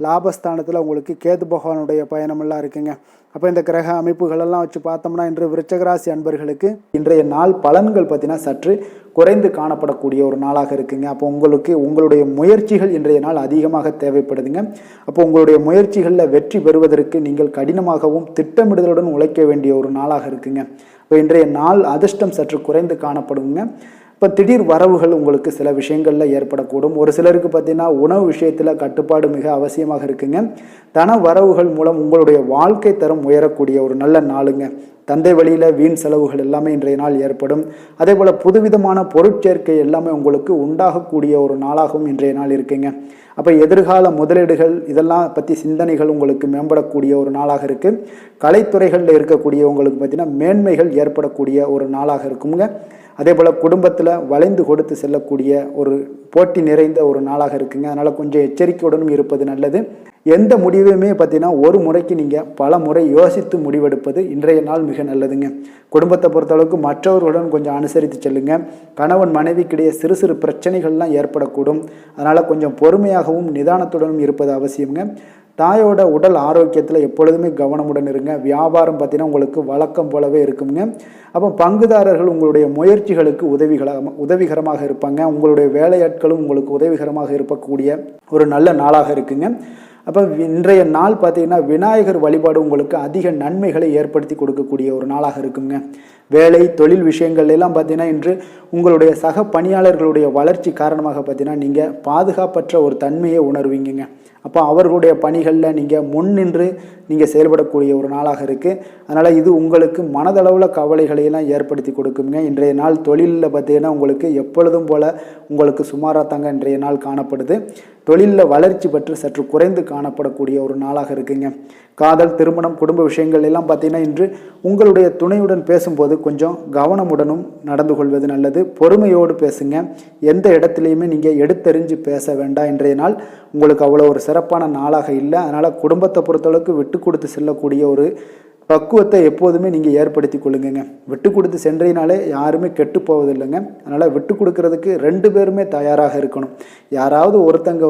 லாபஸ்தானத்தில் உங்களுக்கு கேது பகவானுடைய பயணமெல்லாம் இருக்குங்க. அப்போ இந்த கிரக அமைப்புகளெல்லாம் வச்சு பார்த்தோம்னா இன்று விருச்சகராசி அன்பர்களுக்கு இன்றைய நாள் பலன்கள் பார்த்தீங்கன்னா சற்று குறைந்து காணப்படக்கூடிய ஒரு நாளாக இருக்குங்க. அப்போ உங்களுடைய முயற்சிகள் இன்றைய நாள் அதிகமாக தேவைப்படுதுங்க. அப்போ உங்களுடைய முயற்சிகளில் வெற்றி பெறுவதற்கு நீங்கள் கடினமாகவும் திட்டமிடுதலுடன் உழைக்க வேண்டிய ஒரு நாளாக இருக்குங்க. இப்போ இன்றைய நாள் அதிர்ஷ்டம் சற்று குறைந்து காணப்படுங்க. இப்போ திடீர் வரவுகள் உங்களுக்கு சில விஷயங்களில் ஏற்படக்கூடும். ஒரு சிலருக்கு பார்த்தீங்கன்னா உணவு விஷயத்தில் கட்டுப்பாடு மிக அவசியமாக இருக்குங்க. தன வரவுகள் மூலம் உங்களுடைய வாழ்க்கை தரம் உயரக்கூடிய ஒரு நல்ல நாளுங்க. தந்தை வழியில் வீண் செலவுகள் எல்லாமே இன்றைய நாள் ஏற்படும். அதே போல் புதுவிதமான பொருட்சேர்க்கை எல்லாமே உங்களுக்கு உண்டாகக்கூடிய ஒரு நாளாகவும் இன்றைய நாள் இருக்குங்க. அப்போ எதிர்கால முதலீடுகள் இதெல்லாம் பற்றி சிந்தனைகள் உங்களுக்கு மேம்படக்கூடிய ஒரு நாளாக இருக்குது. கலைத்துறைகளில் இருக்கக்கூடியவங்களுக்கு பார்த்தீங்கன்னா மேன்மைகள் ஏற்படக்கூடிய ஒரு நாளாக இருக்குங்க. அதே போல் குடும்பத்தில் வளைந்து கொடுத்து செல்லக்கூடிய ஒரு போட்டி நிறைந்த ஒரு நாளாக இருக்குங்க. அதனால் கொஞ்சம் எச்சரிக்கையுடனும் இருப்பது நல்லது. எந்த முடிவையுமே பார்த்தீங்கன்னா ஒரு முறைக்கு நீங்கள் பல முறை யோசித்து முடிவெடுப்பது இன்றைய நாள் மிக நல்லதுங்க. குடும்பத்தை பொறுத்தளவுக்கு மற்றவர்களுடன் கொஞ்சம் அனுசரித்து செல்லுங்க. கணவன் மனைவிக்கிடையே சிறு சிறு பிரச்சனைகள்லாம் ஏற்படக்கூடும். அதனால் கொஞ்சம் பொறுமையாகவும் நிதானத்துடனும் இருப்பது அவசியங்க. தாயோட உடல் ஆரோக்கியத்தில் எப்பொழுதுமே கவனமுடன் இருங்க. வியாபாரம் பார்த்தீங்கன்னா உங்களுக்கு வழக்கம் போலவே இருக்குங்க. அப்போ பங்குதாரர்கள் உங்களுடைய முயற்சிகளுக்கு உதவிகரமாக இருப்பாங்க. உங்களுடைய வேலையாட்களும் உங்களுக்கு உதவிகரமாக இருக்கக்கூடிய ஒரு நல்ல நாளாக இருக்குங்க. அப்போ இன்றைய நாள் பார்த்தீங்கன்னா விநாயகர் வழிபாடு உங்களுக்கு அதிக நன்மைகளை ஏற்படுத்தி கொடுக்கக்கூடிய ஒரு நாளாக இருக்குங்க. வேலை தொழில் விஷயங்கள் எல்லாம் பார்த்தீங்கன்னா இன்று உங்களுடைய சக பணியாளர்களுடைய வளர்ச்சி காரணமாக பார்த்தீங்கன்னா நீங்கள் பாதுகாப்பற்ற ஒரு தன்மையை உணர்வீங்க. அப்போ அவர்களுடைய பணிகளில் நீங்கள் முன்னின்று நீங்கள் செயல்படக்கூடிய ஒரு நாளாக இருக்குது. அதனால் இது உங்களுக்கு மனதளவில் கவலைகளையெல்லாம் ஏற்படுத்தி கொடுக்குங்க. இன்றைய நாள் தொழிலில் பார்த்தீங்கன்னா உங்களுக்கு எப்பொழுதும் போல் உங்களுக்கு சுமாராக தாங்க இன்றைய நாள் காணப்படுது. தொழிலில் வளர்ச்சி பெற்று சற்று குறைந்து காணப்படக்கூடிய ஒரு நாளாக இருக்குங்க. காதல், திருமணம், குடும்ப விஷயங்கள் எல்லாம் பார்த்தீங்கன்னா இன்று உங்களுடைய துணையுடன் பேசும்போது கொஞ்சம் கவனமுடனும் நடந்து கொள்வது நல்லது. பொறுமையோடு பேசுங்க. எந்த இடத்துலையுமே நீங்கள் எடுத்தறிஞ்சு பேச வேண்டாம். இன்றைய நாள் உங்களுக்கு அவ்வளோ ஒரு சிறப்பான நாளாக இல்லை. அதனால் குடும்பத்தை பொறுத்தளவுக்கு விட்டு கொடுத்து செல்லக்கூடிய ஒரு பக்குவத்தை எப்போதுமே நீங்கள் ஏற்படுத்தி கொள்ளுங்க. விட்டு கொடுத்து சென்றீனாலே யாருமே கெட்டு போவதில்லைங்க. அதனால் விட்டு கொடுக்கறதுக்கு 2 பேருமே தயாராக இருக்கணும். யாராவது ஒருத்தங்க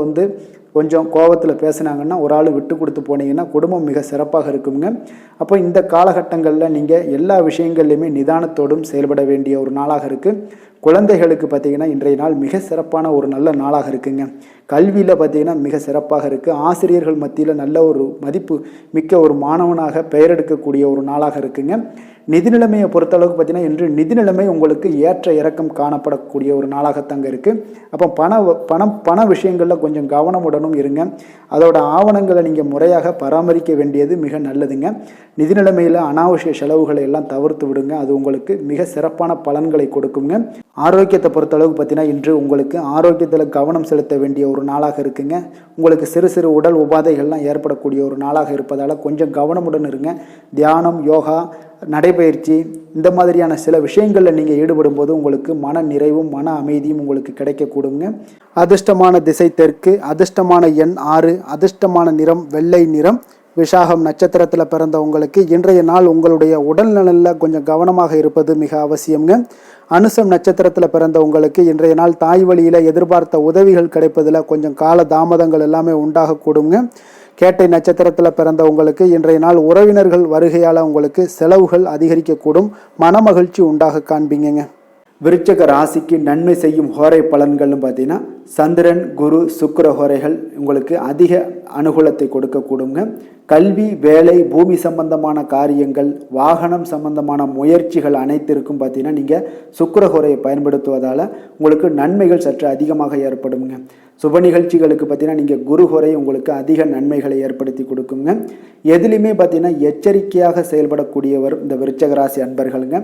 கொஞ்சம் கோபத்தில் பேசுனாங்கன்னா ஒரு ஆள் விட்டு கொடுத்து போனீங்கன்னா குடும்பம் மிக சிறப்பாக இருக்குங்க. அப்போ இந்த காலகட்டங்களில் நீங்கள் எல்லா விஷயங்கள்லையுமே நிதானத்தோடும் செயல்பட வேண்டிய ஒரு நாளாக இருக்குது. குழந்தைகளுக்கு பார்த்திங்கன்னா இன்றைய நாள் மிக சிறப்பான ஒரு நல்ல நாளாக இருக்குங்க. கல்வியில் பார்த்திங்கன்னா மிக சிறப்பாக இருக்குது. ஆசிரியர்கள் மத்தியில் நல்ல ஒரு மதிப்பு மிக்க ஒரு மாணவனாக பெயர் எடுக்கக்கூடிய ஒரு நாளாக இருக்குங்க. நிதி நிலைமையை பொறுத்தளவுக்கு பார்த்திங்கன்னா இன்று நிதி நிலைமை உங்களுக்கு ஏற்ற இறக்கம் காணப்படக்கூடிய ஒரு நாளாகத்தாங்க இருக்குது. அப்போ பண விஷயங்களில் கொஞ்சம் கவனமுடனும் இருங்க. அதோட ஆவணங்களை நீங்கள் முறையாக பராமரிக்க வேண்டியது மிக நல்லதுங்க. நிதி நிலைமையில் அனாவசிய செலவுகளை எல்லாம் தவிர்த்து விடுங்க. அது உங்களுக்கு மிக சிறப்பான பலன்களை கொடுக்குங்க. ஆரோக்கியத்தை பொறுத்தளவுக்கு பார்த்தீங்கன்னா இன்று உங்களுக்கு ஆரோக்கியத்தில் கவனம் செலுத்த வேண்டிய ஒரு நாளாக இருக்குங்க. உங்களுக்கு சிறு சிறு உடல் உபாதைகள்லாம் ஏற்படக்கூடிய ஒரு நாளாக இருப்பதால் கொஞ்சம் கவனமுடன் இருங்க. தியானம், யோகா, நடைபயிற்சி இந்த மாதிரியான சில விஷயங்களில் நீங்கள் ஈடுபடும் போது உங்களுக்கு மன நிறைவும் மன அமைதியும் உங்களுக்கு கிடைக்கக்கூடுங்க. அதிர்ஷ்டமான திசை தெற்கு, அதிர்ஷ்டமான எண் 6, அதிர்ஷ்டமான நிறம் வெள்ளை நிறம். விசாகம் நட்சத்திரத்தில் பிறந்த உங்களுக்கு இன்றைய நாள் உங்களுடைய உடல் நலனில் கொஞ்சம் கவனமாக இருப்பது மிக அவசியம்ங்க. அனுசம் நட்சத்திரத்தில் பிறந்த உங்களுக்கு இன்றைய நாள் தாய் வழியில் எதிர்பார்த்த உதவிகள் கிடைப்பதில் கொஞ்சம் கால தாமதங்கள் எல்லாமே உண்டாகக்கூடுங்க. கேட்டை நட்சத்திரத்தில் பிறந்த உங்களுக்கு இன்றைய நாள் உறவினர்கள் வருகையால் உங்களுக்கு செலவுகள் அதிகரிக்கக்கூடும். மனமகிழ்ச்சி உண்டாக காண்பீங்க. விருச்சக ராசிக்கு நன்மை செய்யும் ஹோரை பலன்கள்னு பார்த்தீங்கன்னா சந்திரன், குரு, சுக்கிர ஹோரைகள் உங்களுக்கு அதிக அனுகூலத்தை கொடுக்கக்கூடுங்க. கல்வி, வேலை, பூமி சம்பந்தமான காரியங்கள், வாகனம் சம்பந்தமான முயற்சிகள் அனைத்திற்கும் பார்த்தீங்கன்னா நீங்கள் சுக்கிர ஹோரையை பயன்படுத்துவதால் உங்களுக்கு நன்மைகள் சற்று அதிகமாக ஏற்படுங்க. சுப நிகழ்ச்சிகளுக்கு பார்த்தீங்கன்னா நீங்கள் குரு ஹோரை உங்களுக்கு அதிக நன்மைகளை ஏற்படுத்தி கொடுக்குங்க. எதுலையுமே பார்த்தீங்கன்னா எச்சரிக்கையாக செயல்படக்கூடியவர் இந்த விருச்சக ராசி அன்பர்களுங்க.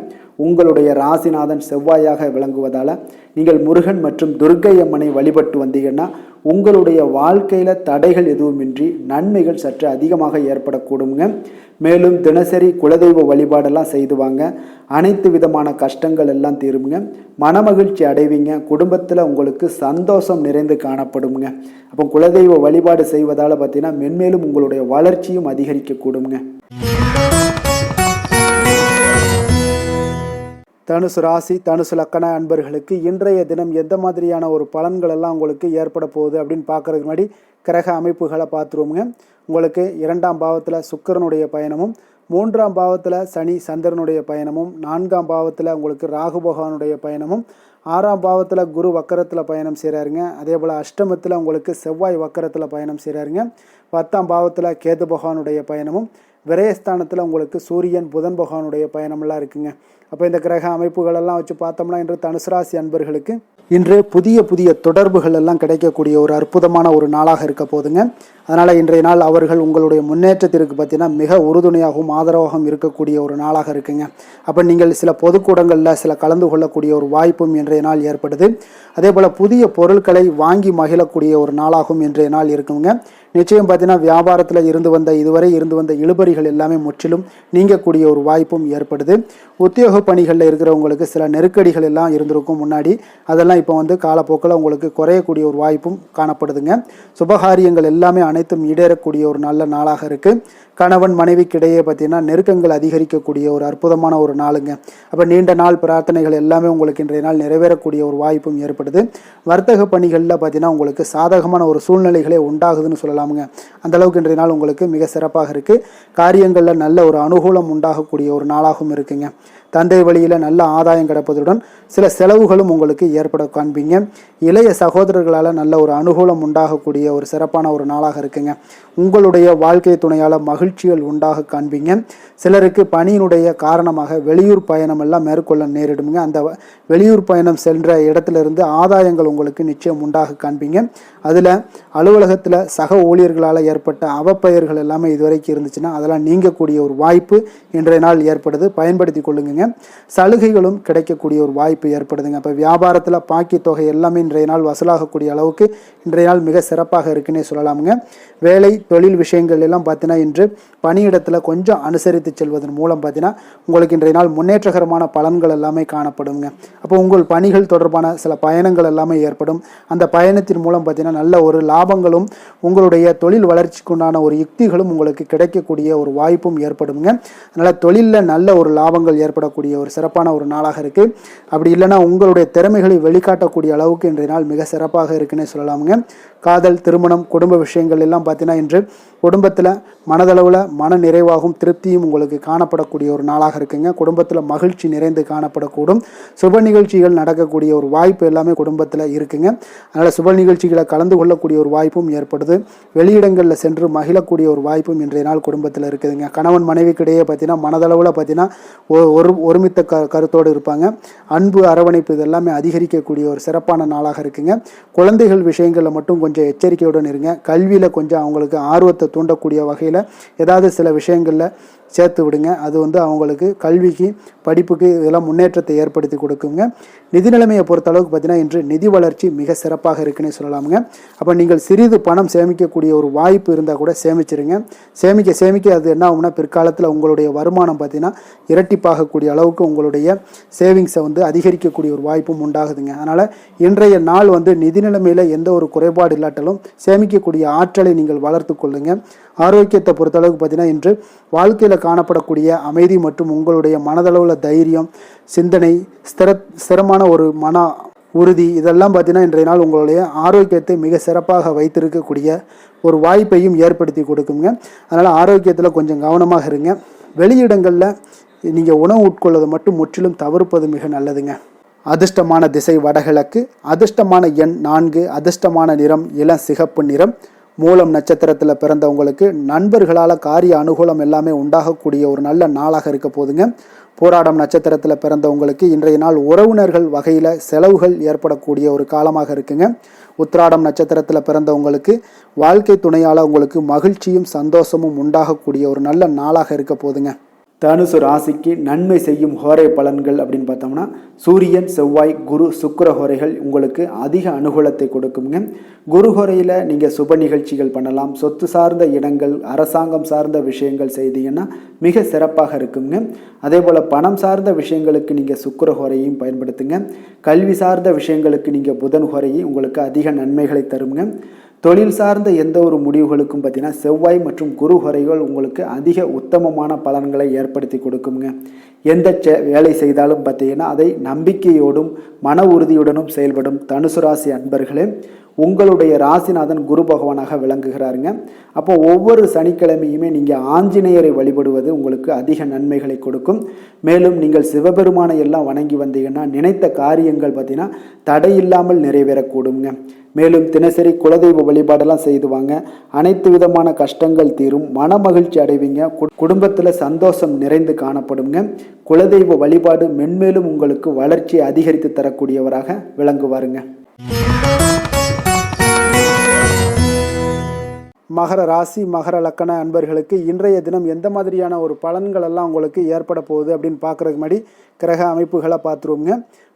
உங்களுடைய ராசிநாதன் செவ்வாயாக விளங்குவதால் நீங்கள் முருகன் மற்றும் துர்க்கை அம்மனை வழிபட்டு வந்தீங்கன்னா உங்களுடைய வாழ்க்கையில் தடைகள் எதுவுமின்றி நன்மைகள் சற்று அதிகமாக ஏற்படக்கூடுங்க. மேலும் தினசரி குலதெய்வ வழிபாடெல்லாம் செய்து வாங்க. அனைத்து விதமான கஷ்டங்கள் எல்லாம் தீருங்க. மனமகிழ்ச்சி அடைவீங்க. குடும்பத்தில் உங்களுக்கு சந்தோஷம் நிறைந்து காணப்படுங்க. அப்போ குலதெய்வ வழிபாடு செய்வதால் பார்த்தீங்கன்னா மென்மேலும் உங்களுடைய வளர்ச்சியும் அதிகரிக்கக்கூடுங்க. தனுசு ராசி, தனுசு லக்கண அன்பர்களுக்கு இன்றைய தினம் எந்த மாதிரியான ஒரு பலன்கள் எல்லாம் உங்களுக்கு ஏற்பட போகுது அப்படின்னு பார்க்கறதுக்கு முன்னாடி கிரக அமைப்புகளை பார்த்துருவோங்க. உங்களுக்கு 2ஆம் பாவத்தில் சுக்கிரனுடைய பயணமும், 3ஆம் பாவத்தில் சனி சந்திரனுடைய பயணமும், 4ஆம் பாவத்தில் உங்களுக்கு ராகு பகவானுடைய பயணமும், 6ஆம் பாவத்தில் குரு வக்கரத்தில் பயணம் செய்கிறாருங்க. அதே போல் அஷ்டமத்தில் உங்களுக்கு செவ்வாய் வக்கரத்தில் பயணம் செய்கிறாருங்க. 10ஆம் பாவத்தில் கேது பகவானுடைய பயணமும், விரயஸ்தானத்தில் உங்களுக்கு சூரியன் புதன் பகவானுடைய பயணமெல்லாம் இருக்குங்க. அப்போ இந்த கிரக அமைப்புகளெல்லாம் வச்சு பார்த்தோம்னா இன்று தனுசு ராசி அன்பர்களுக்கு இன்று புதிய புதிய தொடர்புகள் எல்லாம் கிடைக்கக்கூடிய ஒரு அற்புதமான ஒரு நாளாக இருக்க போதுங்க. அதனால் இன்றைய நாள் அவர்கள் உங்களுடைய முன்னேற்றத்திற்கு பார்த்தீங்கன்னா மிக உறுதுணையாகவும் ஆதரவாகவும் இருக்கக்கூடிய ஒரு நாளாக இருக்குங்க. அப்போ நீங்கள் சில பொதுக்கூடங்களில் சில கலந்து கொள்ளக்கூடிய ஒரு வாய்ப்பும் இன்றைய நாள் ஏற்படுது. அதே போல் புதிய பொருட்களை வாங்கி மகிழக்கூடிய ஒரு நாளாகவும் இன்றைய நாள் இருக்குங்க. நிச்சயம் பார்த்தீங்கன்னா வியாபாரத்தில் இதுவரை இருந்து வந்த இழுபறிகள் எல்லாமே முற்றிலும் நீங்கக்கூடிய ஒரு வாய்ப்பும் ஏற்படுது. உத்தியோக பணிகளில் இருக்கிறவங்களுக்கு சில நெருக்கடிகள் எல்லாம் இருந்திருக்கும் முன்னாடி, அதெல்லாம் இப்போ காலப்போக்கில் உங்களுக்கு குறையக்கூடிய ஒரு வாய்ப்பும் காணப்படுதுங்க. சுபகாரியங்கள் எல்லாமே அனைத்தும் ஈடேறக்கூடிய ஒரு நல்ல நாளாக இருக்குது. கணவன் மனைவிக்கிடையே பார்த்தீங்கன்னா நெருக்கங்கள் அதிகரிக்கக்கூடிய ஒரு அற்புதமான ஒரு நாளுங்க. அப்போ நீண்ட நாள் பிரார்த்தனைகள் எல்லாமே உங்களுக்கு இன்றைய நாள் நிறைவேறக்கூடிய ஒரு வாய்ப்பும் ஏற்படுது. வர்த்தக பணிகளில் பார்த்தீங்கன்னா உங்களுக்கு சாதகமான ஒரு சூழ்நிலைகளே உண்டாகுதுன்னு சொல்லலாமுங்க. அந்தளவுக்கு இன்றைய நாள் உங்களுக்கு மிக சிறப்பாக இருக்குது. காரியங்களில் நல்ல ஒரு அனுகூலம் உண்டாகக்கூடிய ஒரு நாளாகவும் இருக்குங்க. தந்தை வழியில் நல்ல ஆதாயம் கிடைப்பதுடன் சில செலவுகளும் உங்களுக்கு ஏற்பட காண்பீங்க. இளைய சகோதரர்களால் நல்ல ஒரு அனுகூலம் உண்டாகக்கூடிய ஒரு சிறப்பான ஒரு நாளாக இருக்குங்க. உங்களுடைய வாழ்க்கை துணையால் மகிழ்ச்சிகள் உண்டாக காண்பீங்க. சிலருக்கு பணியினுடைய காரணமாக வெளியூர் பயணம் எல்லாம் மேற்கொள்ள நேரிடுங்க. அந்த வெளியூர் பயணம் சென்ற இடத்திலிருந்து ஆதாயங்கள் உங்களுக்கு நிச்சயம் உண்டாக காண்பீங்க. அதில் அலுவலகத்தில் சக ஊழியர்களால் ஏற்பட்ட அவப்பெயர்கள் எல்லாமே இதுவரைக்கும் இருந்துச்சுன்னா அதெல்லாம் நீங்கக்கூடிய ஒரு வாய்ப்பு இன்றைய நாள் ஏற்படுது. பயன்படுத்தி கொள்ளுங்க. சலுகைகளும் கிடைக்கக்கூடிய ஒரு வாய்ப்பு ஏற்படுதுங்க. அப்போ வியாபாரத்தில் பாக்கி தொகை எல்லாமே இன்றைய நாள் வசூலாகக்கூடிய அளவுக்கு இன்றைய நாள் மிக சிறப்பாக இருக்குன்னே சொல்லலாமுங்க. வேலை தொழில் விஷயங்கள் எல்லாம் பார்த்தீங்கன்னா இன்று பணியிடத்தில் கொஞ்சம் அனுசரித்து செல்வதன் மூலம் பார்த்தீங்கன்னா உங்களுக்கு இன்றைய நாள் முன்னேற்றகரமான பலன்கள் எல்லாமே காணப்படுங்க. அப்போ உங்கள் பணிகள் தொடர்பான சில பயணங்கள் எல்லாமே ஏற்படும். அந்த பயணத்தின் மூலம் பார்த்தீங்கன்னா நல்ல ஒரு லாபங்களும் உங்களுடைய தொழில் வளர்ச்சிக்குண்டான ஒரு யுக்திகளும் உங்களுக்கு கிடைக்கக்கூடிய ஒரு வாய்ப்பும் ஏற்படுங்க. அதனால் தொழிலில் நல்ல ஒரு லாபங்கள் ஏற்படக்கூடிய ஒரு சிறப்பான ஒரு நாளாக இருக்குது. அப்படி இல்லைன்னா உங்களுடைய திறமைகளை வெளிக்காட்டக்கூடிய அளவுக்கு இன்றைய நாள் மிக சிறப்பாக இருக்குன்னே சொல்லலாமுங்க. காதல், திருமணம், குடும்ப விஷயங்கள் எல்லாம் பார்த்தீங்கன்னா இன்று குடும்பத்தில் மனதளவில் மன நிறைவாகவும் திருப்தியும் உங்களுக்கு காணப்படக்கூடிய ஒரு நாளாக இருக்குங்க. குடும்பத்தில் மகிழ்ச்சி நிறைந்து காணப்படக்கூடும். சுப நிகழ்ச்சிகள் நடக்கக்கூடிய ஒரு வாய்ப்பு எல்லாமே குடும்பத்தில் இருக்குங்க. அதனால் சுப நிகழ்ச்சிகளை கலந்து கொள்ளக்கூடிய ஒரு வாய்ப்பும் ஏற்படுது. வெளியிடங்களில் சென்று மகிழக்கூடிய ஒரு வாய்ப்பும் இன்றைய நாள் குடும்பத்தில் இருக்குதுங்க. கணவன் மனைவிக்கிடையே பார்த்தீங்கன்னா மனதளவில் பார்த்தீங்கன்னா ஒருமித்த கருத்தோடு இருப்பாங்க. அன்பு, அரவணைப்பு இதெல்லாமே அதிகரிக்கக்கூடிய ஒரு சிறப்பான நாளாக இருக்குங்க. குழந்தைகள் விஷயங்களில் மட்டும் கொஞ்சம் எச்சரிக்கையுடன் இருங்க. கல்வியில் கொஞ்சம் அவங்களுக்கு ஆர்வத்தை தூண்டக்கூடிய வகையில் ஏதாவது சில விஷயங்களில் சேர்த்து விடுங்க. அது அவங்களுக்கு கல்விக்கு, படிப்புக்கு இதெல்லாம் முன்னேற்றத்தை ஏற்படுத்தி கொடுக்குங்க. நிதி நிலைமையை பொறுத்த அளவுக்கு பார்த்தீங்கன்னா இன்று நிதி வளர்ச்சி மிக சிறப்பாக இருக்குன்னு சொல்லலாமுங்க. அப்போ நீங்கள் சிறிது பணம் சேமிக்கக்கூடிய ஒரு வாய்ப்பு இருந்தால் கூட சேமிச்சிருங்க. சேமிக்க அது என்ன ஆகும்னா பிற்காலத்தில் உங்களுடைய வருமானம் பார்த்தீங்கன்னா இரட்டிப்பாகக்கூடிய அளவுக்கு உங்களுடைய சேவிங்ஸை அதிகரிக்கக்கூடிய ஒரு வாய்ப்பும் உண்டாகுதுங்க. அதனால் இன்றைய நாள் நிதி நிலைமையில் எந்த ஒரு குறைபாடு இல்லாட்டாலும் சேமிக்கக்கூடிய ஆற்றலை நீங்கள் வளர்த்து கொள்ளுங்க. ஆரோக்கியத்தை பொறுத்தளவுக்கு பார்த்தீங்கன்னா இன்று வாழ்க்கையில் காணப்படக்கூடிய அமைதி மற்றும் உங்களுடைய மனதளவில் தைரியம், சிந்தனை, ஸ்திரமான ஒரு மன உறுதி இதெல்லாம் பார்த்தீங்கன்னா இன்றைய நாள் உங்களுடைய ஆரோக்கியத்தை மிக சிறப்பாக வைத்திருக்கக்கூடிய ஒரு வாய்ப்பையும் ஏற்படுத்தி கொடுக்குங்க. அதனால் ஆரோக்கியத்தில் கொஞ்சம் கவனமாக இருங்க. வெளியிடங்களில் நீங்கள் உணவு உட்கொள்வதை மட்டும் முற்றிலும் தவிர்ப்பது மிக நல்லதுங்க. அதிர்ஷ்டமான திசை வடகிழக்கு, அதிர்ஷ்டமான எண் 4, அதிர்ஷ்டமான நிறம் இளம் சிகப்பு நிறம். மூலம் நட்சத்திரத்தில் பிறந்தவங்களுக்கு நண்பர்களால் காரிய அனுகூலம் எல்லாமே உண்டாகக்கூடிய ஒரு நல்ல நாளாக இருக்க போதுங்க. போராடம் நட்சத்திரத்தில் பிறந்தவங்களுக்கு இன்றைய நாள் உறவினர்கள் வகையில் செலவுகள் ஏற்படக்கூடிய ஒரு காலமாக இருக்குங்க. உத்திராடம் நட்சத்திரத்தில் பிறந்தவங்களுக்கு வாழ்க்கை துணையால் உங்களுக்கு மகிழ்ச்சியும் சந்தோஷமும் உண்டாகக்கூடிய ஒரு நல்ல நாளாக இருக்க போதுங்க. தனுசு ராசிக்கு நன்மை செய்யும் ஹோரை பலன்கள் அப்படின்னு பார்த்தோம்னா சூரியன், செவ்வாய், குரு, சுக்கிர ஹோரைகள் உங்களுக்கு அதிக அனுகூலத்தை கொடுக்குங்க. குரு ஹோரையில் நீங்கள் சுப நிகழ்ச்சிகள் பண்ணலாம். சொத்து சார்ந்த இடங்கள், அரசாங்கம் சார்ந்த விஷயங்கள் செய்தீங்கன்னா மிக சிறப்பாக இருக்குங்க. அதே போல் பணம் சார்ந்த விஷயங்களுக்கு நீங்கள் சுக்கிர ஹோரையும் பயன்படுத்துங்க. கல்வி சார்ந்த விஷயங்களுக்கு நீங்கள் புதன் ஹோரையும் உங்களுக்கு அதிக நன்மைகளை தருங்க. தொழில் சார்ந்த எந்த ஒரு முடிவுகளுக்கும் பார்த்தீங்கன்னா செவ்வாய் மற்றும் குரு ஹோரைகள் உங்களுக்கு அதிக உத்தமமான பலன்களை ஏற்படுத்தி கொடுக்குங்க. எந்த வேலை செய்தாலும் பார்த்தீங்கன்னா அதை நம்பிக்கையோடும் மன உறுதியுடனும் செயல்படும் தனுசு ராசி அன்பர்களே, உங்களுடைய ராசிநாதன் குரு பகவானாக விளங்குகிறாருங்க. அப்போ ஒவ்வொரு சனிக்கிழமையுமே நீங்கள் ஆஞ்சநேயரை வழிபடுவது உங்களுக்கு அதிக நன்மைகளை கொடுக்கும். மேலும் நீங்கள் சிவபெருமானை எல்லாம் வணங்கி வந்தீங்கன்னா நினைத்த காரியங்கள் பார்த்தீங்கன்னா தடையில்லாமல் நிறைவேறக்கூடுங்க. மேலும் தினசரி குலதெய்வ வழிபாடெல்லாம் செய்து வாங்க. அனைத்து விதமான கஷ்டங்கள் தீரும், மன மகிழ்ச்சி அடைவீங்க, குடும்பத்தில் சந்தோஷம் நிறைந்து காணப்படுங்க. குலதெய்வ வழிபாடு மென்மேலும் உங்களுக்கு வளர்ச்சியை அதிகரித்து தரக்கூடியவராக விளங்குவாருங்க. மகர ராசி மகர லக்கண அன்பர்களுக்கு இன்றைய தினம் எந்த மாதிரியான ஒரு பலன்கள் எல்லாம் உங்களுக்கு ஏற்பட போகுது அப்படின்னு பார்க்குறதுக்கு முன்னாடி கிரக அமைப்புகளை பார்த்துருவோங்க.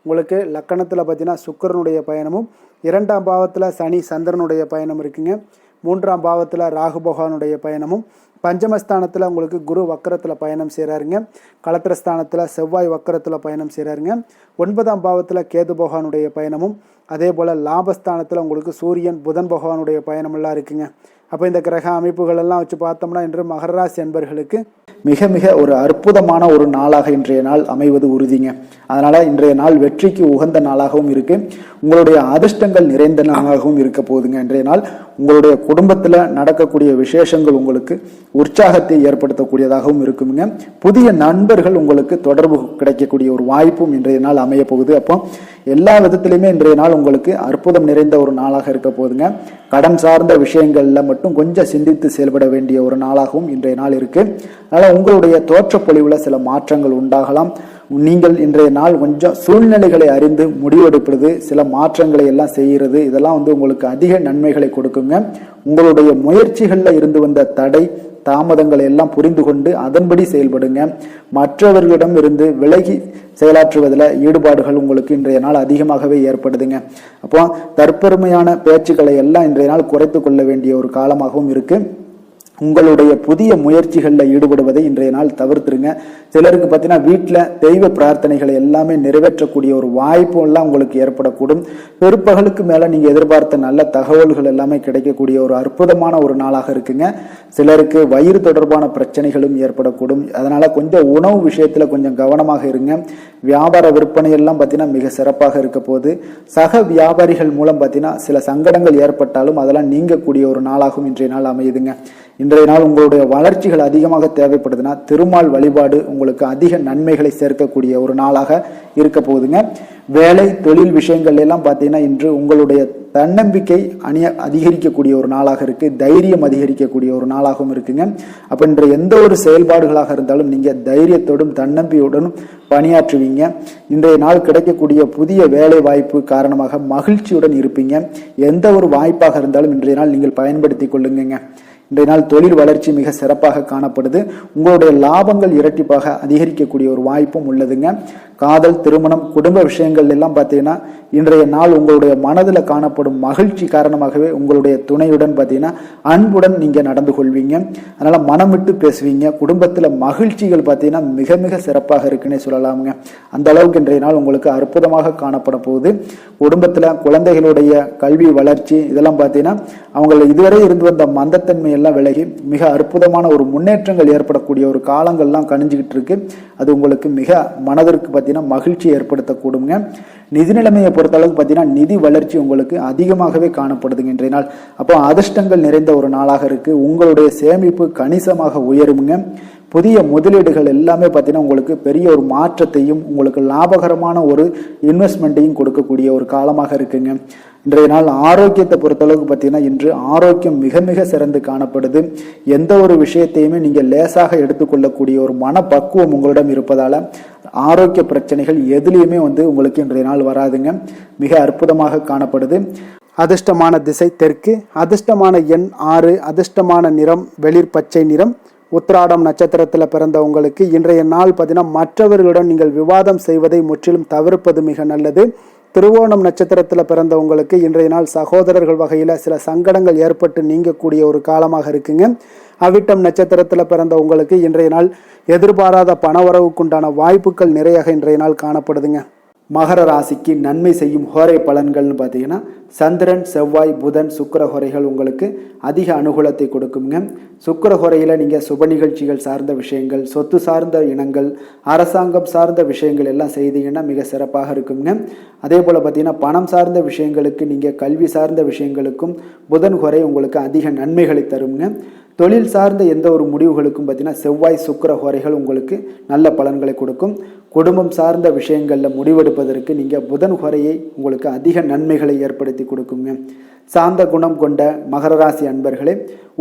உங்களுக்கு லக்கணத்தில் பார்த்தீங்கன்னா சுக்கிரனுடைய பயணமும், 2ஆம் பாவத்தில் சனி சந்திரனுடைய பயணம் இருக்குங்க. 3ஆம் பாவத்தில் ராகு பகவானுடைய பயணமும், பஞ்சமஸ்தானத்தில் உங்களுக்கு குரு வக்கரத்தில் பயணம் செய்கிறாருங்க. களத்திரஸ்தானத்தில் செவ்வாய் வக்கரத்தில் பயணம் செய்கிறாருங்க. 9ஆம் பாவத்தில் கேது பகவானுடைய பயணமும், அதே போல் லாபஸ்தானத்தில் உங்களுக்கு சூரியன் புதன் பகவானுடைய பயணமெல்லாம் இருக்குங்க. அப்போ இந்த கிரக அமைப்புகள் எல்லாம் வச்சு பார்த்தோம்னா இன்று மகர ராசி அன்பர்களுக்கு மிக மிக ஒரு அற்புதமான ஒரு நாளாக இன்றைய நாள் அமைவது உறுதிங்க. அதனால இன்றைய நாள் வெற்றிக்கு உகந்த நாளாகவும் இருக்கு. உங்களுடைய அதிர்ஷ்டங்கள் நிறைந்த நாளாகவும் இருக்க போகுதுங்க. இன்றைய நாள் உங்களுடைய குடும்பத்தில் நடக்கக்கூடிய விசேஷங்கள் உங்களுக்கு உற்சாகத்தை ஏற்படுத்தக்கூடியதாகவும் இருக்குங்க. புதிய நண்பர்கள் உங்களுக்கு தொடர்பு கிடைக்கக்கூடிய ஒரு வாய்ப்பும் இன்றைய நாள் அமைய போகுது. அப்போ எல்லா விதத்திலையுமே இன்றைய நாள் உங்களுக்கு அற்புதம் நிறைந்த ஒரு நாளாக இருக்க போகுதுங்க. கடன் சார்ந்த விஷயங்கள்ல மட்டும் கொஞ்சம் சிந்தித்து செயல்பட வேண்டிய ஒரு நாளாகவும் இன்றைய நாள் இருக்கு. அதனால உங்களுடைய தோற்றப்பொழிவுல சில மாற்றங்கள் உண்டாகலாம். நீங்கள் இன்றைய நாள் கொஞ்சம் சூழ்நிலைகளை அறிந்து முடிவெடுப்பது, சில மாற்றங்களை எல்லாம் செய்கிறது, இதெல்லாம் உங்களுக்கு அதிக நன்மைகளை கொடுக்குங்க. உங்களுடைய முயற்சிகள்ல இருந்து வந்த தடை தாமதங்களை எல்லாம் புரிந்து கொண்டு அதன்படி செயல்படுங்க. மற்றவர்களிடம் இருந்து விலகி செயலாற்றுவதில் ஈடுபாடுகள் உங்களுக்கு இன்றைய நாள் அதிகமாகவே ஏற்படுதுங்க. அப்போ தற்பெருமையான பேச்சுக்களை எல்லாம் இன்றைய நாள் குறைத்து கொள்ள வேண்டிய ஒரு காலமாகவும் இருக்கு. உங்களுடைய புதிய முயற்சிகளில் ஈடுபடுவதை இன்றைய நாள் தவிர்த்துருங்க. சிலருக்கு பார்த்தீங்கன்னா வீட்டில் தெய்வ பிரார்த்தனைகளை எல்லாமே நிறைவேற்றக்கூடிய ஒரு வாய்ப்பு எல்லாம் உங்களுக்கு ஏற்படக்கூடும். பிற்பகலுக்கு மேலே நீங்கள் எதிர்பார்த்த நல்ல தகவல்கள் எல்லாமே கிடைக்கக்கூடிய ஒரு அற்புதமான ஒரு நாளாக இருக்குங்க. சிலருக்கு வயிறு தொடர்பான பிரச்சனைகளும் ஏற்படக்கூடும். அதனால கொஞ்சம் உணவு விஷயத்தில் கொஞ்சம் கவனமாக இருங்க. வியாபார விற்பனை எல்லாம் பார்த்தீங்கன்னா மிக சிறப்பாக இருக்க போது. சக வியாபாரிகள் மூலம் பார்த்தீங்கன்னா சில சங்கடங்கள் ஏற்பட்டாலும் அதெல்லாம் நீங்கக்கூடிய ஒரு நாளாகவும் இன்றைய நாள் அமையுதுங்க. இன்றைய நாள் உங்களுடைய வளர்ச்சிகள் அதிகமாக தேவைப்படுதுன்னா திருமால் வழிபாடு உங்களுக்கு அதிக நன்மைகளை சேர்க்கக்கூடிய ஒரு நாளாக இருக்க போகுதுங்க. வேலை தொழில் விஷயங்கள் எல்லாம் பார்த்தீங்கன்னா இன்று உங்களுடைய தன்னம்பிக்கை அதிகரிக்கக்கூடிய ஒரு நாளாக இருக்கு. தைரியம் அதிகரிக்கக்கூடிய ஒரு நாளாகவும் இருக்குங்க. அப்ப இன்று எந்த ஒரு செயல்பாடுகளாக இருந்தாலும் நீங்க தைரியத்தோடும் தன்னம்பிக்கையோடும் பணியாற்றுவீங்க. இன்றைய நாள் கிடைக்கக்கூடிய புதிய வேலை வாய்ப்பு காரணமாக மகிழ்ச்சியுடன் இருப்பீங்க. எந்த ஒரு வாய்ப்பாக இருந்தாலும் இன்றைய நாள் நீங்கள் பயன்படுத்தி கொள்ளுங்க. இன்றைய நாள் தொழில் வளர்ச்சி மிக சிறப்பாக காணப்படுது. உங்களுடைய லாபங்கள் இரட்டிப்பாக அதிகரிக்கக்கூடிய ஒரு வாய்ப்பும் உள்ளதுங்க. காதல், திருமணம், குடும்ப விஷயங்கள் எல்லாம் பார்த்தீங்கன்னா இன்றைய நாள் உங்களுடைய மனதில் காணப்படும் மகிழ்ச்சி காரணமாகவே உங்களுடைய துணையுடன் பார்த்தீங்கன்னா அன்புடன் நீங்கள் நடந்து கொள்வீங்க. அதனால மனம் விட்டு பேசுவீங்க. குடும்பத்தில் மகிழ்ச்சிகள் பார்த்தீங்கன்னா மிக மிக சிறப்பாக இருக்குன்னே சொல்லலாமுங்க. அந்த அளவுக்கு இன்றைய நாள் உங்களுக்கு அற்புதமாக காணப்பட போகுது. குடும்பத்தில் குழந்தைகளுடைய கல்வி வளர்ச்சி இதெல்லாம் பார்த்தீங்கன்னா அவங்க இதுவரை இருந்து வந்த மந்தத்தன்மை எல்லாம் விலகி மிக அற்புதமான ஒரு முன்னேற்றங்கள் ஏற்படக்கூடிய ஒரு காலங்கள்லாம் கணிஞ்சுக்கிட்டு இருக்கு. அது உங்களுக்கு மிக மனதிற்கு பார்த்தீங்கன்னா மகிழ்ச்சி ஏற்படுத்தக்கூடுங்க. நிதி நிலைமையை பொறுத்த அளவுக்கு பார்த்தீங்கன்னா நிதி வளர்ச்சி உங்களுக்கு அதிகமாகவே காணப்படுதுங்க இன்றைய நாள். அப்போ அதிர்ஷ்டங்கள் நிறைந்த ஒரு நாளாக இருக்கு. உங்களுடைய சேமிப்பு கணிசமாக உயருங்க. புதிய முதலீடுகள் எல்லாமே பார்த்தீங்கன்னா உங்களுக்கு பெரிய ஒரு மாற்றத்தையும் உங்களுக்கு லாபகரமான ஒரு இன்வெஸ்ட்மெண்ட்டையும் கொடுக்கக்கூடிய ஒரு காலமாக இருக்குங்க. இன்றைய நாள் ஆரோக்கியத்தை பொறுத்தளவுக்கு பார்த்தீங்கன்னா இன்று ஆரோக்கியம் மிக மிக சிறந்து காணப்படுது. எந்த ஒரு விஷயத்தையுமே நீங்கள் லேசாக எடுத்துக்கொள்ளக்கூடிய ஒரு மனப்பக்குவம் உங்களிடம் இருப்பதால ஆரோக்கிய பிரச்சனைகள் எதுலேயுமே உங்களுக்கு இன்றைய நாள் வராதுங்க. மிக அற்புதமாக காணப்படுது. அதிர்ஷ்டமான திசை தெற்கு, அதிர்ஷ்டமான எண் 6, அதிர்ஷ்டமான நிறம் வெளிர் பச்சை நிறம். உத்திராடம் நட்சத்திரத்தில் பிறந்த உங்களுக்கு இன்றைய நாள் பார்த்தீங்கன்னா மற்றவர்களுடன் நீங்கள் விவாதம் செய்வதை முற்றிலும் தவிர்ப்பது மிக நல்லது. திருவோணம் நட்சத்திரத்தில் பிறந்த உங்களுக்கு இன்றைய நாள் சகோதரர்கள் வகையில் சில சங்கடங்கள் ஏற்பட்டு நீங்கக்கூடிய ஒரு காலமாக இருக்குங்க. அவிட்டம் நட்சத்திரத்தில் பிறந்த உங்களுக்கு இன்றைய நாள் எதிர்பாராத பணவரவுக்குண்டான வாய்ப்புகள் நிறைய இன்றைய நாள் காணப்படுதுங்க. மகர ராசிக்கு நன்மை செய்யும் ஹோரை பலன்கள்னு பார்த்தீங்கன்னா சந்திரன், செவ்வாய், புதன், சுக்கிர ஹோரைகள் உங்களுக்கு அதிக அனுகூலத்தை கொடுக்குங்க. சுக்கிர ஹோரையில் நீங்கள் சுப நிகழ்ச்சிகள் சார்ந்த விஷயங்கள், சொத்து சார்ந்த இனங்கள், அரசாங்கம் சார்ந்த விஷயங்கள் எல்லாம் செய்தீங்கன்னா மிக சிறப்பாக இருக்குங்க. அதே போல் பார்த்தீங்கன்னா பணம் சார்ந்த விஷயங்களுக்கு, நீங்கள் கல்வி சார்ந்த விஷயங்களுக்கும் புதன் ஹோரை உங்களுக்கு அதிக நன்மைகளை தருங்க. தொழில் சார்ந்த எந்த ஒரு முடிவுகளுக்கும் பார்த்தீங்கன்னா செவ்வாய், சுக்கிர ஹோரைகள் உங்களுக்கு நல்ல பலன்களை கொடுக்கும். குடும்பம் சார்ந்த விஷயங்களில் முடிவெடுப்பதற்கு நீங்கள் புதன் ஹோரையை உங்களுக்கு அதிக நன்மைகளை ஏற்படுத்தி கொடுக்குங்க. சாந்த குணம் கொண்ட மகர ராசி அன்பர்களே,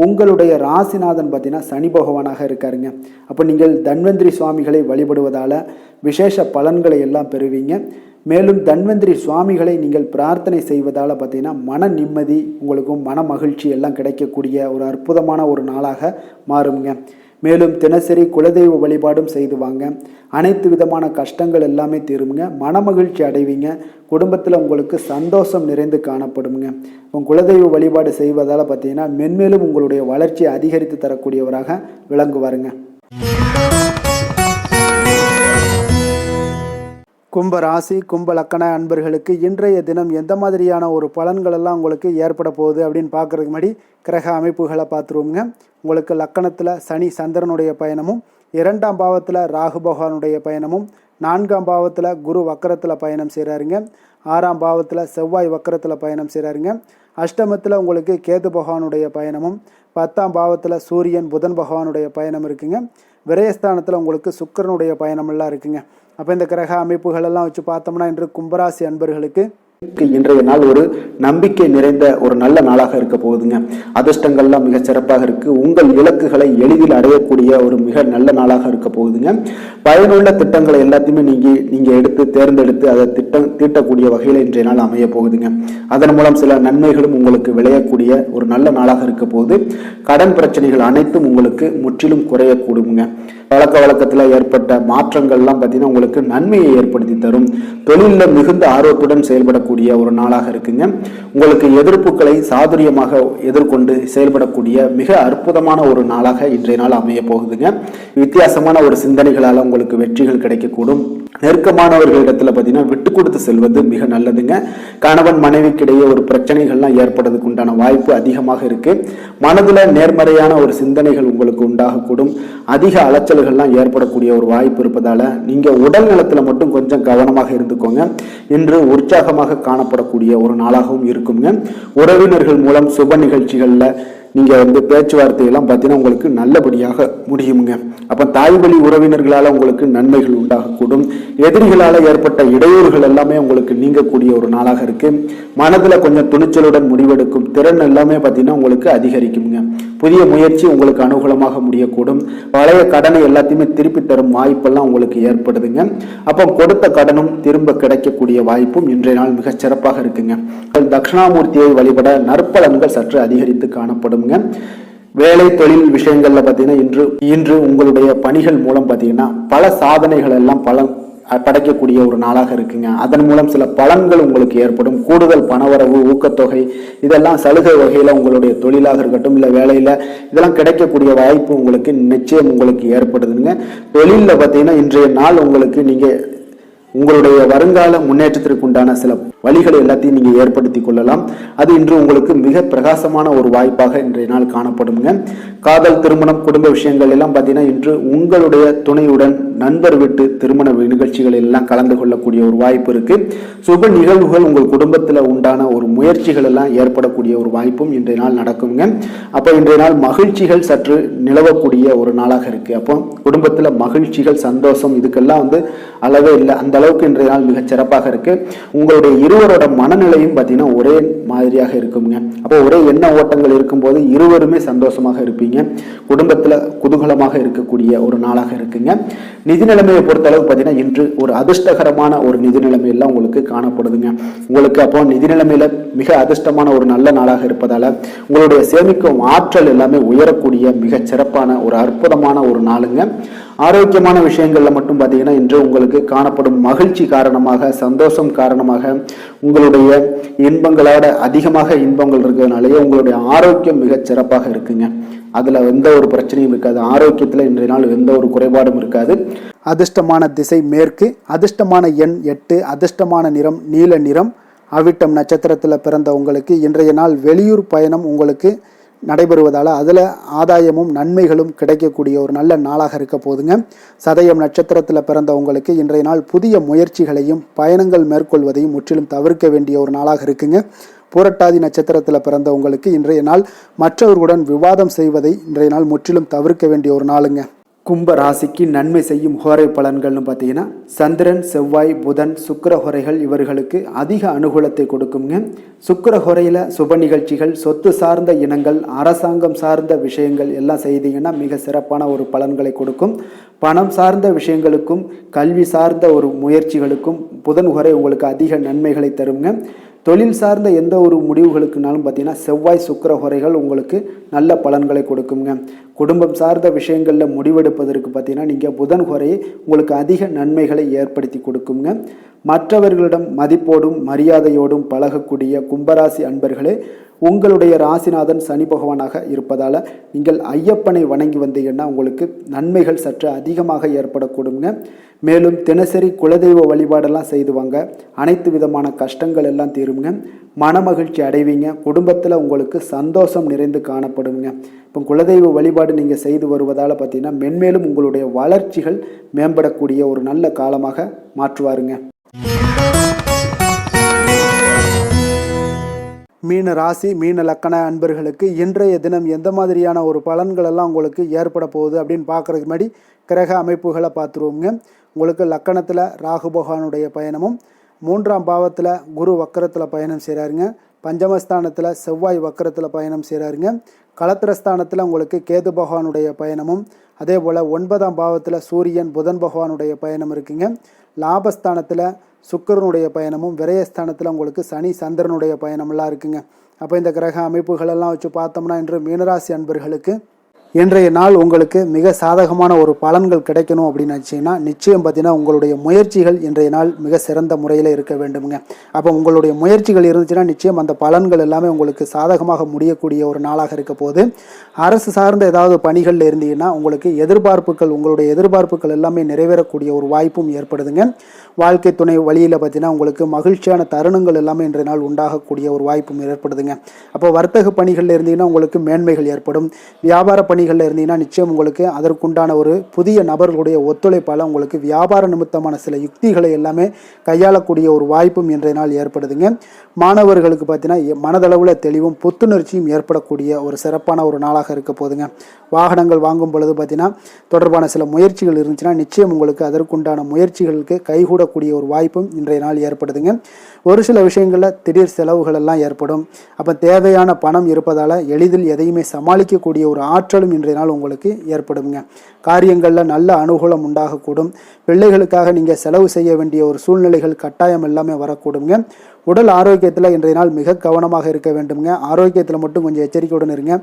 உங்களுடைய ராசிநாதன் பார்த்தீங்கன்னா சனி பகவானாக இருக்காருங்க. அப்போ நீங்கள் தன்வந்திரி சுவாமிகளை வழிபடுவதால் விசேஷ பலன்களை எல்லாம் பெறுவீங்க. மேலும் தன்வந்திரி சுவாமிகளை நீங்கள் பிரார்த்தனை செய்வதால் பார்த்தீங்கன்னா மன நிம்மதி, உங்களுக்கும் மன மகிழ்ச்சி எல்லாம் கிடைக்கக்கூடிய ஒரு அற்புதமான ஒரு நாளாக மாறுங்க. மேலும் தினசரி குலதெய்வ வழிபாடும் செய்து வாங்க. அனைத்து விதமான கஷ்டங்கள் எல்லாமே தீருங்க. மன மகிழ்ச்சி அடைவீங்க. குடும்பத்தில் உங்களுக்கு சந்தோஷம் நிறைந்து காணப்படுங்க. உங்கள் குலதெய்வ வழிபாடு செய்வதால் பார்த்தீங்கன்னா மென்மேலும் உங்களுடைய வளர்ச்சியை அதிகரித்து தரக்கூடியவராக விளங்குவாருங்க. கும்ப ராசி, கும்ப லக்கண அன்பர்களுக்கு இன்றைய தினம் எந்த மாதிரியான ஒரு பலன்கள் எல்லாம் உங்களுக்கு ஏற்பட போகுது அப்படின்னு பார்க்குறதுக்கு முன்னாடி கிரக அமைப்புகளை பார்த்துருவோங்க. உங்களுக்கு லக்கணத்தில் சனி சந்திரனுடைய பயணமும், 2ஆம் பாவத்தில் ராகு பகவானுடைய பயணமும், 4ஆம் பாவத்தில் குரு வக்கரத்தில் பயணம் செய்கிறாருங்க, 6ஆம் பாவத்தில் செவ்வாய் வக்கரத்தில் பயணம் செய்கிறாருங்க, அஷ்டமத்தில் உங்களுக்கு கேது பகவானுடைய பயணமும், 10ஆம் பாவத்தில் சூரியன் புதன் பகவானுடைய பயணம் இருக்குங்க. விரயஸ்தானத்தில் உங்களுக்கு சுக்கிரனுடைய பயணமெல்லாம் இருக்குங்க. அப்போ இந்த கிரக அமைப்புகளெல்லாம் வச்சு பார்த்தோம்னா இன்று கும்பராசி அன்பர்களுக்கு இன்றைய நாள் ஒரு நம்பிக்கை நிறைந்த ஒரு நல்ல நாளாக இருக்க போகுதுங்க. அதிர்ஷ்டங்கள்லாம் மிக சிறப்பாக இருக்கு. உங்கள் இலக்குகளை எளிதில் அடையக்கூடிய ஒரு மிக நல்ல நாளாக இருக்க போகுதுங்க. பயனுள்ள திட்டங்களை எல்லாத்தையுமே நீங்க எடுத்து தேர்ந்தெடுத்து அதை தீட்டக்கூடிய வகையில் இன்றைய நாள் அமைய போகுதுங்க. அதன் மூலம் சில நன்மைகளும் உங்களுக்கு விளையக்கூடிய ஒரு நல்ல நாளாக இருக்க போகுது. கடன் பிரச்சனைகள் அனைத்தும் உங்களுக்கு முற்றிலும் குறையக்கூடுங்க. பழக்க வழக்கத்தில் ஏற்பட்ட மாற்றங்கள்லாம் பார்த்தீங்கன்னா உங்களுக்கு நன்மையை ஏற்படுத்தி தரும். தொழிலில் மிகுந்த ஆர்வத்துடன் செயல்படக்கூடிய ஒரு நாளாக இருக்குங்க. உங்களுக்கு எதிர்ப்புகளை சாதுரியமாக எதிர்கொண்டு செயல்படக்கூடிய மிக அற்புதமான ஒரு நாளாக இன்றைய நாள் அமைய போகுதுங்க. வித்தியாசமான ஒரு சிந்தனைகளால் உங்களுக்கு வெற்றிகள் கிடைக்கக்கூடும். நெருக்கமானவர்களிடத்துல பார்த்தீங்கன்னா விட்டு கொடுத்து செல்வது மிக நல்லதுங்க. கணவன் மனைவிக்கிடையே ஒரு பிரச்சனைகள்லாம் ஏற்படுறதுக்கு உண்டான வாய்ப்பு அதிகமாக இருக்கு. மனதுல நேர்மறையான ஒரு சிந்தனைகள் உங்களுக்கு உண்டாகக்கூடும். அதிக அலைச்சல்கள்லாம் ஏற்படக்கூடிய ஒரு வாய்ப்பு இருப்பதால நீங்க உடல் நலத்துல மட்டும் கொஞ்சம் கவனமாக இருந்துக்கோங்க. இன்று உற்சாகமாக காணப்படக்கூடிய ஒரு நாளாகவும் இருக்குங்க. உறவினர்கள் மூலம் சுப நிகழ்ச்சிகள்ல நீங்க பேச்சுவார்த்தையெல்லாம் பார்த்தீங்கன்னா உங்களுக்கு நல்லபடியாக முடியுங்க. அப்ப தாய் வழி உறவினர்களால உங்களுக்கு நன்மைகள் உண்டாகக்கூடும். எதிரிகளால ஏற்பட்ட இடையூறுகள் எல்லாமே உங்களுக்கு நீங்கக்கூடிய ஒரு நாளாக இருக்கு. மனதுல கொஞ்சம் துணிச்சலுடன் முடிவெடுக்கும் திறன் எல்லாமே பார்த்தீங்கன்னா உங்களுக்கு அதிகரிக்குங்க. புதிய முயற்சி உங்களுக்கு அனுகூலமாக முடியக்கூடும். பழைய கடனை எல்லாத்தையுமே திருப்பி தரும் வாய்ப்பெல்லாம் உங்களுக்கு ஏற்படுதுங்க. அப்போ கொடுத்த கடனும் திரும்ப கிடைக்கக்கூடிய வாய்ப்பும் இன்றைய நாள் மிக சிறப்பாக இருக்குங்க. தட்சிணாமூர்த்தியை வழிபட நற்பலன்கள் சற்று அதிகரித்து காணப்படும். வேலை தொழில் விஷயங்கள்ல பாத்தீங்கன்னா இன்று உங்களுடைய பணிகள் மூலம் பாத்தீங்கன்னா பல சாதனைகள் எல்லாம் படைக்கக்கூடிய ஒரு நாளாக இருக்குங்க. அதன் மூலம் சில பலன்கள் உங்களுக்கு ஏற்படும். கூடுதல் பணவரவு, ஊக்கத்தொகை இதெல்லாம் சலுகை வகையில உங்களுடைய தொழிலாக இருக்கட்டும் இல்ல வேலையில இதெல்லாம் கிடைக்கக்கூடிய வாய்ப்பு உங்களுக்கு நிச்சயம் உங்களுக்கு ஏற்படுதுங்க. தொழில பாத்தீங்கன்னா இன்றைய நாள் உங்களுக்கு உங்களுடைய வருங்கால முன்னேற்றத்திற்கு உண்டான சில வழிகளை எல்லாத்தையும் நீங்க ஏற்படுத்தி கொள்ளலாம். அது இன்று உங்களுக்கு மிக பிரகாசமான ஒரு வாய்ப்பாக இன்றைய நாள் காணப்படுங்க. காதல், திருமணம், குடும்ப விஷயங்கள் எல்லாம் பார்த்தீங்கன்னா இன்று உங்களுடைய துணையுடன் நண்பர் வீட்டு திருமண நிகழ்ச்சிகள் எல்லாம் கலந்து கொள்ளக்கூடிய ஒரு வாய்ப்பு இருக்கு. சுப நிகழ்வுகள் உங்கள் குடும்பத்தில் உண்டான ஒரு முயற்சிகள் எல்லாம் ஏற்படக்கூடிய ஒரு வாய்ப்பும் இன்றைய நாள் நடக்குங்க. அப்போ இன்றைய நாள் மகிழ்ச்சிகள் சற்று நிலவக்கூடிய ஒரு நாளாக இருக்கு. அப்போ குடும்பத்தில் மகிழ்ச்சிகள், சந்தோஷம் இதுக்கெல்லாம் அளவே இல்லை. அந்த அளவுக்கு இன்றைய நாள் மிக சிறப்பாக இருக்கு. உங்களுடைய இருவரோட மனநிலையும் பார்த்தீங்கன்னா ஒரே மாதிரியாக இருக்குங்க. அப்போ ஒரே எண்ண ஓட்டங்கள் இருக்கும்போது இருவருமே சந்தோஷமாக இருப்பீங்க. குடும்பத்துல குதூகலமாக இருக்கக்கூடிய ஒரு நாளாக இருக்குங்க. நிதி நிலைமையை பொறுத்த அளவுக்கு பார்த்தீங்கன்னா இன்று ஒரு அதிர்ஷ்டகரமான ஒரு நிதி நிலைமை எல்லாம் உங்களுக்கு காணப்படுதுங்க. உங்களுக்கு அப்போ நிதி நிலைமையில மிக அதிர்ஷ்டமான ஒரு நல்ல நாளாக இருப்பதால உங்களுடைய சேமிக்கும் ஆற்றல் எல்லாமே உயரக்கூடிய மிக சிறப்பான ஒரு அற்புதமான ஒரு நாளுங்க. ஆரோக்கியமான விஷயங்கள்ல மட்டும் பார்த்தீங்கன்னா இன்று உங்களுக்கு காணப்படும் மகிழ்ச்சி காரணமாக, சந்தோஷம் காரணமாக உங்களுடைய இன்பங்களோட அதிகமாக இன்பங்கள் இருக்கிறதுனாலேயே உங்களுடைய ஆரோக்கியம் மிக சிறப்பாக இருக்குங்க. அதுல எந்த ஒரு பிரச்சனையும் இருக்காது. ஆரோக்கியத்துல இன்றைய நாள் எந்த ஒரு குறைபாடும் இருக்காது. அதிர்ஷ்டமான திசை மேற்கு, அதிர்ஷ்டமான எண் 8, அதிர்ஷ்டமான நிறம் நீல நிறம். அவிட்டம் நட்சத்திரத்தில் பிறந்த உங்களுக்கு இன்றைய நாள் வெளியூர் பயணம் உங்களுக்கு நடைபெறுவதால் அதில் ஆதாயமும் நன்மைகளும் கிடைக்கக்கூடிய ஒரு நல்ல நாளாக இருக்க போதுங்க. சதயம் நட்சத்திரத்தில் பிறந்த உங்களுக்கு இன்றைய நாள் புதிய முயற்சிகளையும் பயணங்கள் மேற்கொள்வதையும் முற்றிலும் தவிர்க்க வேண்டிய ஒரு நாளாக இருக்குங்க. புரட்டாதி நட்சத்திரத்தில் பிறந்த உங்களுக்கு இன்றைய நாள் மற்றவர்களுடன் விவாதம் செய்வதை இன்றைய நாள் முற்றிலும் தவிர்க்க வேண்டிய ஒரு நாளுங்க. கும்ப ராசிக்கு நன்மை செய்யும் ஹோரை பலன்கள்னு பார்த்தீங்கன்னா சந்திரன், செவ்வாய், புதன், சுக்கிர ஹோரைகள் இவர்களுக்கு அதிக அனுகூலத்தை கொடுக்குங்க. சுக்கிர ஹோரையில் சுப நிகழ்ச்சிகள், சொத்து சார்ந்த இனங்கள், அரசாங்கம் சார்ந்த விஷயங்கள் எல்லாம் செய்தீங்கன்னா மிக சிறப்பான ஒரு பலன்களை கொடுக்கும். பணம் சார்ந்த விஷயங்களுக்கும் கல்வி சார்ந்த ஒரு முயற்சிகளுக்கும் புதன் ஹோரை உங்களுக்கு அதிக நன்மைகளை தருங்க. தொழில் சார்ந்த எந்த ஒரு முடிவுகளுக்குனாலும் பார்த்தீங்கன்னா செவ்வாய், சுக்கிர ஹோரைகள் உங்களுக்கு நல்ல பலன்களை கொடுக்குங்க. குடும்பம் சார்ந்த விஷயங்களில் முடிவெடுப்பதற்கு பார்த்தீங்கன்னா நீங்கள் புதன் ஹோரையை உங்களுக்கு அதிக நன்மைகளை ஏற்படுத்தி கொடுக்குங்க. மற்றவர்களிடம் மதிப்போடும் மரியாதையோடும் பழகக்கூடிய கும்பராசி அன்பர்களே, உங்களுடைய ராசிநாதன் சனி பகவானாக இருப்பதால் நீங்கள் ஐயப்பனை வணங்கி வந்தீங்கன்னா உங்களுக்கு நன்மைகள் சற்று அதிகமாக ஏற்படக்கூடுங்க. மேலும் தினசரி குலதெய்வ வழிபாடெல்லாம் செய்து வாங்க, அனைத்து விதமான கஷ்டங்கள் எல்லாம் தீருங்க, மனமகிழ்ச்சி அடைவீங்க, குடும்பத்தில் உங்களுக்கு சந்தோஷம் நிறைந்து காணப்படுங்க. இப்போ குலதெய்வ வழிபாடு நீங்கள் செய்து வருவதால் பார்த்தீங்கன்னா மென்மேலும் உங்களுடைய வளர்ச்சிகள் மேம்படக்கூடிய ஒரு நல்ல காலமாக மாற்றுவாருங்க. மீன ராசி மீன லக்கண அன்பர்களுக்கு இன்றைய தினம் எந்த மாதிரியான ஒரு பலன்கள் எல்லாம் உங்களுக்கு ஏற்பட போகுது அப்படின்னு பார்க்குறதுக்கு முன்னாடி கிரக அமைப்புகளை பார்த்துருவோங்க. உங்களுக்கு லக்கணத்தில் ராகு பகவானுடைய பயணமும், 3ஆம் பாவத்தில் குரு வக்கரத்தில் பயணம் செய்கிறாருங்க, பஞ்சமஸ்தானத்தில் செவ்வாய் வக்கரத்தில் பயணம் செய்கிறாருங்க, களத்திரஸ்தானத்தில் உங்களுக்கு கேது பகவானுடைய பயணமும், அதே போல் 9ஆம் பாவத்தில் சூரியன் புதன் பகவானுடைய பயணம் இருக்குங்க. லாபஸ்தானத்தில் சுக்கிரனுடைய பயணமும், விரயஸ்தானத்தில் உங்களுக்கு சனி சந்திரனுடைய பயணமெல்லாம் இருக்குங்க. அப்போ இந்த கிரக அமைப்புகளெல்லாம் வச்சு பார்த்தோம்னா இன்று மீனராசி அன்பர்களுக்கு இன்றைய நாள் உங்களுக்கு மிக சாதகமான ஒரு பலன்கள் கிடைக்கணும் அப்படின்னு நினச்சிங்கன்னா நிச்சயம் பார்த்தீங்கன்னா உங்களுடைய முயற்சிகள் இன்றைய நாள் மிக சிறந்த முறையில் இருக்க வேண்டுமுங்க. அப்போ உங்களுடைய முயற்சிகள் இருந்துச்சுன்னா நிச்சயம் அந்த பலன்கள் எல்லாமே உங்களுக்கு சாதகமாக முடியக்கூடிய ஒரு நாளாக இருக்க போது. அரசு சார்ந்த ஏதாவது பணிகளில் இருந்தீங்கன்னா உங்களுக்கு உங்களுடைய எதிர்பார்ப்புகள் எல்லாமே நிறைவேறக்கூடிய ஒரு வாய்ப்பும் ஏற்படுதுங்க. வாழ்க்கை துணை வழியில் பார்த்தீங்கன்னா உங்களுக்கு மகிழ்ச்சியான தருணங்கள் எல்லாமே இன்றைய நாள் உண்டாகக்கூடிய ஒரு வாய்ப்பும் ஏற்படுதுங்க. அப்போ வர்த்தக பணிகளில் இருந்தீங்கன்னா உங்களுக்கு மேன்மைகள் ஏற்படும். வியாபார பணிகளில் இருந்தீங்கன்னா நிச்சயம் உங்களுக்கு அதற்குண்டான ஒரு புதிய நபர்களுடைய ஒத்துழைப்பால் உங்களுக்கு வியாபார நிமித்தமான சில யுக்திகளை எல்லாமே கையாளக்கூடிய ஒரு வாய்ப்பும் இன்றைய நாள் ஏற்படுதுங்க. மாணவர்களுக்கு பார்த்தீங்கன்னா மனதளவில் தெளிவும் புத்துணர்ச்சியும் ஏற்படக்கூடிய ஒரு சிறப்பான ஒரு நாளாக இருக்க போதுங்க. வாகனங்கள் வாங்கும் பொழுது பார்த்தீங்கன்னா தொடர்பான சில முயற்சிகள் இருந்துச்சுன்னா நிச்சயம் உங்களுக்கு அதற்குண்டான முயற்சிகளுக்கு கைகூடக்கூடிய ஒரு வாய்ப்பும் இன்றைய நாள் ஏற்படுதுங்க. ஒரு சில விஷயங்களில் திடீர் செலவுகள் எல்லாம் ஏற்படும். அப்போ தேவையான பணம் இருப்பதால் எளிதில் எதையுமே சமாளிக்கக்கூடிய ஒரு ஆற்றலும் இன்றைய நாள் உங்களுக்கு ஏற்படுங்க. காரியங்களில் நல்ல அனுகூலம் உண்டாகக்கூடும். பிள்ளைகளுக்காக நீங்கள் செலவு செய்ய வேண்டிய ஒரு சூழ்நிலைகள் கட்டாயம் எல்லாமே வரக்கூடுங்க. உடல் ஆரோக்கியத்தில் இன்றைய நாள் மிக கவனமாக இருக்க வேண்டுங்க. ஆரோக்கியத்தில் மட்டும் கொஞ்சம் எச்சரிக்கையுடன் இருங்க.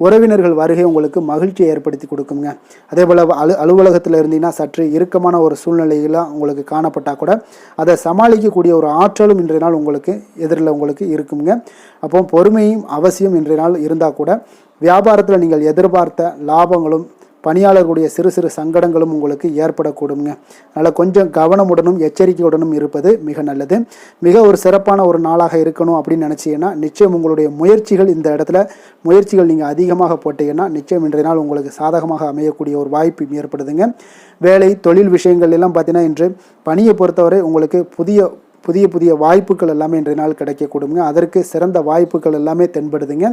உறவினர்கள் வருகை உங்களுக்கு மகிழ்ச்சியை ஏற்படுத்தி கொடுக்குங்க. அதே போல் அலுவலகத்தில் இருந்தீங்கன்னா சற்று இறுக்கமான ஒரு சூழ்நிலையெல்லாம் உங்களுக்கு காணப்பட்டால் கூட அதை சமாளிக்கக்கூடிய ஒரு ஆற்றலும் இன்றைய நாள் உங்களுக்கு எதிரில் உங்களுக்கு இருக்குங்க. அப்போ பொறுமையும் அவசியம் இன்றைய நாள் இருந்தால் கூட வியாபாரத்தில் நீங்கள் எதிர்பார்த்த லாபங்களும் பணியாளர்களுடைய சிறு சிறு சங்கடங்களும் உங்களுக்கு ஏற்படக்கூடுங்க. அதனால் கொஞ்சம் கவனமுடனும் எச்சரிக்கையுடனும் இருப்பது மிக நல்லது. மிக ஒரு சிறப்பான ஒரு நாளாக இருக்கணும் அப்படின்னு நினச்சிங்கன்னா நிச்சயம் உங்களுடைய முயற்சிகள் இந்த இடத்துல நீங்கள் அதிகமாக போட்டீங்கன்னா நிச்சயம் இன்றைய நாள் உங்களுக்கு சாதகமாக அமையக்கூடிய ஒரு வாய்ப்பு ஏற்படுதுங்க. வேலை தொழில் விஷயங்கள் எல்லாம் பார்த்தீங்கன்னா இன்று பணியை பொறுத்தவரை உங்களுக்கு புதிய வாய்ப்புகள் எல்லாமே இன்றைய நாள் கிடைக்கக்கூடுங்க. அதற்கு சிறந்த வாய்ப்புகள் எல்லாமே தென்படுதுங்க.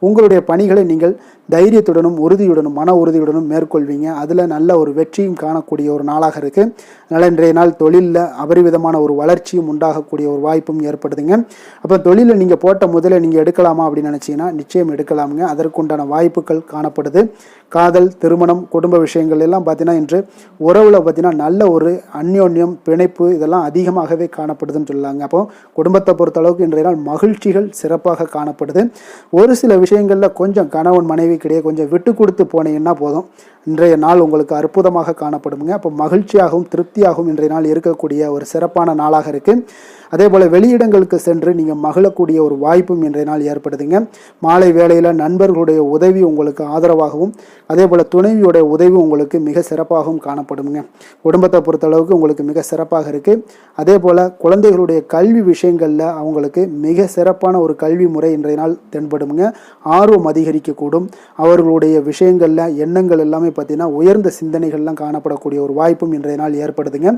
உங்களுடைய பணிகளை நீங்கள் தைரியத்துடனும் உறுதியுடனும் மன உறுதியுடனும் மேற்கொள்வீங்க. அதில் நல்ல ஒரு வெற்றியும் காணக்கூடிய ஒரு நாளாக இருக்குது. அதனால் இன்றைய நாள் தொழிலில் அபரிவிதமான ஒரு வளர்ச்சியும் உண்டாகக்கூடிய ஒரு வாய்ப்பும் ஏற்படுதுங்க. அப்போ தொழிலில் நீங்கள் போட்ட முதலை நீங்கள் எடுக்கலாமா அப்படின்னு நினச்சிங்கன்னா நிச்சயம் எடுக்கலாமுங்க. அதற்குண்டான வாய்ப்புகள் காணப்படுது. காதல், திருமணம், குடும்ப விஷயங்கள் எல்லாம் பார்த்தீங்கன்னா இன்று உறவில் பார்த்தீங்கன்னா நல்ல ஒரு அந்யோன்யம், பிணைப்பு இதெல்லாம் அதிகமாகவே காணப்படுது. காணப்படுதுன்னு சொல்லலாங்க. அப்போ குடும்பத்தை பொறுத்தளவுக்கு இன்றைய நாள் மகிழ்ச்சிகள் சிறப்பாக காணப்படுது. ஒரு சில விஷயங்களில் கொஞ்சம் கணவன் மனைவிக்கிடையே கொஞ்சம் விட்டு கொடுத்து போனீங்கன்னா போதும், இன்றைய நாள் உங்களுக்கு அற்புதமாக காணப்படுங்க. அப்போ மகிழ்ச்சியாகவும் திருப்தியாகவும் இன்றைய நாள் இருக்கக்கூடிய ஒரு சிறப்பான நாளாக இருக்குது. அதே போல் வெளியிடங்களுக்கு சென்று நீங்கள் மகிழக்கூடிய ஒரு வாய்ப்பும் இன்றைய நாள் ஏற்படுதுங்க. மாலை வேளையில் நண்பர்களுடைய உதவி உங்களுக்கு ஆதரவாகவும் அதே போல் துணைவியுடைய உதவி உங்களுக்கு மிக சிறப்பாகவும் காணப்படுங்க. குடும்பத்தை பொறுத்தளவுக்கு உங்களுக்கு மிக சிறப்பாக இருக்குது. அதே போல் குழந்தைகளுடைய கல்வி விஷயங்களில் அவங்களுக்கு மிக சிறப்பான ஒரு கல்வி முறை இன்றைய நாள் தென்படுங்க. ஆர்வம் அதிகரிக்கக்கூடும். அவர்களுடைய விஷயங்களில் எண்ணங்கள் எல்லாமே பார்த்தீங்கன்னா உயர்ந்த சிந்தனைகள்லாம் காணப்படக்கூடிய ஒரு வாய்ப்பும் இன்றைய நாள் ஏற்படுதுங்க.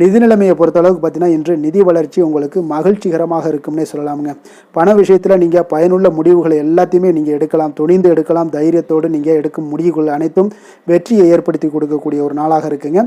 நிதி நிலைமையை பொறுத்தளவுக்கு பார்த்தீங்கன்னா இன்று நிதி வளர்ச்சி உங்களுக்கு மகிழ்ச்சிகரமாக இருக்கும்னே சொல்லலாமுங்க. பண விஷயத்தில் நீங்கள் பயனுள்ள முடிவுகளை எல்லாத்தையுமே நீங்கள் எடுக்கலாம், துணிந்து எடுக்கலாம். தைரியத்தோடு நீங்கள் எடுக்கும் முடிவுகள் அனைத்தும் வெற்றியை ஏற்படுத்தி கொடுக்கக்கூடிய ஒரு நாளாக இருக்குங்க.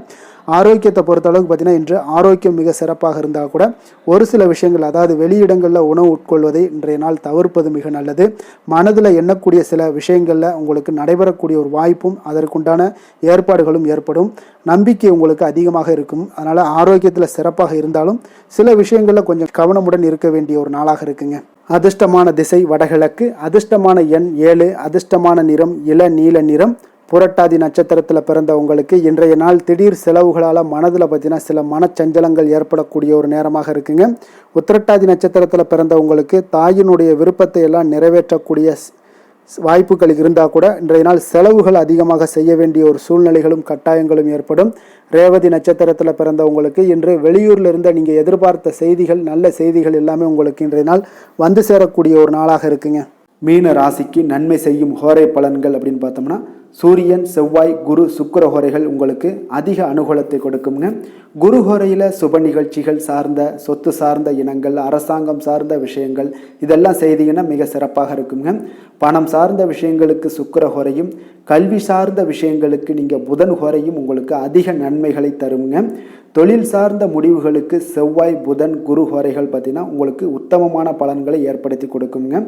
ஆரோக்கியத்தை பொறுத்தளவுக்கு பார்த்தீங்கன்னா இன்று ஆரோக்கியம் மிக சிறப்பாக இருந்தால் கூட ஒரு சில விஷயங்கள், அதாவது வெளியிடங்களில் உணவு உட்கொள்வதை இன்றைய நாள் தவிர்ப்பது மிக நல்லது. மனதில் எண்ணக்கூடிய சில விஷயங்களில் உங்களுக்கு நடைபெறக்கூடிய ஒரு வாய்ப்பும் அதற்குண்டான ஏற்பாடுகளும் ஏற்படும். நம்பிக்கை உங்களுக்கு அதிகமாக இருக்கும். அதனால் ஆரோக்கியத்தில் சிறப்பாக இருந்தாலும் சில விஷயங்களில் கொஞ்சம் கவனமுடன் இருக்க வேண்டிய ஒரு நாளாக இருக்குங்க. அதிர்ஷ்டமான திசை வடகிழக்கு, அதிர்ஷ்டமான எண் 7, அதிர்ஷ்டமான நிறம் இளநீல நிறம். புரட்டாதி நட்சத்திரத்தில் பிறந்த உங்களுக்கு இன்றைய நாள் திடீர் செலவுகளால் மனதில் பார்த்தீங்கன்னா சில மனச்சஞ்சலங்கள் ஏற்படக்கூடிய ஒரு நேரமாக இருக்குங்க. உத்திரட்டாதி நட்சத்திரத்தில் பிறந்த உங்களுக்கு தாயினுடைய விருப்பத்தை எல்லாம் நிறைவேற்றக்கூடிய வாய்ப்புகள் இருந்தால் கூட இன்றைய நாள் செலவுகள் அதிகமாக செய்ய வேண்டிய ஒரு சூழ்நிலைகளும் கட்டாயங்களும் ஏற்படும். ரேவதி நட்சத்திரத்தில் பிறந்த உங்களுக்கு இன்று வெளியூரில் இருந்த நீங்கள் எதிர்பார்த்த செய்திகள், நல்ல செய்திகள் எல்லாமே உங்களுக்கு இன்றைய நாள் வந்து சேரக்கூடிய ஒரு நாளாக இருக்குங்க. மீன ராசிக்கு நன்மை செய்யும் ஹோரை பலன்கள் அப்படின்னு பார்த்தோம்னா சூரியன், செவ்வாய், குரு, சுக்கிர ஹோரைகள் உங்களுக்கு அதிக அனுகூலத்தை கொடுக்குங்க. குரு ஹோரையில் சுப நிகழ்ச்சிகள் சார்ந்த, சொத்து சார்ந்த இனங்கள், அரசாங்கம் சார்ந்த விஷயங்கள் இதெல்லாம் செய்தீங்கன்னா மிக சிறப்பாக இருக்குங்க. பணம் சார்ந்த விஷயங்களுக்கு சுக்கிர ஹோரையும், கல்வி சார்ந்த விஷயங்களுக்கு நீங்கள் புதன் ஹோரையும் உங்களுக்கு அதிக நன்மைகளை தருங்க. தொழில் சார்ந்த முடிவுகளுக்கு செவ்வாய், புதன், குரு ஹோரைகள் பார்த்தீங்கன்னா உங்களுக்கு உத்தமமான பலன்களை ஏற்படுத்தி கொடுக்குங்க.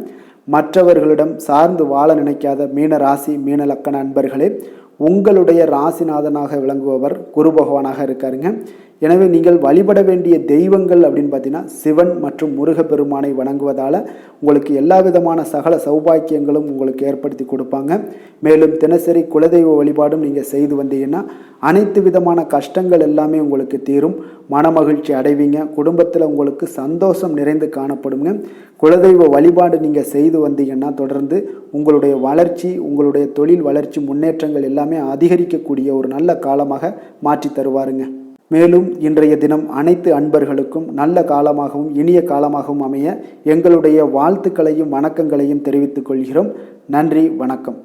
மற்றவர்களிடம் சார்ந்து வாழ நினைக்காத மீன ராசி, மீன லக்கண அன்பர்களே, உங்களுடைய ராசிநாதனாக விளங்குபவர் குரு பகவானாக இருக்காருங்க. எனவே நீங்கள் வழிபட வேண்டிய தெய்வங்கள் அப்படின்னு பார்த்தீங்கன்னா சிவன் மற்றும் முருகப்பெருமானை வணங்குவதால் உங்களுக்கு எல்லா விதமான சகல சௌபாக்கியங்களும் உங்களுக்கு ஏற்படுத்தி கொடுப்பாங்க. மேலும் தினசரி குலதெய்வ வழிபாடும் நீங்கள் செய்து வந்தீங்கன்னா அனைத்து விதமான கஷ்டங்கள் எல்லாமே உங்களுக்கு தீரும். மனமகிழ்ச்சி அடைவீங்க. குடும்பத்தில் உங்களுக்கு சந்தோஷம் நிறைந்து காணப்படுங்க. குலதெய்வ வழிபாடு நீங்கள் செய்து வந்தீங்கன்னா தொடர்ந்து உங்களுடைய வளர்ச்சி, உங்களுடைய தொழில் வளர்ச்சி, முன்னேற்றங்கள் எல்லாமே அதிகரிக்கக்கூடிய ஒரு நல்ல காலமாக மாற்றி தருவாருங்க. மேலும் இன்றைய தினம் அனைத்து அன்பர்களுக்கும் நல்ல காலமாகவும் இனிய காலமாகவும் அமைய எங்களுடைய வாழ்த்துக்களையும் வணக்கங்களையும் தெரிவித்துக் கொள்கிறோம். நன்றி, வணக்கம்.